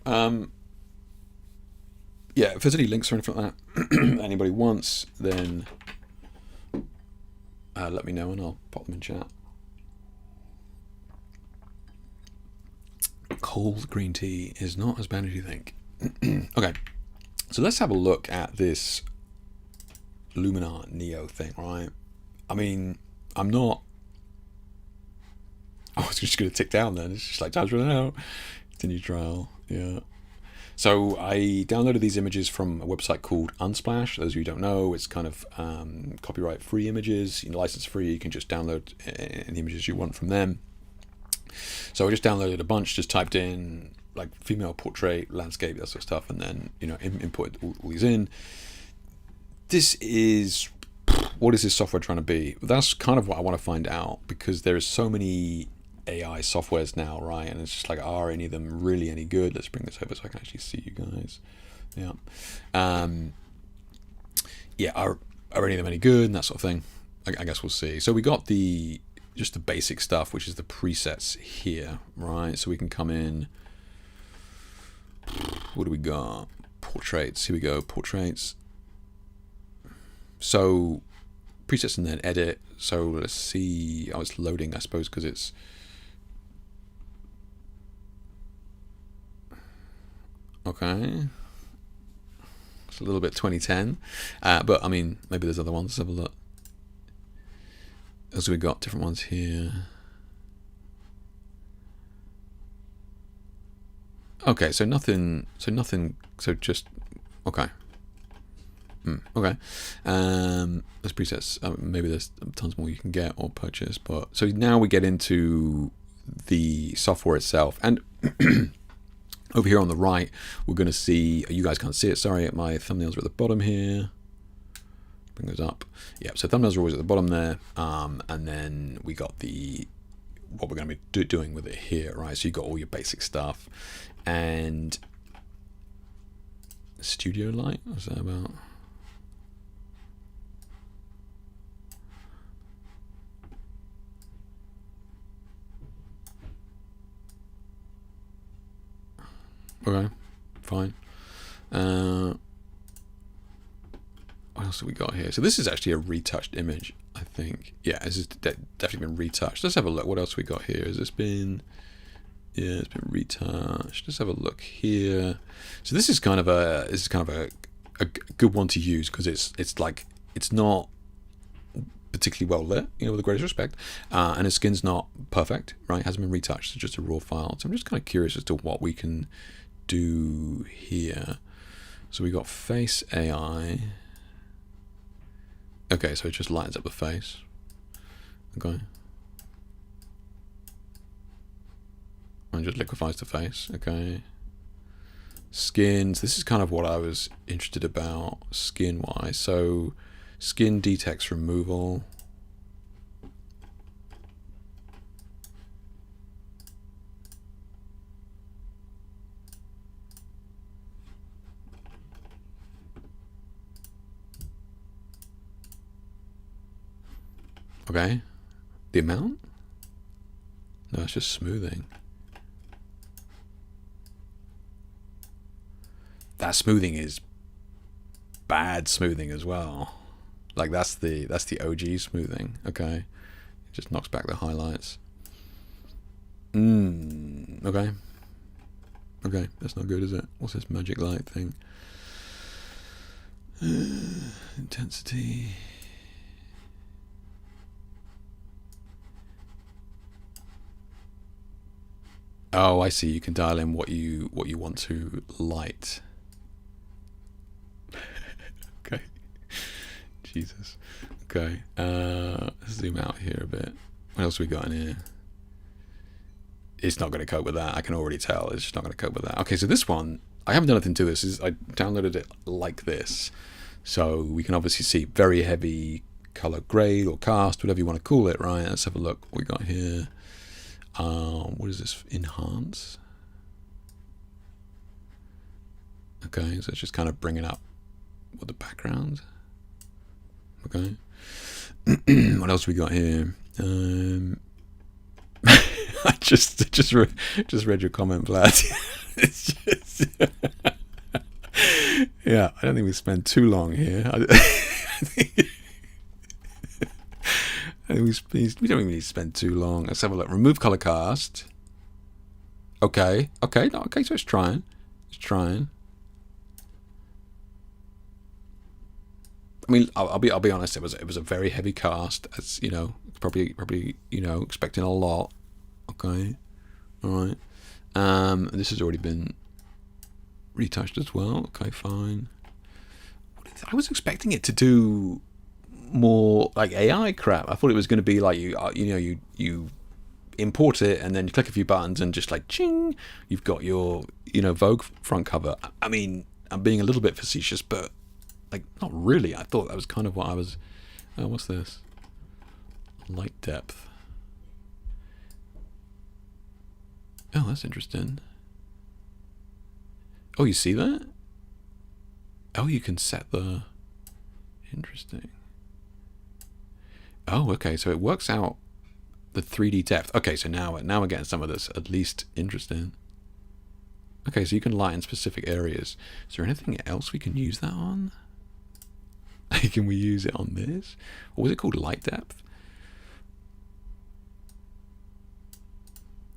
B: Yeah. If there's any links or anything like that anybody wants, then let me know and I'll pop them in chat. Cold green tea is not as bad as you think. Okay. So let's have a look at this Luminar Neo thing, right? I mean, I was just going to tick down then. It's just like, time's running out. Continue trial, yeah. So I downloaded these images from a website called Unsplash. Those of you who don't know, it's kind of copyright-free images, license-free. You can just download any images you want from them. So I just downloaded a bunch, just typed in like female portrait, landscape, that sort of stuff, and then imported all these in. What is this software trying to be? That's kind of what I want to find out, because there is so many AI softwares now, right? And it's just like, are any of them really any good? Let's bring this over so I can actually see you guys. Yeah. Yeah, are any of them any good and that sort of thing? I guess we'll see. So we got just the basic stuff, which is the presets here, right? So we can come in. What do we got? Portraits. Here we go. Portraits. So presets and then edit. So let's see. Oh, it's loading, I suppose, because it's okay. It's a little bit 2010, but I mean, maybe there's other ones. Let's have a look. So we got different ones here. Okay, so nothing. So just okay. Okay. There's presets. Maybe there's tons more you can get or purchase. But so now we get into the software itself, and over here on the right, we're going to see. You guys can't see it. Sorry, my thumbnails are at the bottom here. Bring those up. Yeah. So thumbnails are always at the bottom there, and then we got what we're going to be doing with it here, right? So you got all your basic stuff. And studio light, what's that about? Okay, fine. What else have we got here? So this is actually a retouched image, I think. Yeah, this has definitely been retouched. Let's have a look. What else we got here? Has this been... Yeah, it's been retouched. Let's have a look here. So this is kind of a good one to use, because it's not particularly well lit, with the greatest respect, and his skin's not perfect, right? It hasn't been retouched. It's just a raw file. So I'm just kind of curious as to what we can do here. So we got face AI. Okay, so it just lightens up the face. Okay. And just liquefies the face. Okay. Skins. This is kind of what I was interested about skin wise. So Skin detex removal. Okay. The amount? No, it's just smoothing. That smoothing is bad smoothing as well. Like that's the OG smoothing. Okay. It just knocks back the highlights. Okay. Okay, that's not good, is it? What's this magic light thing? Intensity. Oh, I see. You can dial in what you want to light. Okay. Jesus. Okay. Let's zoom out here a bit. What else we got in here? It's not going to cope with that. I can already tell. It's just not going to cope with that. Okay, so this one, I haven't done anything to this. I downloaded it like this. So we can obviously see very heavy color grade or cast, whatever you want to call it, right? Let's have a look what we got here. What is this? Enhance. Okay, so it's just kind of bringing up what the background. Okay. What else we got here? I just read your comment, Vlad. It's just, yeah, I don't think we spent too long here. I think we don't even need to spend too long. Let's have a look. Remove color cast. Okay, okay, no, okay. So it's trying. It's trying. I mean, I'll be honest. It was a very heavy cast. As you know, probably expecting a lot. Okay, all right. This has already been retouched as well. Okay, fine. I was expecting it to do more like AI crap. I thought it was going to be like you import it and then you click a few buttons and just like ching, you've got your Vogue front cover. I mean, I'm being a little bit facetious, but like not really. I thought that was kind of what I was. Oh, what's this? Light depth. Oh, that's interesting. Oh, you see that? Oh, you can set the. Interesting. Oh, okay. So it works out the 3D depth. Okay, so now we're getting some of this at least interesting. Okay, so you can lighten specific areas. Is there anything else we can use that on? Can we use it on this? Or was it called light depth?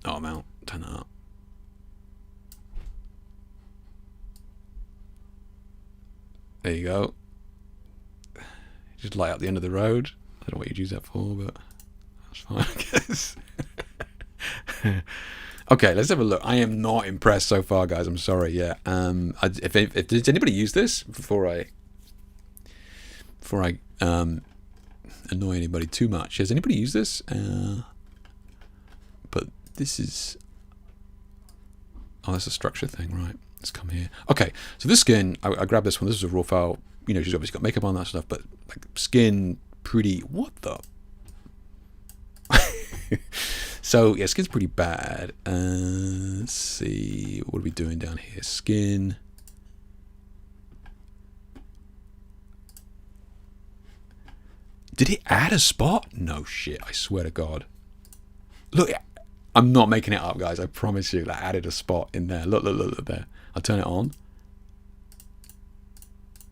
B: Oh, amount. Turn that up. There you go. Just light up the end of the road. I don't know what you'd use that for, but that's fine, I guess. Okay, let's have a look. I am not impressed so far, guys. I'm sorry. Yeah. If did anybody use this before I annoy anybody too much? Has anybody used this? But this is. Oh, that's a structure thing, right? Let's come here. Okay, so this skin, I grabbed this one. This is a raw file. She's obviously got makeup on, that stuff, but like skin, pretty. What the? So yeah, skin's pretty bad. Let's see, what are we doing down here? Skin. Did it add a spot? No shit, I swear to God. Look, I'm not making it up, guys. I promise you, that added a spot in there. Look there. I'll turn it on.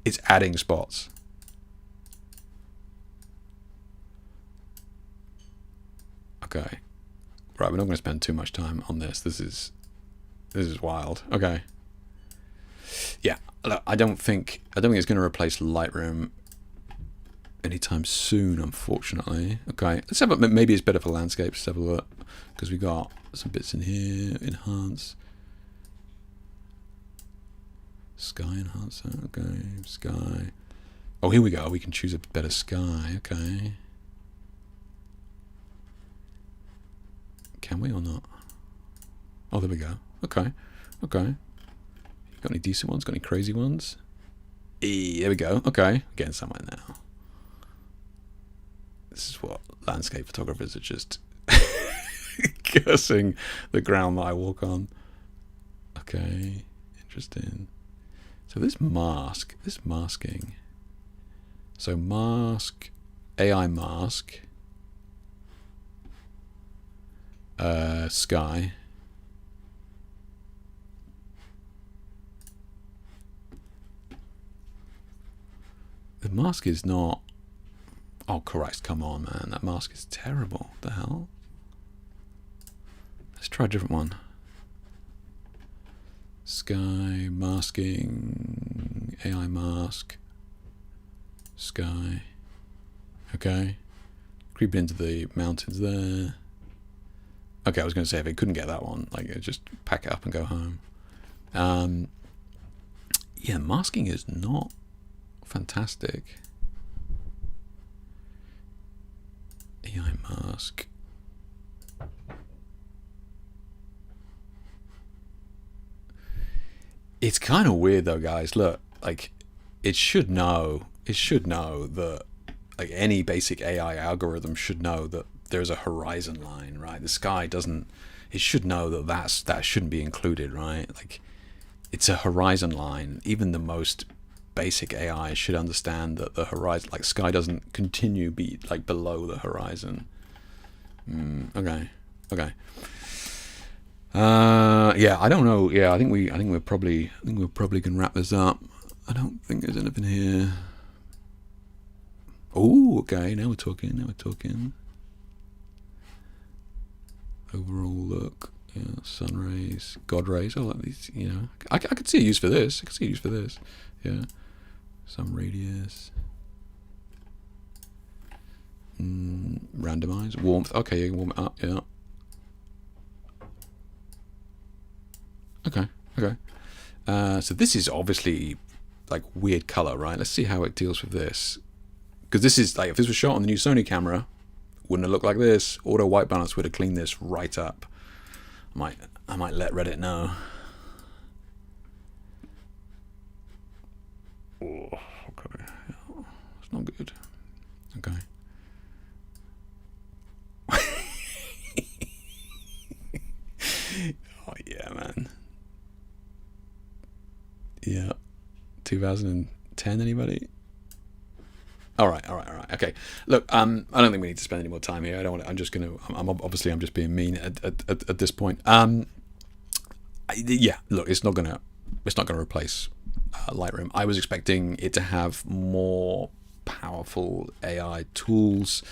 B: It's adding spots. Okay. Right, we're not going to spend too much time on this. This is wild. Okay. Yeah, look, I don't think it's going to replace Lightroom anytime soon, unfortunately. Okay, let's have a, maybe it's better for landscapes. Let's have a look, because we got some bits in here. Enhance. Sky enhancer. Okay, sky. Oh, here we go. We can choose a better sky. Okay. Can we or not? Oh, there we go. Okay. Okay. Got any decent ones? Got any crazy ones? There we go. Okay. Getting somewhere now. This is what landscape photographers are just cursing the ground that I walk on. Okay, interesting. So this masking. So mask, AI mask, sky. The mask is not. Oh Christ! Come on, man. That mask is terrible. What the hell? Let's try a different one. Sky masking, AI mask, sky. Okay, creep into the mountains there. Okay, I was going to say if it couldn't get that one, like just pack it up and go home. Yeah, masking is not fantastic. AI mask. It's kind of weird though, guys. Look, like it should know that like any basic AI algorithm should know that there's a horizon line, right? The sky doesn't. It should know that that shouldn't be included, right? Like it's a horizon line. Even the most basic AI should understand that the horizon, like sky, doesn't continue be like below the horizon. Okay. Yeah, I don't know. Yeah, I think we're probably gonna wrap this up. I don't think there's anything here. Oh, okay. Now we're talking. Overall look. Yeah, sun rays, God rays. Oh, like these. You know, I could see a use for this. Yeah. Some radius. Randomize. Warmth. Okay, you can warm it up. Yeah. Okay. So this is obviously like weird color, right? Let's see how it deals with this. Because this is like, if this was shot on the new Sony camera, wouldn't have looked like this. Auto white balance would have cleaned this right up. I might let Reddit know. Oh, okay. It's not good. Okay. Oh yeah, man. Yeah. 2010, anybody? All right. Okay. Look, I don't think we need to spend any more time here. I don't want. I'm just being mean at this point. Yeah. Look, it's not gonna replace Lightroom. I was expecting it to have more powerful AI tools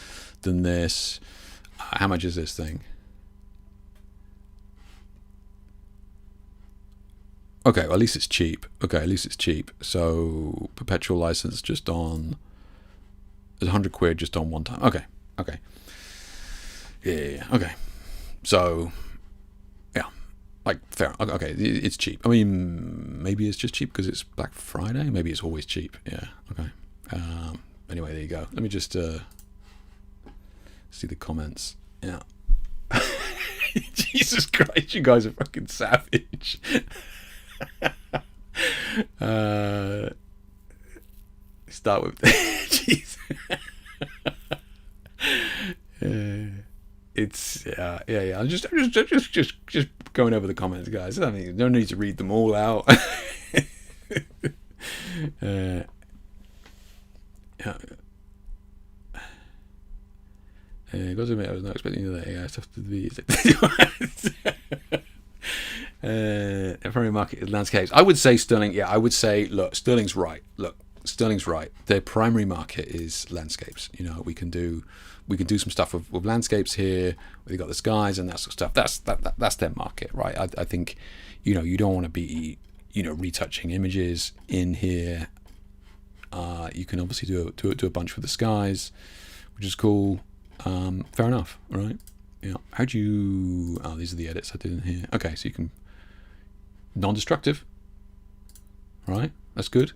B: than this. How much is this thing? Okay, well, at least it's cheap. So perpetual license just on. There's 100 quid just on one time. Okay. Yeah. Okay. So, yeah, like fair. Okay, it's cheap. I mean, maybe it's just cheap because it's Black Friday. Maybe it's always cheap. Yeah. Okay. Anyway, there you go. Let me just see the comments. Yeah. Jesus Christ, you guys are fucking savage. Start with jeez. It's yeah. I'm just going over the comments, guys. I mean, no need to read them all out. Got to admit, I was not expecting the AI stuff to be. Primary market is landscapes. I would say Sterling. Yeah, I would say. Look, Sterling's right. Their primary market is landscapes. You know, we can do some stuff with landscapes here. We've got the skies and that sort of stuff. That's their market, right? I think, you know, you don't want to be, you know, retouching images in here. You can obviously do a bunch with the skies, which is cool. Fair enough, right? Yeah. How do you? Oh, these are the edits I did in here. Okay, so you can non-destructive, right? That's good.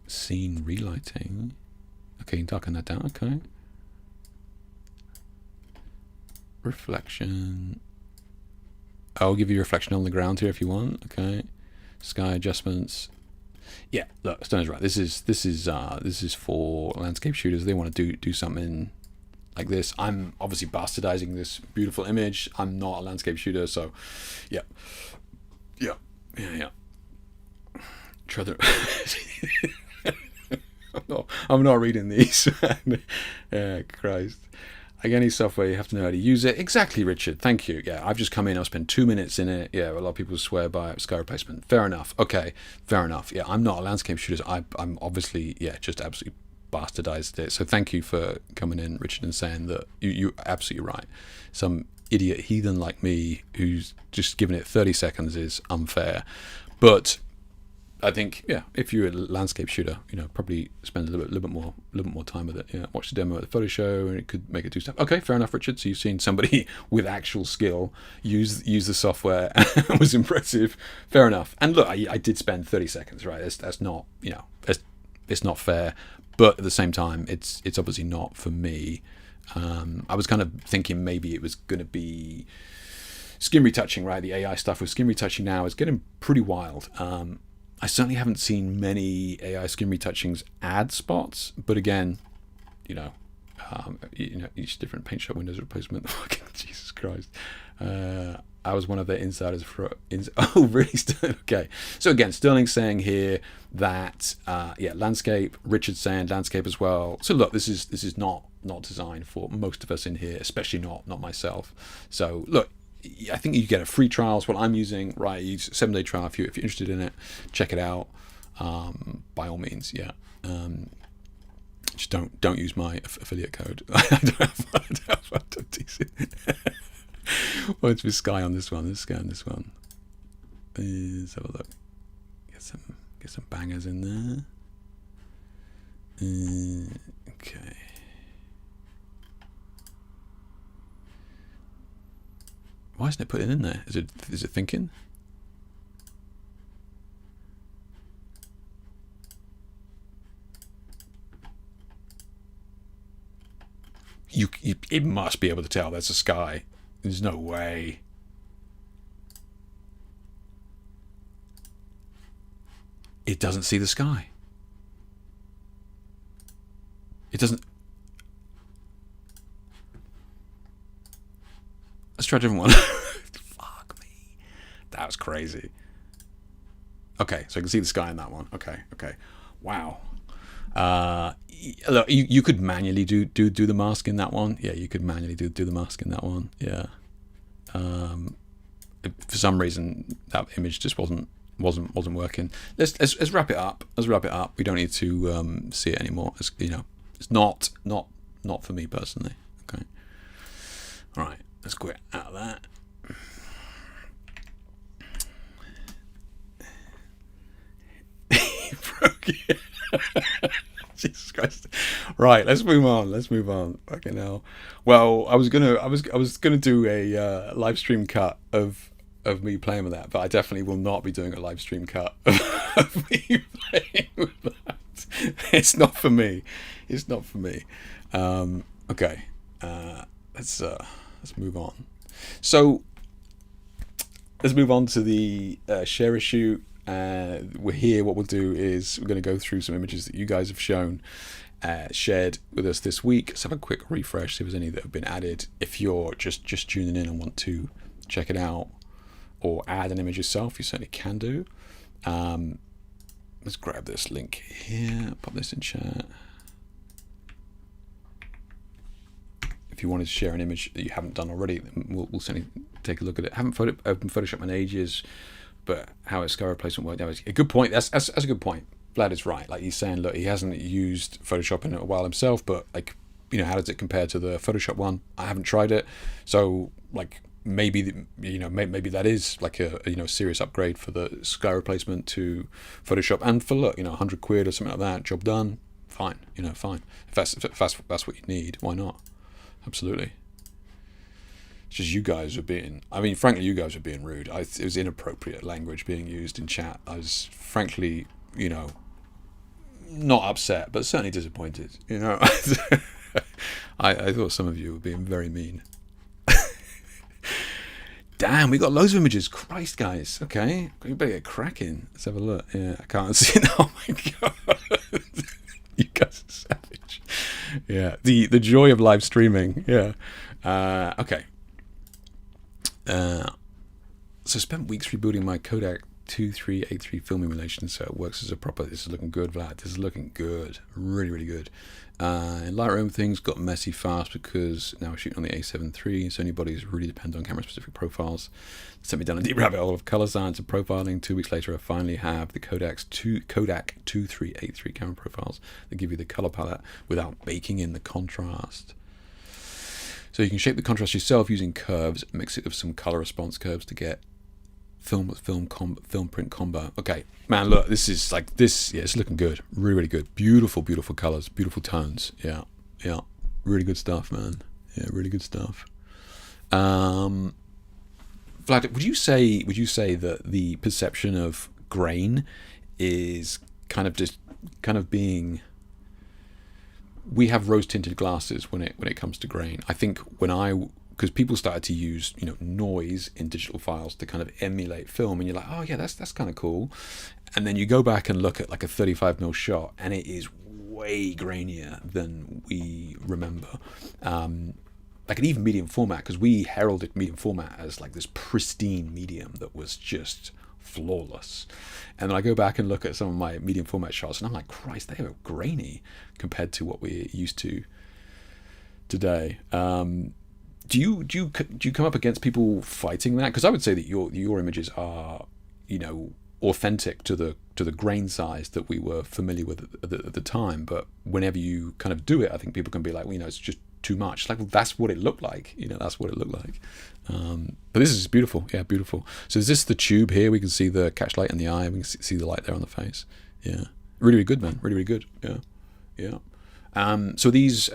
B: Scene relighting. Okay, you can darken that down. Okay. Reflection. I'll give you reflection on the ground here if you want. Okay. Sky adjustments. Yeah, look, Stone's right. This is for landscape shooters. They want to do something like this. I'm obviously bastardizing this beautiful image. I'm not a landscape shooter, so yeah. Trother. I'm not reading these. Yeah, Christ. Like any software, you have to know how to use it. Exactly, Richard. Thank you. Yeah, I've just come in. I've spent 2 minutes in it. Yeah, a lot of people swear by sky replacement. Fair enough. Okay, fair enough. Yeah, I'm not a landscape shooter. I'm obviously, just absolutely bastardized it. So thank you for coming in, Richard, and saying that you're absolutely right. Some idiot heathen like me who's just giving it 30 seconds is unfair. But I think, if you're a landscape shooter, probably spend a little bit more time with it. Yeah, watch the demo at the photo show, and it could make it do stuff. Okay, fair enough, Richard. So you've seen somebody with actual skill use the software and was impressive. Fair enough. And look, I did spend 30 seconds, right? That's not, it's not fair. But at the same time, it's obviously not for me. I was kind of thinking maybe it was going to be skin retouching, right? The AI stuff with skin retouching now is getting pretty wild. I certainly haven't seen many AI skin retouchings ad spots, but again, each different paint shop Windows replacement. Fucking Jesus Christ. I was one of their insiders for. Oh, really? Okay. So again, Sterling's saying here that landscape. Richard's saying landscape as well. So look, this is not designed for most of us in here, especially not myself. So look, I think you get a free trial. It's what I'm using, right? Use 7-day trial if you're interested in it. Check it out. By all means, yeah. Just don't use my affiliate code. I don't have What's with Sky on this one? Let's scan this one. Let's have a look. Get some bangers in there. Okay. Why isn't it putting in there? Is it thinking? It must be able to tell that's a sky. There's no way. It doesn't see the sky. It doesn't. Let's try a different one. Fuck me. That was crazy. Okay, so I can see the sky in that one. Okay. Wow. Look, you could manually do the mask in that one. Yeah, you could manually do the mask in that one. Yeah. For some reason, that image just wasn't working. Let's wrap it up. We don't need to see it anymore. It's not for me personally. Okay. All right. Let's quit out of that. He broke it. Jesus Christ. Right, let's move on. Fucking hell. Well, I was gonna do a live stream cut of me playing with that, but I definitely will not be doing a live stream cut of me playing with that. It's not for me. Okay. Let's move on. So let's move on to the share issue. We're here. What we'll do is we're going to go through some images that you guys have shown, shared with us this week. Let's have a quick refresh, see if there's any that have been added. If you're just tuning in and want to check it out or add an image yourself, you certainly can do. Let's grab this link here, pop this in chat. If you wanted to share an image that you haven't done already, we'll certainly take a look at it. I haven't opened Photoshop in ages, but how its sky replacement worked out is a good point. That's a good point. Vlad is right. Like he's saying, look, he hasn't used Photoshop in a while himself, but like, how does it compare to the Photoshop one? I haven't tried it, so like maybe maybe that is like a serious upgrade for the sky replacement to Photoshop, and for look, £100 or something like that, job done. Fine, fine. If that's what you need, why not? Absolutely. It's just you guys are being, frankly, you guys are being rude. It was inappropriate language being used in chat. I was frankly, not upset, but certainly disappointed. I thought some of you were being very mean. Damn, we got loads of images. Christ, guys. Okay, you better get cracking. Let's have a look. Yeah, I can't see it. Oh my god, you guys are savage. Yeah, the joy of live streaming. Yeah. Okay. So I spent weeks rebuilding my Kodak 2383 film emulation so it works as a proper. This is looking good, Vlad. This is looking good. Really, really good. In Lightroom, things got messy fast because now we're shooting on the A7 III. Sony bodies really depend on camera-specific profiles. It sent me down a deep rabbit hole of color science and profiling. 2 weeks later, I finally have the Kodak 2383 camera profiles that give you the color palette without baking in the contrast. So you can shape the contrast yourself using curves, mix it with some color response curves to get film print combo. Okay, man, look, this is like this. Yeah, it's looking good, really, really good. Beautiful colors, beautiful tones. Yeah, really good stuff, man. Yeah, really good stuff. Vlad, would you say that the perception of grain is kind of being, we have rose tinted glasses when it comes to grain. I think because people started to use noise in digital files to kind of emulate film, and you're like, oh yeah, that's kind of cool. And then you go back and look at like a 35mm shot, and it is way grainier than we remember. Like an even medium format, because we heralded medium format as like this pristine medium that was just flawless. And then I go back and look at some of my medium format shots, and I'm like, Christ, they are grainy compared to what we're used to today. Do you come up against people fighting that? Because I would say that your images are, authentic to the grain size that we were familiar with at the time. But whenever you kind of do it, I think people can be like, it's just too much. It's like, well, that's what it looked like. That's what it looked like. But this is beautiful. Yeah, beautiful. So is this the tube here? We can see the catch light in the eye. We can see the light there on the face. Yeah, really, really good, man. Really, really good. Yeah. So these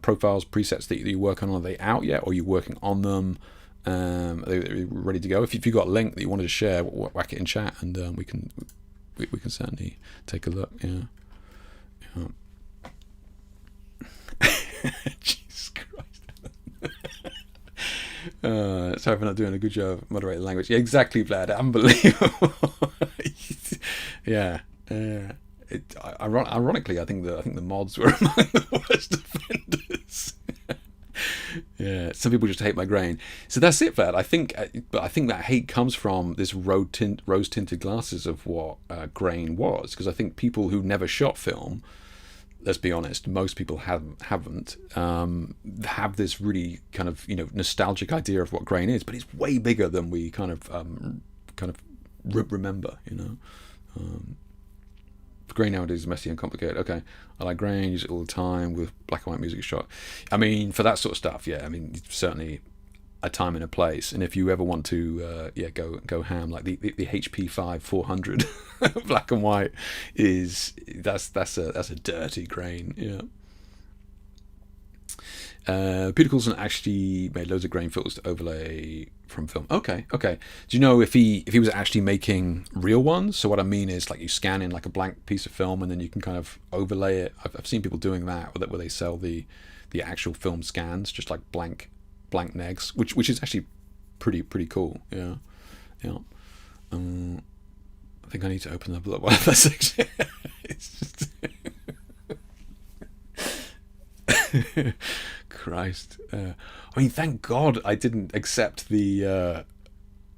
B: profiles, presets that you work on, are they out yet, or are you working on them? Are they ready to go? If you've got a link that you wanted to share, whack it in chat, and we can certainly take a look. Yeah. Jesus Christ. Sorry for not doing a good job of moderating language. Yeah, exactly, Vlad. Unbelievable. Yeah. Ironically, I think the mods were among the worst offenders. Yeah, some people just hate my grain. So that's it, Vlad. I think that hate comes from this rose-tinted glasses of what grain was. Because I think people who never shot film, let's be honest, most people haven't have this really kind of nostalgic idea of what grain is, but it's way bigger than we kind of remember. Grain nowadays is messy and complicated. Okay, I like grain, use it all the time with black and white music shot. I mean, for that sort of stuff, yeah, I mean, certainly a time and a place. And if you ever want to, go ham, like the HP5 400 black and white that's a dirty grain. Yeah. Peter Coulson actually made loads of grain filters to overlay from film. Okay. Do you know if he was actually making real ones? So what I mean is, like, you scan in like a blank piece of film and then you can kind of overlay it. I've seen people doing that where they sell the actual film scans, just like blank negs, which is actually pretty cool. Yeah. I think I need to open up a little while. That's actually it's just Christ. I mean, thank God I didn't accept the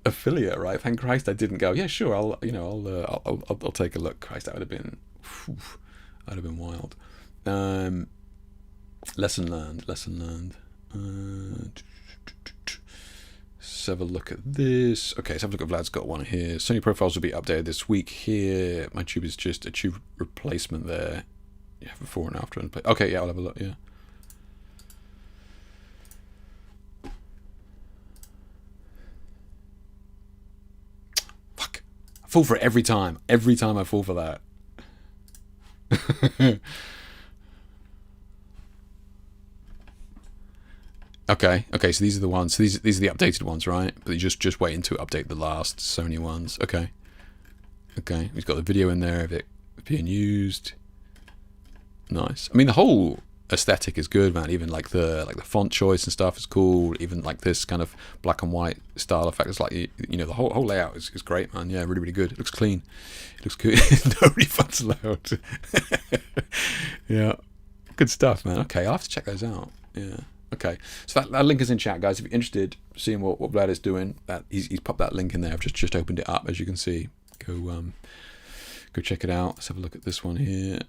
B: affiliate, right? Thank Christ I didn't go, yeah, sure, I'll take a look. Christ, that would have been wild. Lesson learned. Let's have a look at this. Okay, let's have a look at Vlad's got one here. Sony profiles will be updated this week here. My tube is just a tube replacement there. Yeah, before and after. Okay, yeah, I'll have a look, yeah. Fuck. I fall for it every time. Every time I fall for that. Okay, so these are the ones. So these are the updated ones, right? But you just waiting to update the last Sony ones. Okay. We've got the video in there of it being used. Nice. I mean, the whole aesthetic is good, man. Even like the font choice and stuff is cool. Even like this kind of black and white style effect. It's like, you know, the whole layout is great, man. Yeah, really, really good. It looks clean. It looks good. No refunds allowed. Yeah, good stuff, man. Okay, I'll have to check those out. Yeah. Okay, so that link is in chat, guys. If you're interested, seeing what Vlad is doing, that he's popped that link in there. I've just opened it up, as you can see. Go check it out. Let's have a look at this one here.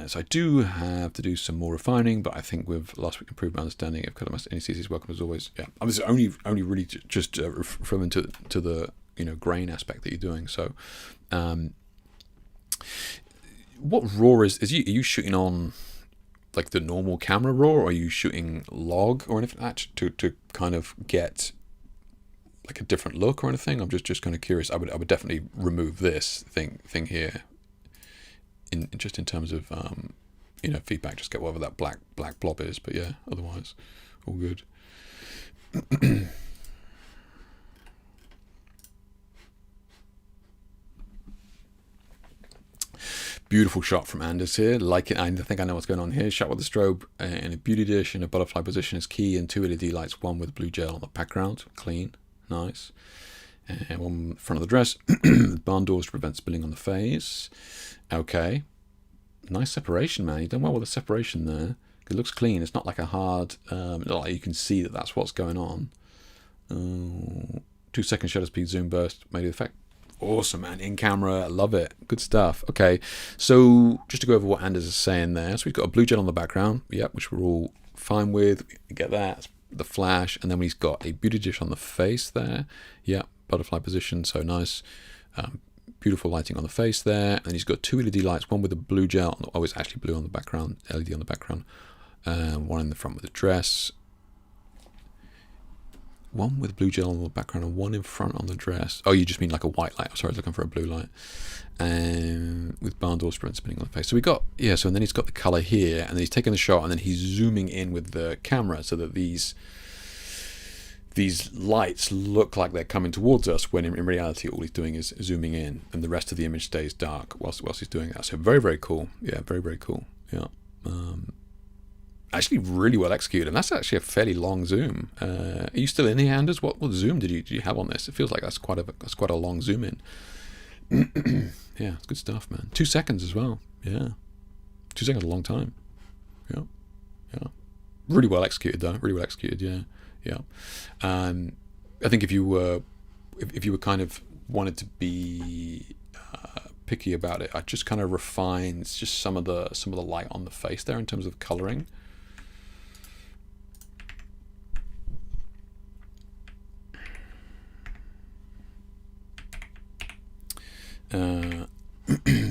B: So I do have to do some more refining, but I think with last week improved my understanding of color master NECs is welcome as always. Yeah, I was only really just referring to the, you know, grain aspect that you're doing. So, what RAW is? Are you shooting on like the normal camera RAW, or are you shooting log or anything like that to kind of get like a different look or anything? I'm just kind of curious. I would definitely remove this thing here in terms of you know, feedback. Just get whatever that black blob is. But yeah, otherwise all good. Beautiful shot from Anders here. Like it. I think I know what's going on here. Shot with the strobe in a beauty dish in a butterfly position is key, and 2 LED lights, one with blue gel on the background. Clean. Nice. And one front of the dress. Barn doors to prevent spilling on the face. Okay. Nice separation, man. You've done well with the separation there. It looks clean. It's not like a hard... like you can see that that's what's going on. 2-second shutter speed zoom burst made the effect. Awesome, man. In camera, love it. Good stuff. Okay, so just to go over what Anders is saying there. So we've got a blue gel on the background, yep, which we're all fine with. We get that, the flash, and then he's got a beauty dish on the face there. Yep, butterfly position, so nice. Beautiful lighting on the face there, and he's got 2 LED lights, one with a blue gel. Oh, it's actually blue on the background, LED on the background. One in the front with the dress. One with blue gel on the background and one in front on the dress. Oh, you just mean like a white light. Sorry, I was looking for a blue light. With barn door sprint spinning on the face. So we got, yeah, so and then he's got the color here, and then he's taking the shot, and then he's zooming in with the camera so that these lights look like they're coming towards us, when in reality all he's doing is zooming in, and the rest of the image stays dark whilst he's doing that. So very, very cool. Yeah, very, very cool. Yeah. Actually really well executed, and that's actually a fairly long zoom. Are you still in here, Anders? What zoom did you have on this? It feels like that's quite a long zoom in. Yeah, it's good stuff, man. 2 seconds as well. Yeah, 2 seconds is a long time. Yeah, yeah. Really well executed though. Really well executed. Yeah, yeah. I think if you were kind of wanted to be picky about it, I'd just kind of refine just some of the light on the face there in terms of coloring.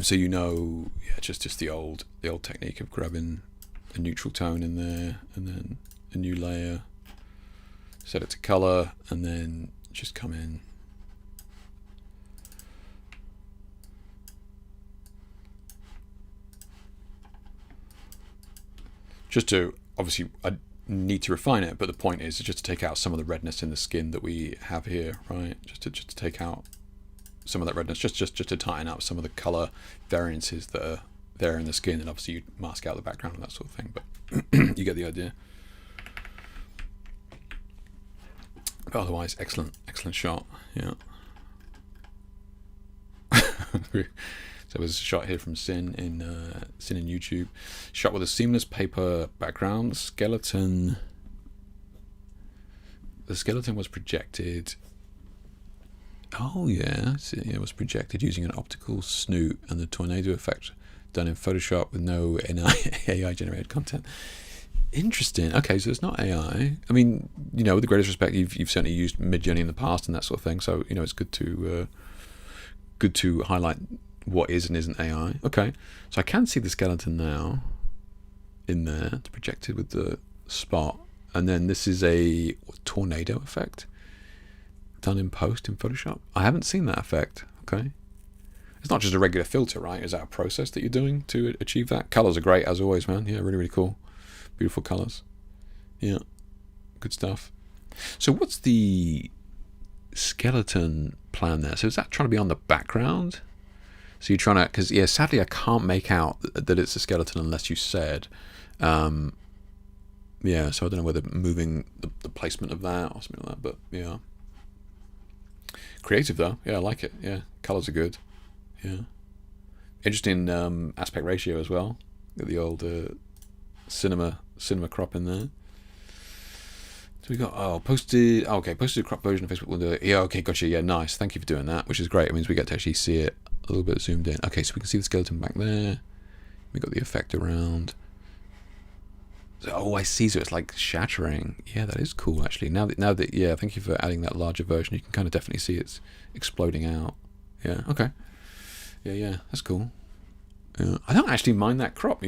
B: So you know, yeah, just the old technique of grabbing a neutral tone in there, and then a new layer, set it to color, and then just come in. Just to, obviously, I need to refine it, but the point is just to take out some of the redness in the skin that we have here, right? Just to take out some of that redness, just to tighten up some of the color variances that are there in the skin, and obviously you mask out the background and that sort of thing, but you get the idea. But otherwise, excellent shot. Yeah. So it was a shot here from Sin in YouTube. Shot with a seamless paper background. The skeleton was projected. Oh yeah, it was projected using an optical snoot and the tornado effect done in Photoshop with no AI generated content. Interesting. Okay, so it's not AI. I mean, you know, with the greatest respect, you've certainly used Midjourney in the past and that sort of thing. So you know, it's good to highlight what is and isn't AI. Okay, so I can see the skeleton now in there. It's projected with the spot, and then this is a tornado effect done in post in Photoshop. I haven't seen that effect. Okay, it's not just a regular filter, right? Is that a process that you're doing to achieve that? Colors are great as always, man. Yeah, really cool, beautiful colors. Yeah, good stuff. So what's the skeleton plan there? So is that trying to be on the background? So you're trying to, because yeah, sadly I can't make out that it's a skeleton unless you said. Yeah, so I don't know whether moving the placement of that or something like that, but yeah. Creative though, yeah, I like it. Yeah, colors are good. Yeah, interesting aspect ratio as well. Got the old cinema crop in there. So we got posted a crop version of Facebook window. Yeah, okay, gotcha. Yeah, nice. Thank you for doing that, which is great. It means we get to actually see it a little bit zoomed in. Okay, so we can see the skeleton back there. We got the effect around. So, oh, I see. So it's like shattering. Yeah, that is cool actually. Now that yeah, thank you for adding that larger version. You can kind of definitely see it's exploding out. Yeah. Okay. Yeah, that's cool. Yeah. I don't actually mind that crop.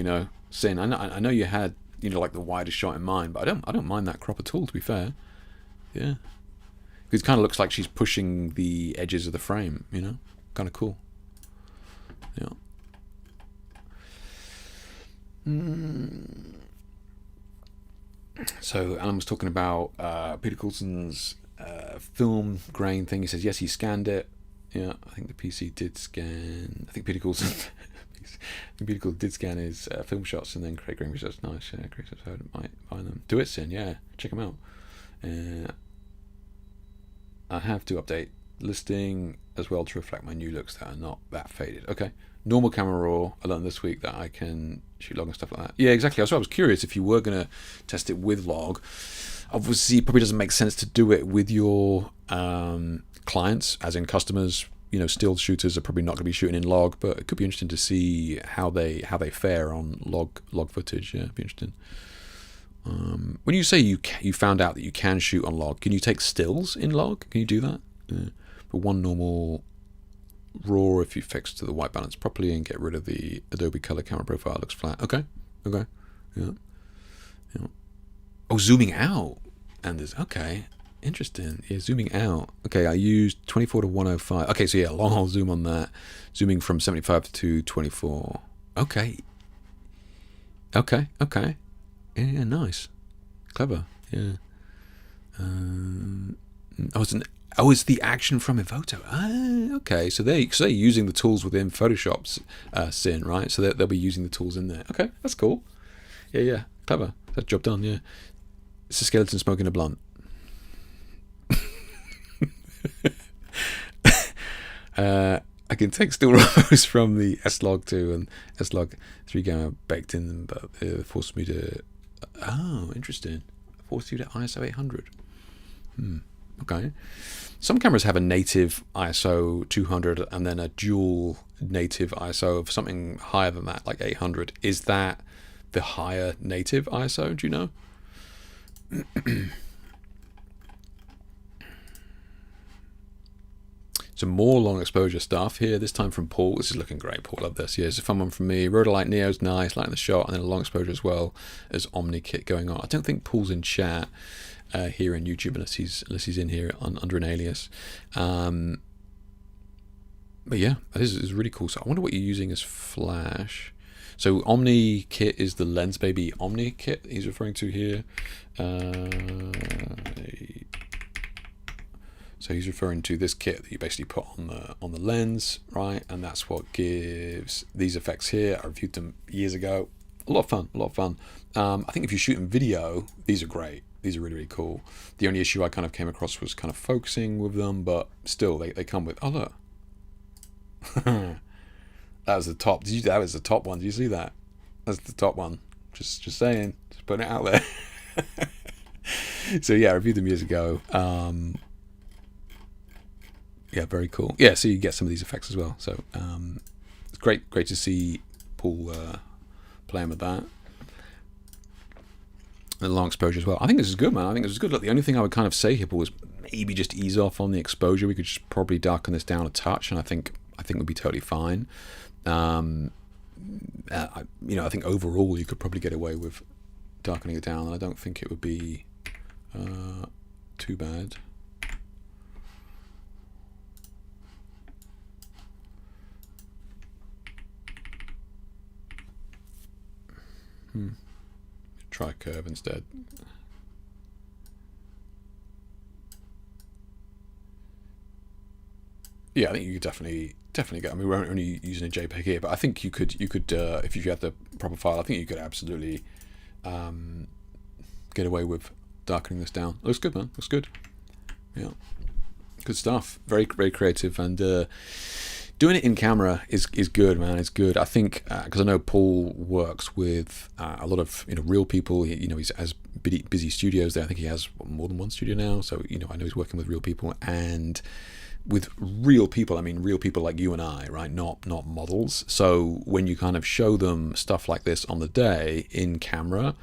B: Sin. I know you had like the widest shot in mind, but I don't mind that crop at all. To be fair. Yeah. It kind of looks like she's pushing the edges of the frame. Kind of cool. Yeah. So Alan was talking about Peter Coulson's film grain thing. He says yes, he scanned it. Yeah, I think the PC did scan. I think Peter Coulson. Peter Coulson did scan his film shots and then create grain shots. Nice, yeah, great. So I might find them. Do it, Sin. Yeah, check them out. I have to update listing as well to reflect my new looks that are not that faded. Okay. Normal camera raw. I learned this week that I can shoot log and stuff like that. Yeah, exactly. So I was curious if you were going to test it with log. Obviously, it probably doesn't make sense to do it with your clients, as in customers. Still shooters are probably not going to be shooting in log, but it could be interesting to see how they fare on log footage. Yeah, it'd be interesting. When you say you found out that you can shoot on log, can you take stills in log? Can you do that? Yeah. But one normal raw, if you fix to the white balance properly and get rid of the Adobe color camera profile, looks flat. Okay. Yeah. Oh, zooming out. And there's okay. Interesting. Yeah, zooming out. Okay, I used 24 to 105. Okay, so yeah, long haul zoom on that. Zooming from 75 to 24. Okay. Yeah, nice. Clever. Yeah. It's the action from Evoto. Okay. So they're using the tools within Photoshop's Sin, right? So they'll be using the tools in there. Okay, that's cool. Yeah. Clever. That job done, yeah. It's a skeleton smoking a blunt. I can take still raws from the S-Log 2 and S-Log 3 gamma baked in them, but it forced me to... Oh, interesting. Forced you to ISO 800. Okay. Some cameras have a native ISO 200 and then a dual native ISO of something higher than that, like 800. Is that the higher native ISO? Do you know? Some more long exposure stuff here, this time from Paul. This is looking great, Paul. Love this. Yeah, it's a fun one from me. Rhodolite Neo's nice, liking the shot, and then a long exposure as well as Omni kit going on. I don't think Paul's in chat here in YouTube unless he's in here under an alias. But yeah, that is really cool. So I wonder what you're using as flash. So Omni kit is the Lens Baby Omni kit he's referring to here. So he's referring to this kit that you basically put on the lens, right? And that's what gives these effects here. I reviewed them years ago. A lot of fun. I think if you're shooting video, these are great. These are really, really cool. The only issue I kind of came across was kind of focusing with them, but still, they come with... Oh, look. That was the top. That was the top one. Did you see that? That's the top one. Just saying. Just putting it out there. So yeah, I reviewed them years ago. Yeah, very cool. Yeah, so you get some of these effects as well. So it's great to see Paul playing with that. And long exposure as well. I think this is good, man. I think this is good. Look, the only thing I would kind of say here, Paul, was maybe just ease off on the exposure. We could just probably darken this down a touch, and I think we'd be totally fine. I think overall you could probably get away with darkening it down, and I don't think it would be too bad. Try curve instead. Yeah, I think you could definitely get. I mean, we're only using a JPEG here, but I think you could if you had the proper file, I think you could absolutely get away with darkening this down. Looks good, man. Looks good. Yeah, good stuff. Very creative, and doing it in camera is good, man. It's good. I think because I know Paul works with a lot of real people. He has busy studios there. I think he has more than one studio now. So I know he's working with real people, and with real people, I mean real people like you and I, right? Not models. So when you kind of show them stuff like this on the day in camera,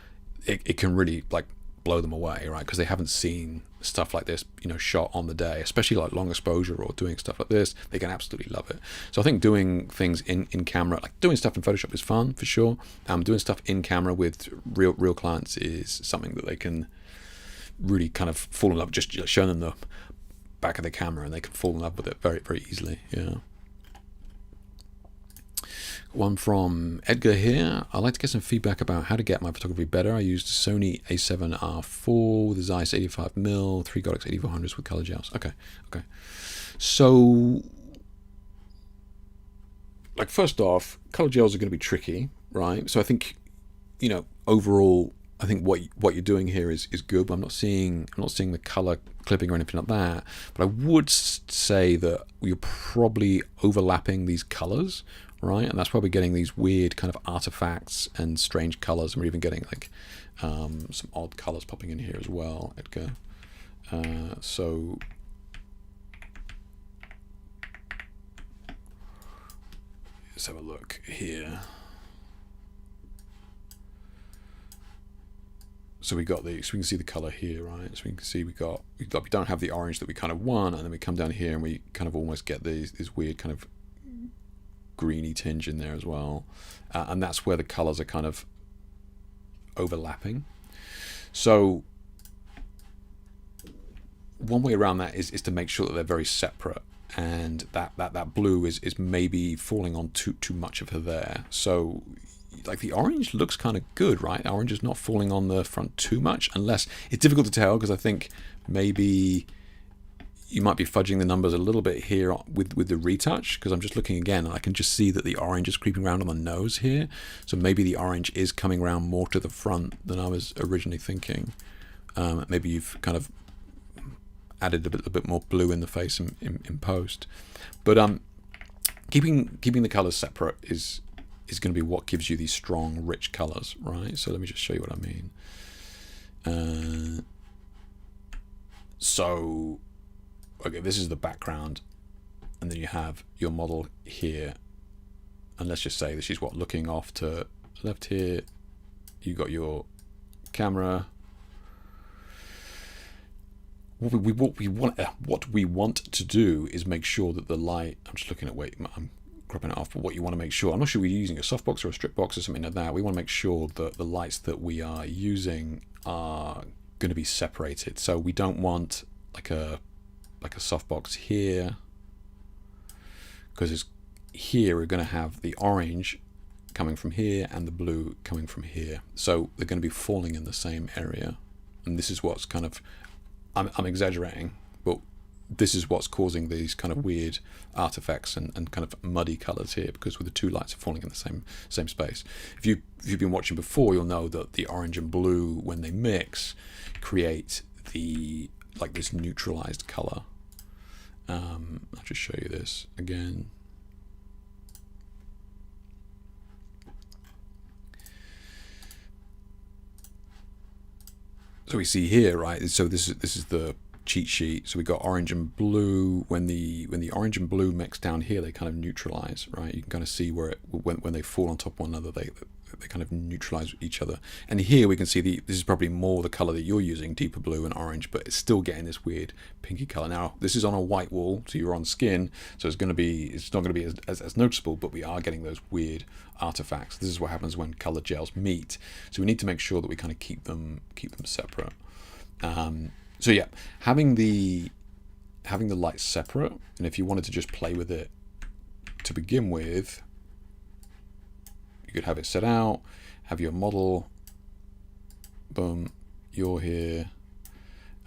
B: it can really like blow them away, right? Because they haven't seen stuff like this, shot on the day, especially like long exposure or doing stuff like this. They can absolutely love it. So I think doing things in camera, like doing stuff in Photoshop, is fun for sure. Doing stuff in camera with real clients is something that they can really kind of fall in love. Just showing them the back of the camera and they can fall in love with it very, very easily. Yeah. One from Edgar here. I'd like to get some feedback about how to get my photography better. I used a Sony A7R4 with a Zeiss 85mm, 3 Godox 8400s with color gels. Okay. So, like, first off, color gels are going to be tricky, right? So I think, overall, I think what you're doing here is good, but I'm not seeing the color clipping or anything like that. But I would say that you're probably overlapping these colors, right? And that's probably getting these weird kind of artifacts and strange colors, and we're even getting like some odd colors popping in here as well, Edgar. So let's have a look here. So we got the, so we can see the color here, right? So we can see we don't have the orange that we kind of want, and then we come down here and we kind of almost get this weird kind of greeny tinge in there as well, and that's where the colors are kind of overlapping. So one way around that is to make sure that they're very separate, and that blue is maybe falling on too much of her there. So like the orange looks kind of good, right? Orange is not falling on the front too much, unless it's difficult to tell because I think maybe you might be fudging the numbers a little bit here with the retouch, because I'm just looking again and I can just see that the orange is creeping around on the nose here. So maybe the orange is coming around more to the front than I was originally thinking. Maybe you've kind of added a bit more blue in the face in post. But keeping the colors separate is going to be what gives you these strong, rich colors, right? So let me just show you what I mean. So, okay, this is the background, and then you have your model here, and let's just say this is what, looking off to left here. You got your camera. What we want to do is make sure that the light. I'm just looking at I'm cropping it off, but what you want to make sure, I'm not sure we're using a softbox or a strip box or something like that. We want to make sure that the lights that we are using are going to be separated. So we don't want like a softbox here, because here we're going to have the orange coming from here and the blue coming from here. So they're going to be falling in the same area. And this is what's kind of, I'm exaggerating, but this is what's causing these kind of weird artifacts and kind of muddy colors here, because the two lights are falling in the same space. If you've been watching before, you'll know that the orange and blue, when they mix, create this neutralized color. I'll just show you this again. So we see here, right? So this is the cheat sheet. So we got orange and blue. When the orange and blue mix down here, they kind of neutralize, right? You can kind of see where when they fall on top of one another, they kind of neutralize each other. And here we can see this is probably more the color that you're using, deeper blue and orange, but it's still getting this weird pinky color. Now this is on a white wall, so you're on skin, so it's not going to be as noticeable, but we are getting those weird artifacts. This is what happens when color gels meet. So we need to make sure that we kind of keep them separate. So yeah, having the lights separate, and if you wanted to just play with it to begin with, you could have it set out, have your model, boom, you're here,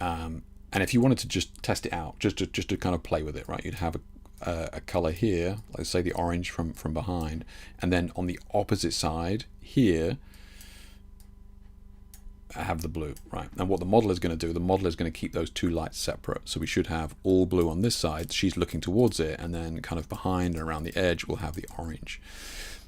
B: and if you wanted to just test it out, just to kind of play with it, right, you'd have a color here, let's say the orange from behind, and then on the opposite side here, I have the blue, right? And what the model is going to do, the model is going to keep those two lights separate. So we should have all blue on this side. She's looking towards it, and then kind of behind and around the edge, we'll have the orange.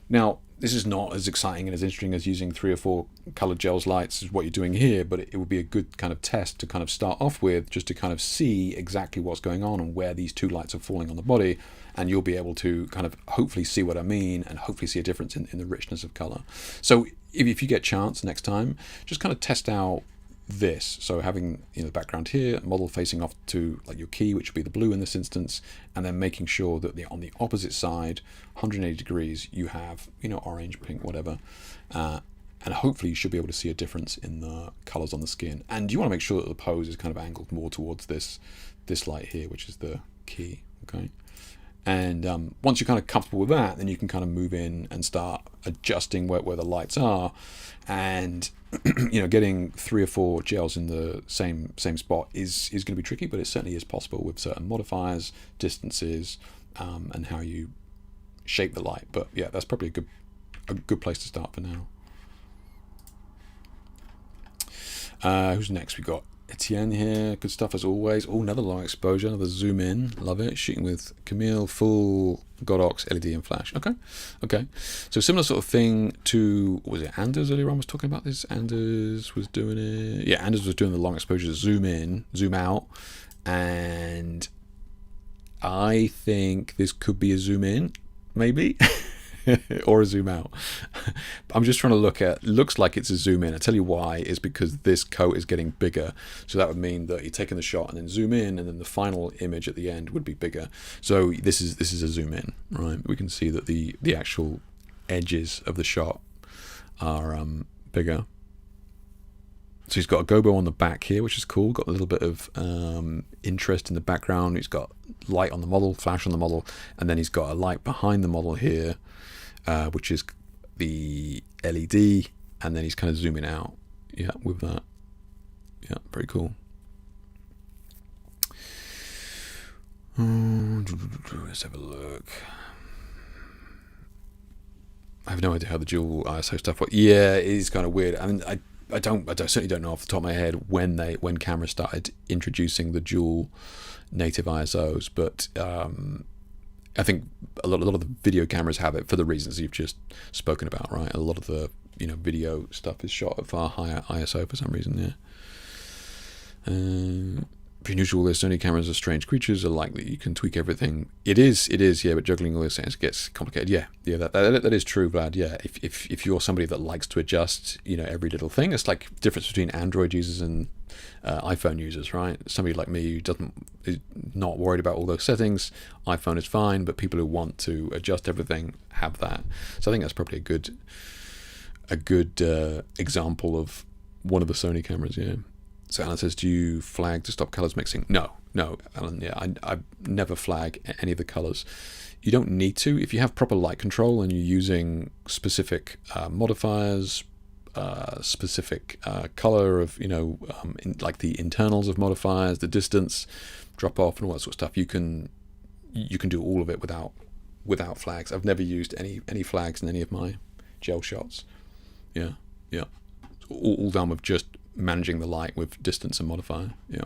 B: Now, this is not as exciting and as interesting as using 3 or 4 colored gels lights is what you're doing here, but it would be a good kind of test to kind of start off with, just to kind of see exactly what's going on and where these two lights are falling on the body, and you'll be able to kind of hopefully see what I mean and hopefully see a difference in the richness of color. So if you get a chance next time, just kind of test out this. So having, you know, the background here, model facing off to like your key, which would be the blue in this instance, and then making sure that on the opposite side, 180 degrees, you have, you know, orange, pink, whatever, and hopefully you should be able to see a difference in the colors on the skin. And you want to make sure that the pose is kind of angled more towards this light here, which is the key. Okay. And once you're kind of comfortable with that, then you can kind of move in and start adjusting where the lights are, and you know, getting 3 or 4 gels in the same spot is going to be tricky, but it certainly is possible with certain modifiers, distances, and how you shape the light. But yeah, that's probably a good place to start for now. Who's next? We got Etienne here, good stuff as always. Oh, another long exposure, another zoom in, love it. Shooting with Camille, full Godox, LED and flash. Okay. So similar sort of thing to, was it Anders earlier on was talking about this? Anders was doing it. Yeah, Anders was doing the long exposure, zoom in, zoom out. And I think this could be a zoom in, maybe. Or a zoom out. I'm just trying to look at, looks like it's a zoom in. I tell you why, is because this coat is getting bigger. So that would mean that you're taking the shot and then zoom in, and then the final image at the end would be bigger. So this is a zoom in, right? We can see that the actual edges of the shot are bigger. So he's got a gobo on the back here, which is cool. Got a little bit of interest in the background. He's got light on the model, flash on the model, and then he's got a light behind the model here, which is the LED, and then he's kind of zooming out, yeah, with that. Yeah, very cool. Let's have a look. I have no idea how the dual ISO stuff works. Yeah, it is kind of weird. I mean, I certainly don't know off the top of my head when cameras started introducing the dual native ISOs, but I think a lot of the video cameras have it for the reasons you've just spoken about, right? A lot of the, you know, video stuff is shot at far higher ISO for some reason. Yeah. Pretty usual. The Sony cameras are strange creatures. Are like that you can tweak everything. It is. Yeah. But juggling all this things gets complicated. Yeah. That is true, Vlad. Yeah. If you're somebody that likes to adjust, you know, every little thing, it's like difference between Android users and iPhone users, right? Somebody like me who is not worried about all those settings, iPhone is fine. But people who want to adjust everything have that. So I think that's probably a good example of one of the Sony cameras. Yeah. So Alan says, do you flag to stop colors mixing? No, Alan, yeah, I never flag any of the colors. You don't need to. If you have proper light control and you're using specific modifiers, specific color of, you know, like the internals of modifiers, the distance, drop off and all that sort of stuff, you can do all of it without flags. I've never used any flags in any of my gel shots. Yeah. It's all done with just managing the light with distance and modifier. Yeah.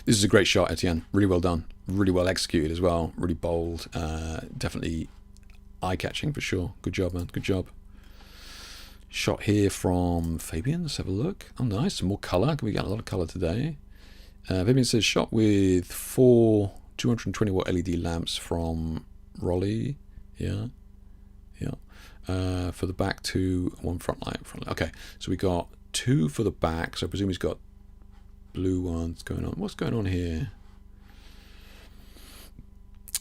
B: This is a great shot, Etienne. Really well done. Really well executed as well. Really bold. Definitely eye-catching for sure. Good job, man. Good job. Shot here from Fabian. Let's have a look. Oh, nice. Some more color. We got a lot of color today. Fabian says shot with 4 220 watt LED lamps from Rolly. Yeah. For the back, 2, 1 front light. Okay, so we got 2 for the back. So I presume he's got blue ones going on. What's going on here?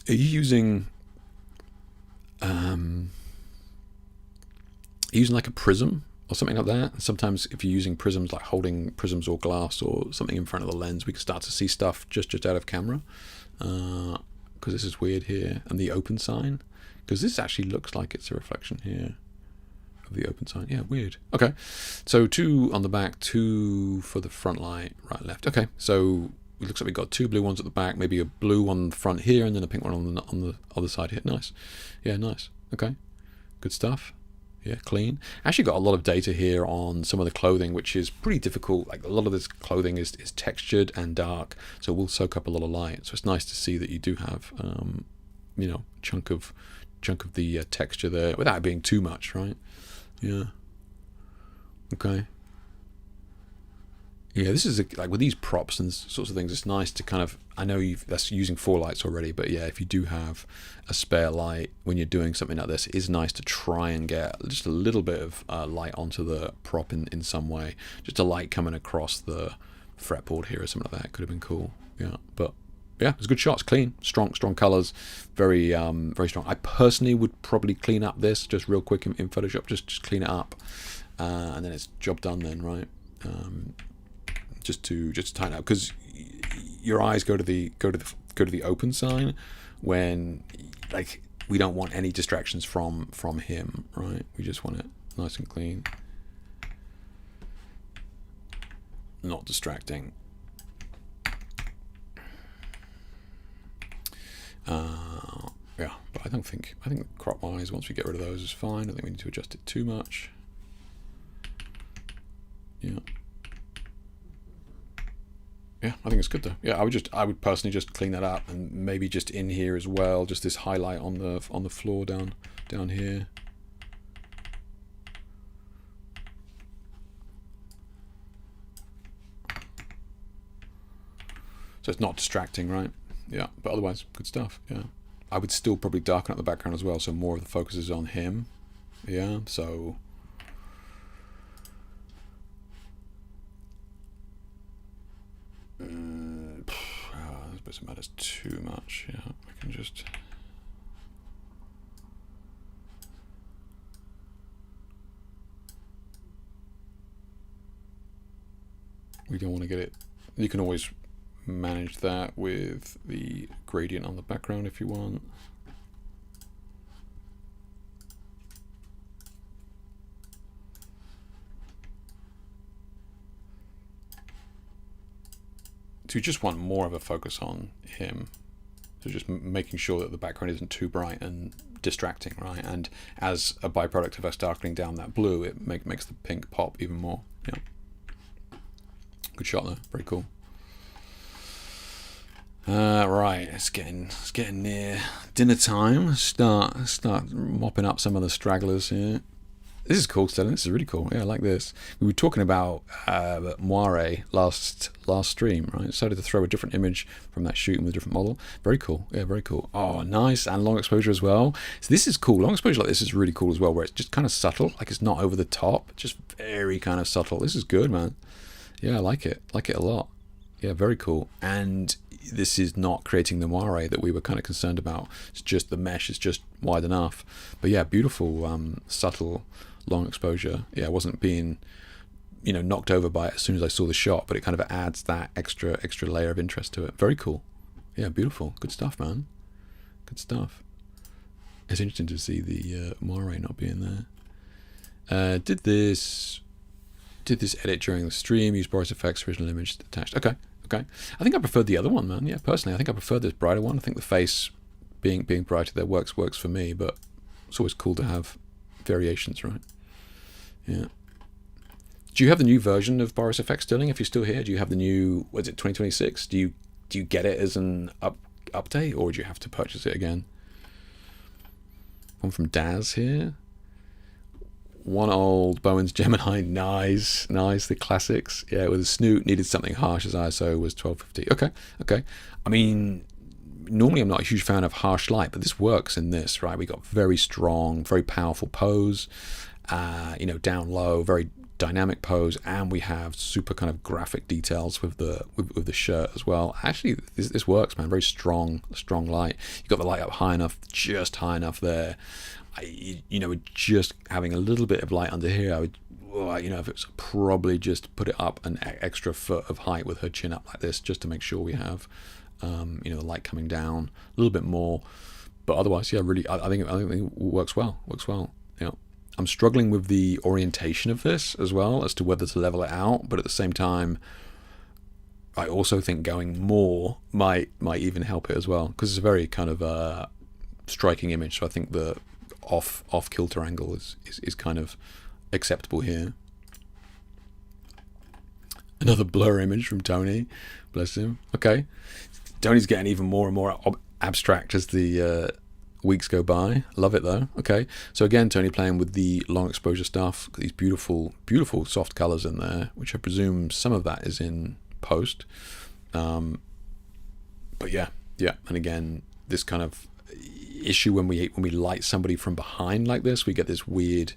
B: Are you using like a prism or something like that? Sometimes if you're using prisms, like holding prisms or glass or something in front of the lens, we can start to see stuff just out of camera. Because this is weird here. And the open sign. Because this actually looks like it's a reflection here of the open sign. Yeah, weird. Okay, so 2 on the back, 2 for the front light, right, left. Okay, so it looks like we've got 2 blue ones at the back, maybe a blue one front here, and then a pink one on the other side here. Nice. Yeah, nice. Okay, good stuff. Yeah, clean. Actually got a lot of data here on some of the clothing, which is pretty difficult. Like a lot of this clothing is textured and dark, so it will soak up a lot of light. So it's nice to see that you do have, you know, chunk of the texture there without it being too much, right? Yeah. Okay. Yeah, this is like with these props and sorts of things, it's nice to kind of, I know that's using 4 lights already, but yeah, if you do have a spare light when you're doing something like this, it is nice to try and get just a little bit of light onto the prop in some way. Just a light coming across the fretboard here or something like that could have been cool. Yeah, but yeah, it's a good shot. It's clean, strong colors, very strong. I personally would probably clean up this just real quick in Photoshop, just clean it up, and then it's job done then, right? Just to tighten up, because your eyes go to the open sign when, like, we don't want any distractions from him, right? We just want it nice and clean, not distracting. Yeah, but I think crop wise, once we get rid of those, is fine. I don't think we need to adjust it too much. Yeah. Yeah, I think it's good though. Yeah, I would personally just clean that up, and maybe just in here as well, just this highlight on the floor down here. So it's not distracting, right? Yeah, but otherwise, good stuff. Yeah, I would still probably darken up the background as well, so more of the focus is on him. Yeah, so. I suppose it matters too much. Yeah, I can just. We don't want to get it. You can always manage that with the gradient on the background if you want. So you just want more of a focus on him. So just making sure that the background isn't too bright and distracting, right? And as a byproduct of us darkening down that blue, it makes the pink pop even more. Yeah. Good shot there. Very cool. Right, it's getting near dinner time. Start mopping up some of the stragglers here. This is cool, Stellan. This is really cool. Yeah, I like this. We were talking about moire last stream, right? Decided to throw a different image from that shooting with a different model. Very cool. Yeah, very cool. Oh, nice. And long exposure as well. So this is cool. Long exposure like this is really cool as well, where it's just kind of subtle. Like it's not over the top. Just very kind of subtle. This is good, man. Yeah, I like it. Like it a lot. Yeah, very cool. And this is not creating the moire that we were kind of concerned about. It's just the mesh is just wide enough. But yeah, beautiful, subtle, long exposure. Yeah, I wasn't being, knocked over by it as soon as I saw the shot, but it kind of adds that extra layer of interest to it. Very cool. Yeah, beautiful. Good stuff, man. Good stuff. It's interesting to see the moire not being there. Did this edit during the stream, use Boris effects, original image attached. Okay. I think I preferred the other one, man. Yeah, personally, I think I preferred this brighter one. I think the face being brighter there works for me, but it's always cool to have variations, right? Yeah. Do you have the new version of Boris FX, Sterling? If you're still here, do you have the new? Was it 2026? Do you get it as an update, or do you have to purchase it again? One from Daz here. One old Bowen's Gemini, nice, the classics. Yeah, with a snoot, needed something harsh as ISO was 1250. Okay. I mean, normally I'm not a huge fan of harsh light, but this works in this, right? We got very strong, very powerful pose, down low, very dynamic pose, and we have super kind of graphic details with the shirt as well. Actually, this works, man. Very strong light. You got the light up high enough, just high enough there. Just having a little bit of light under here, I would, if it's probably just put it up an extra foot of height with her chin up like this, just to make sure we have, the light coming down a little bit more. But otherwise, yeah, really, I think it works well. Yeah, I'm struggling with the orientation of this as well as to whether to level it out, but at the same time, I also think going more might even help it as well, because it's a very kind of striking image. So I think the off kilter angle is kind of acceptable here. Another blur image from Tony, bless him. Okay, Tony's getting even more and more abstract as the weeks go by. Love it though. Okay, so again, Tony playing with the long exposure stuff. These beautiful soft colors in there, which I presume some of that is in post. But yeah, and again, this kind of issue when we light somebody from behind like this, we get this weird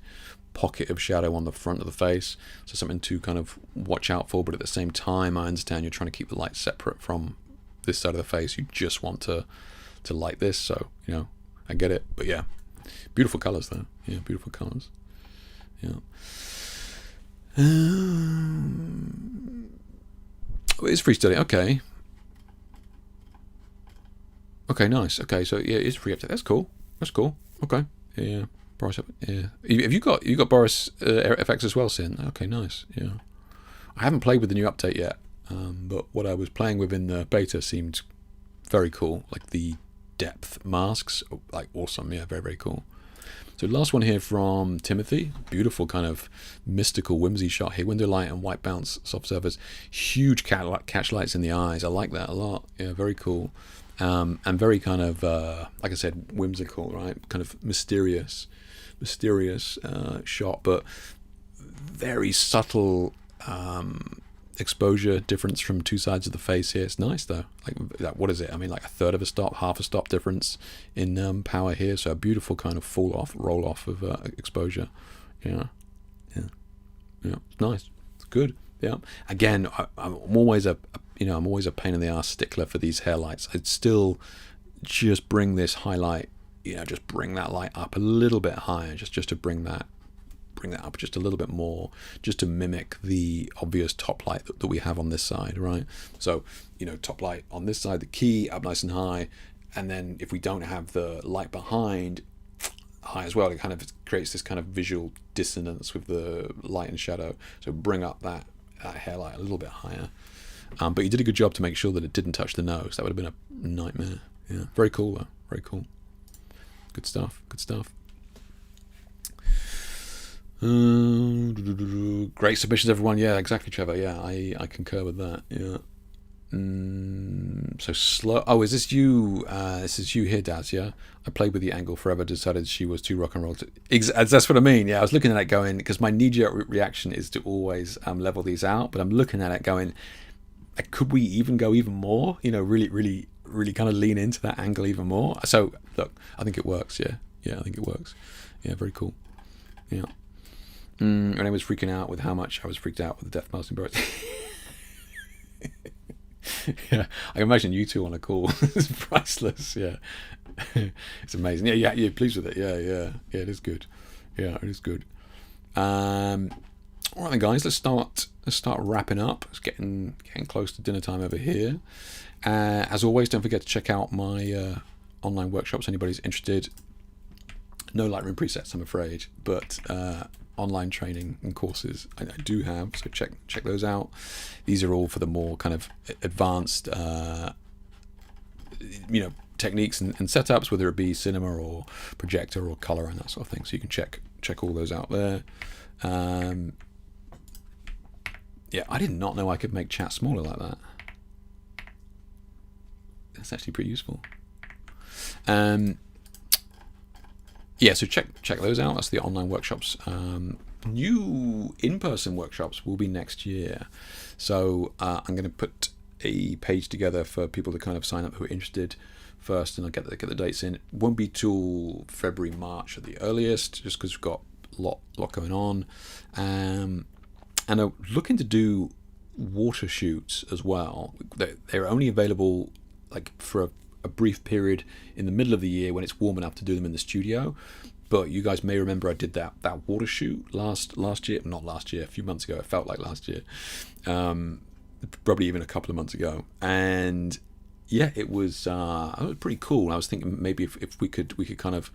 B: pocket of shadow on the front of the face, so something to kind of watch out for. But at the same time, I understand you're trying to keep the light separate from this side of the face. You just want to light this, so you know, I get it. But yeah, beautiful colors though. Yeah, beautiful colors. Yeah. It's freestyle. Okay, nice. Okay, so yeah, it's free update. That's cool. Okay. Yeah. Boris, yeah. Have you got Boris FX as well, Sin? Okay, nice. Yeah. I haven't played with the new update yet, but what I was playing with in the beta seemed very cool. Like the depth masks, like awesome. Yeah, very, very cool. So last one here from Timothy. Beautiful kind of mystical whimsy shot here. Window light and white bounce soft surface. Huge catch lights in the eyes. I like that a lot. Yeah, very cool. And very kind of, like I said, whimsical, right? Kind of mysterious shot, but very subtle exposure difference from two sides of the face here. It's nice though. Like, what is it? I mean, like a third of a stop, half a stop difference in power here. So a beautiful kind of roll off of exposure. Yeah. It's nice. It's good. Yeah. Again, I'm always a pain in the ass stickler for these hair lights. I'd still just bring this highlight, just bring that light up a little bit higher, just to bring that up just a little bit more, just to mimic the obvious top light that we have on this side, right? So, top light on this side, the key up nice and high, and then if we don't have the light behind high as well, it kind of creates this kind of visual dissonance with the light and shadow. So bring up that hair light a little bit higher. But you did a good job to make sure that it didn't touch the nose. That would have been a nightmare. Yeah, very cool though. Very cool. Good stuff. Great submissions, everyone. Yeah, exactly, Trevor. Yeah, I concur with that. Yeah. So slow. Oh, is this you? This is you here, Daz. Yeah. I played with the angle forever. Decided she was too rock and roll. That's what I mean. Yeah, I was looking at it going, because my knee-jerk reaction is to always level these out, but I'm looking at it going, could we even go even more? Really kind of lean into that angle even more. So look, I think it works. Yeah, I think it works. Yeah, very cool. Yeah. And I was freaking out with how much I was freaked out with the death mouse and birds. Yeah, I can imagine you two on a call. It's priceless. Yeah, it's amazing. Yeah, you're pleased with it. Yeah, it is good. Yeah, it is good. All right then, guys, let's start wrapping up. It's getting close to dinner time over here. As always, don't forget to check out my online workshops. Anybody's interested. No Lightroom presets, I'm afraid, but online training and courses I do have, so check those out. These are all for the more kind of advanced techniques and setups, whether it be cinema or projector or color and that sort of thing. So you can check all those out there. Yeah, I did not know I could make chat smaller like that. That's actually pretty useful. Yeah, so check those out. That's the online workshops. New in-person workshops will be next year. So I'm going to put a page together for people to kind of sign up who are interested first, and I'll get the dates in. It won't be till February, March at the earliest, just because we've got a lot going on. And I'm looking to do water shoots as well. They're only available like for a brief period in the middle of the year when it's warm enough to do them in the studio. But you guys may remember I did that water shoot last year. Not last year, a few months ago. It felt like last year. Probably even a couple of months ago. And yeah, it was pretty cool. I was thinking maybe if we could kind of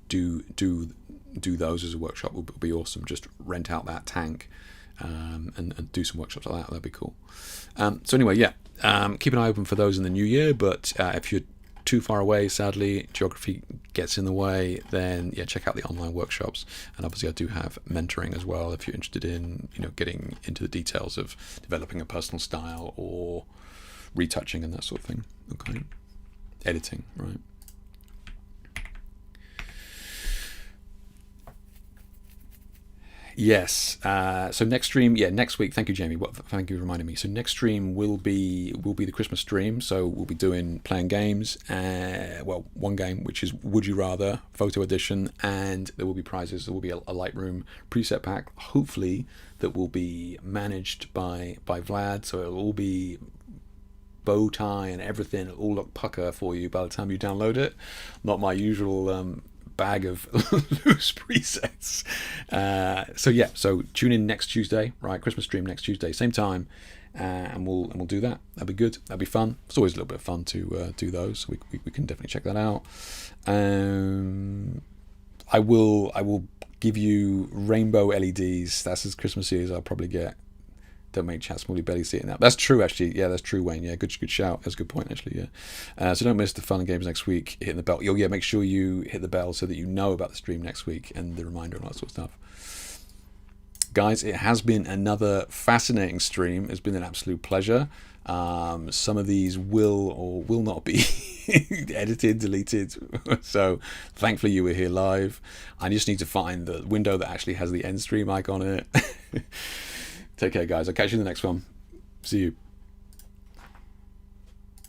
B: do those as a workshop would be awesome. Just rent out that tank and do some workshops like that. That'd be cool. So anyway, yeah, keep an eye open for those in the new year. But if you're too far away, sadly, geography gets in the way, then yeah, check out the online workshops. And obviously I do have mentoring as well if you're interested in, you know, getting into the details of developing a personal style or retouching and that sort of thing. Okay. Editing, right. Yes. So next stream, yeah, next week. Thank you, Jamie. Thank you for reminding me. So next stream will be the Christmas stream. So we'll be playing games. Well, one game which is Would You Rather Photo Edition, and there will be prizes. There will be a Lightroom preset pack. Hopefully that will be managed by Vlad. So it'll all be bow tie and everything. It'll all look pucker for you by the time you download it. Not my usual bag of loose presets. So tune in next Tuesday, right? Christmas stream next Tuesday, same time, and we'll do that. That'd be good. That'd be fun. It's always a little bit of fun to do those. So we can definitely check that out. I will give you rainbow LEDs. That's as Christmassy as I'll probably get. Don't make chat smally belly see it now. That's true, actually. Yeah, that's true, Wayne. Yeah, good shout. That's a good point, actually. Yeah. So don't miss the fun and games next week. Hitting the bell. Oh yeah, make sure you hit the bell so that you know about the stream next week and the reminder and all that sort of stuff. Guys, it has been another fascinating stream. It's been an absolute pleasure. Some of these will or will not be edited, deleted. So thankfully you were here live. I just need to find the window that actually has the end stream icon on it. Take care, guys. I'll catch you in the next one. See you.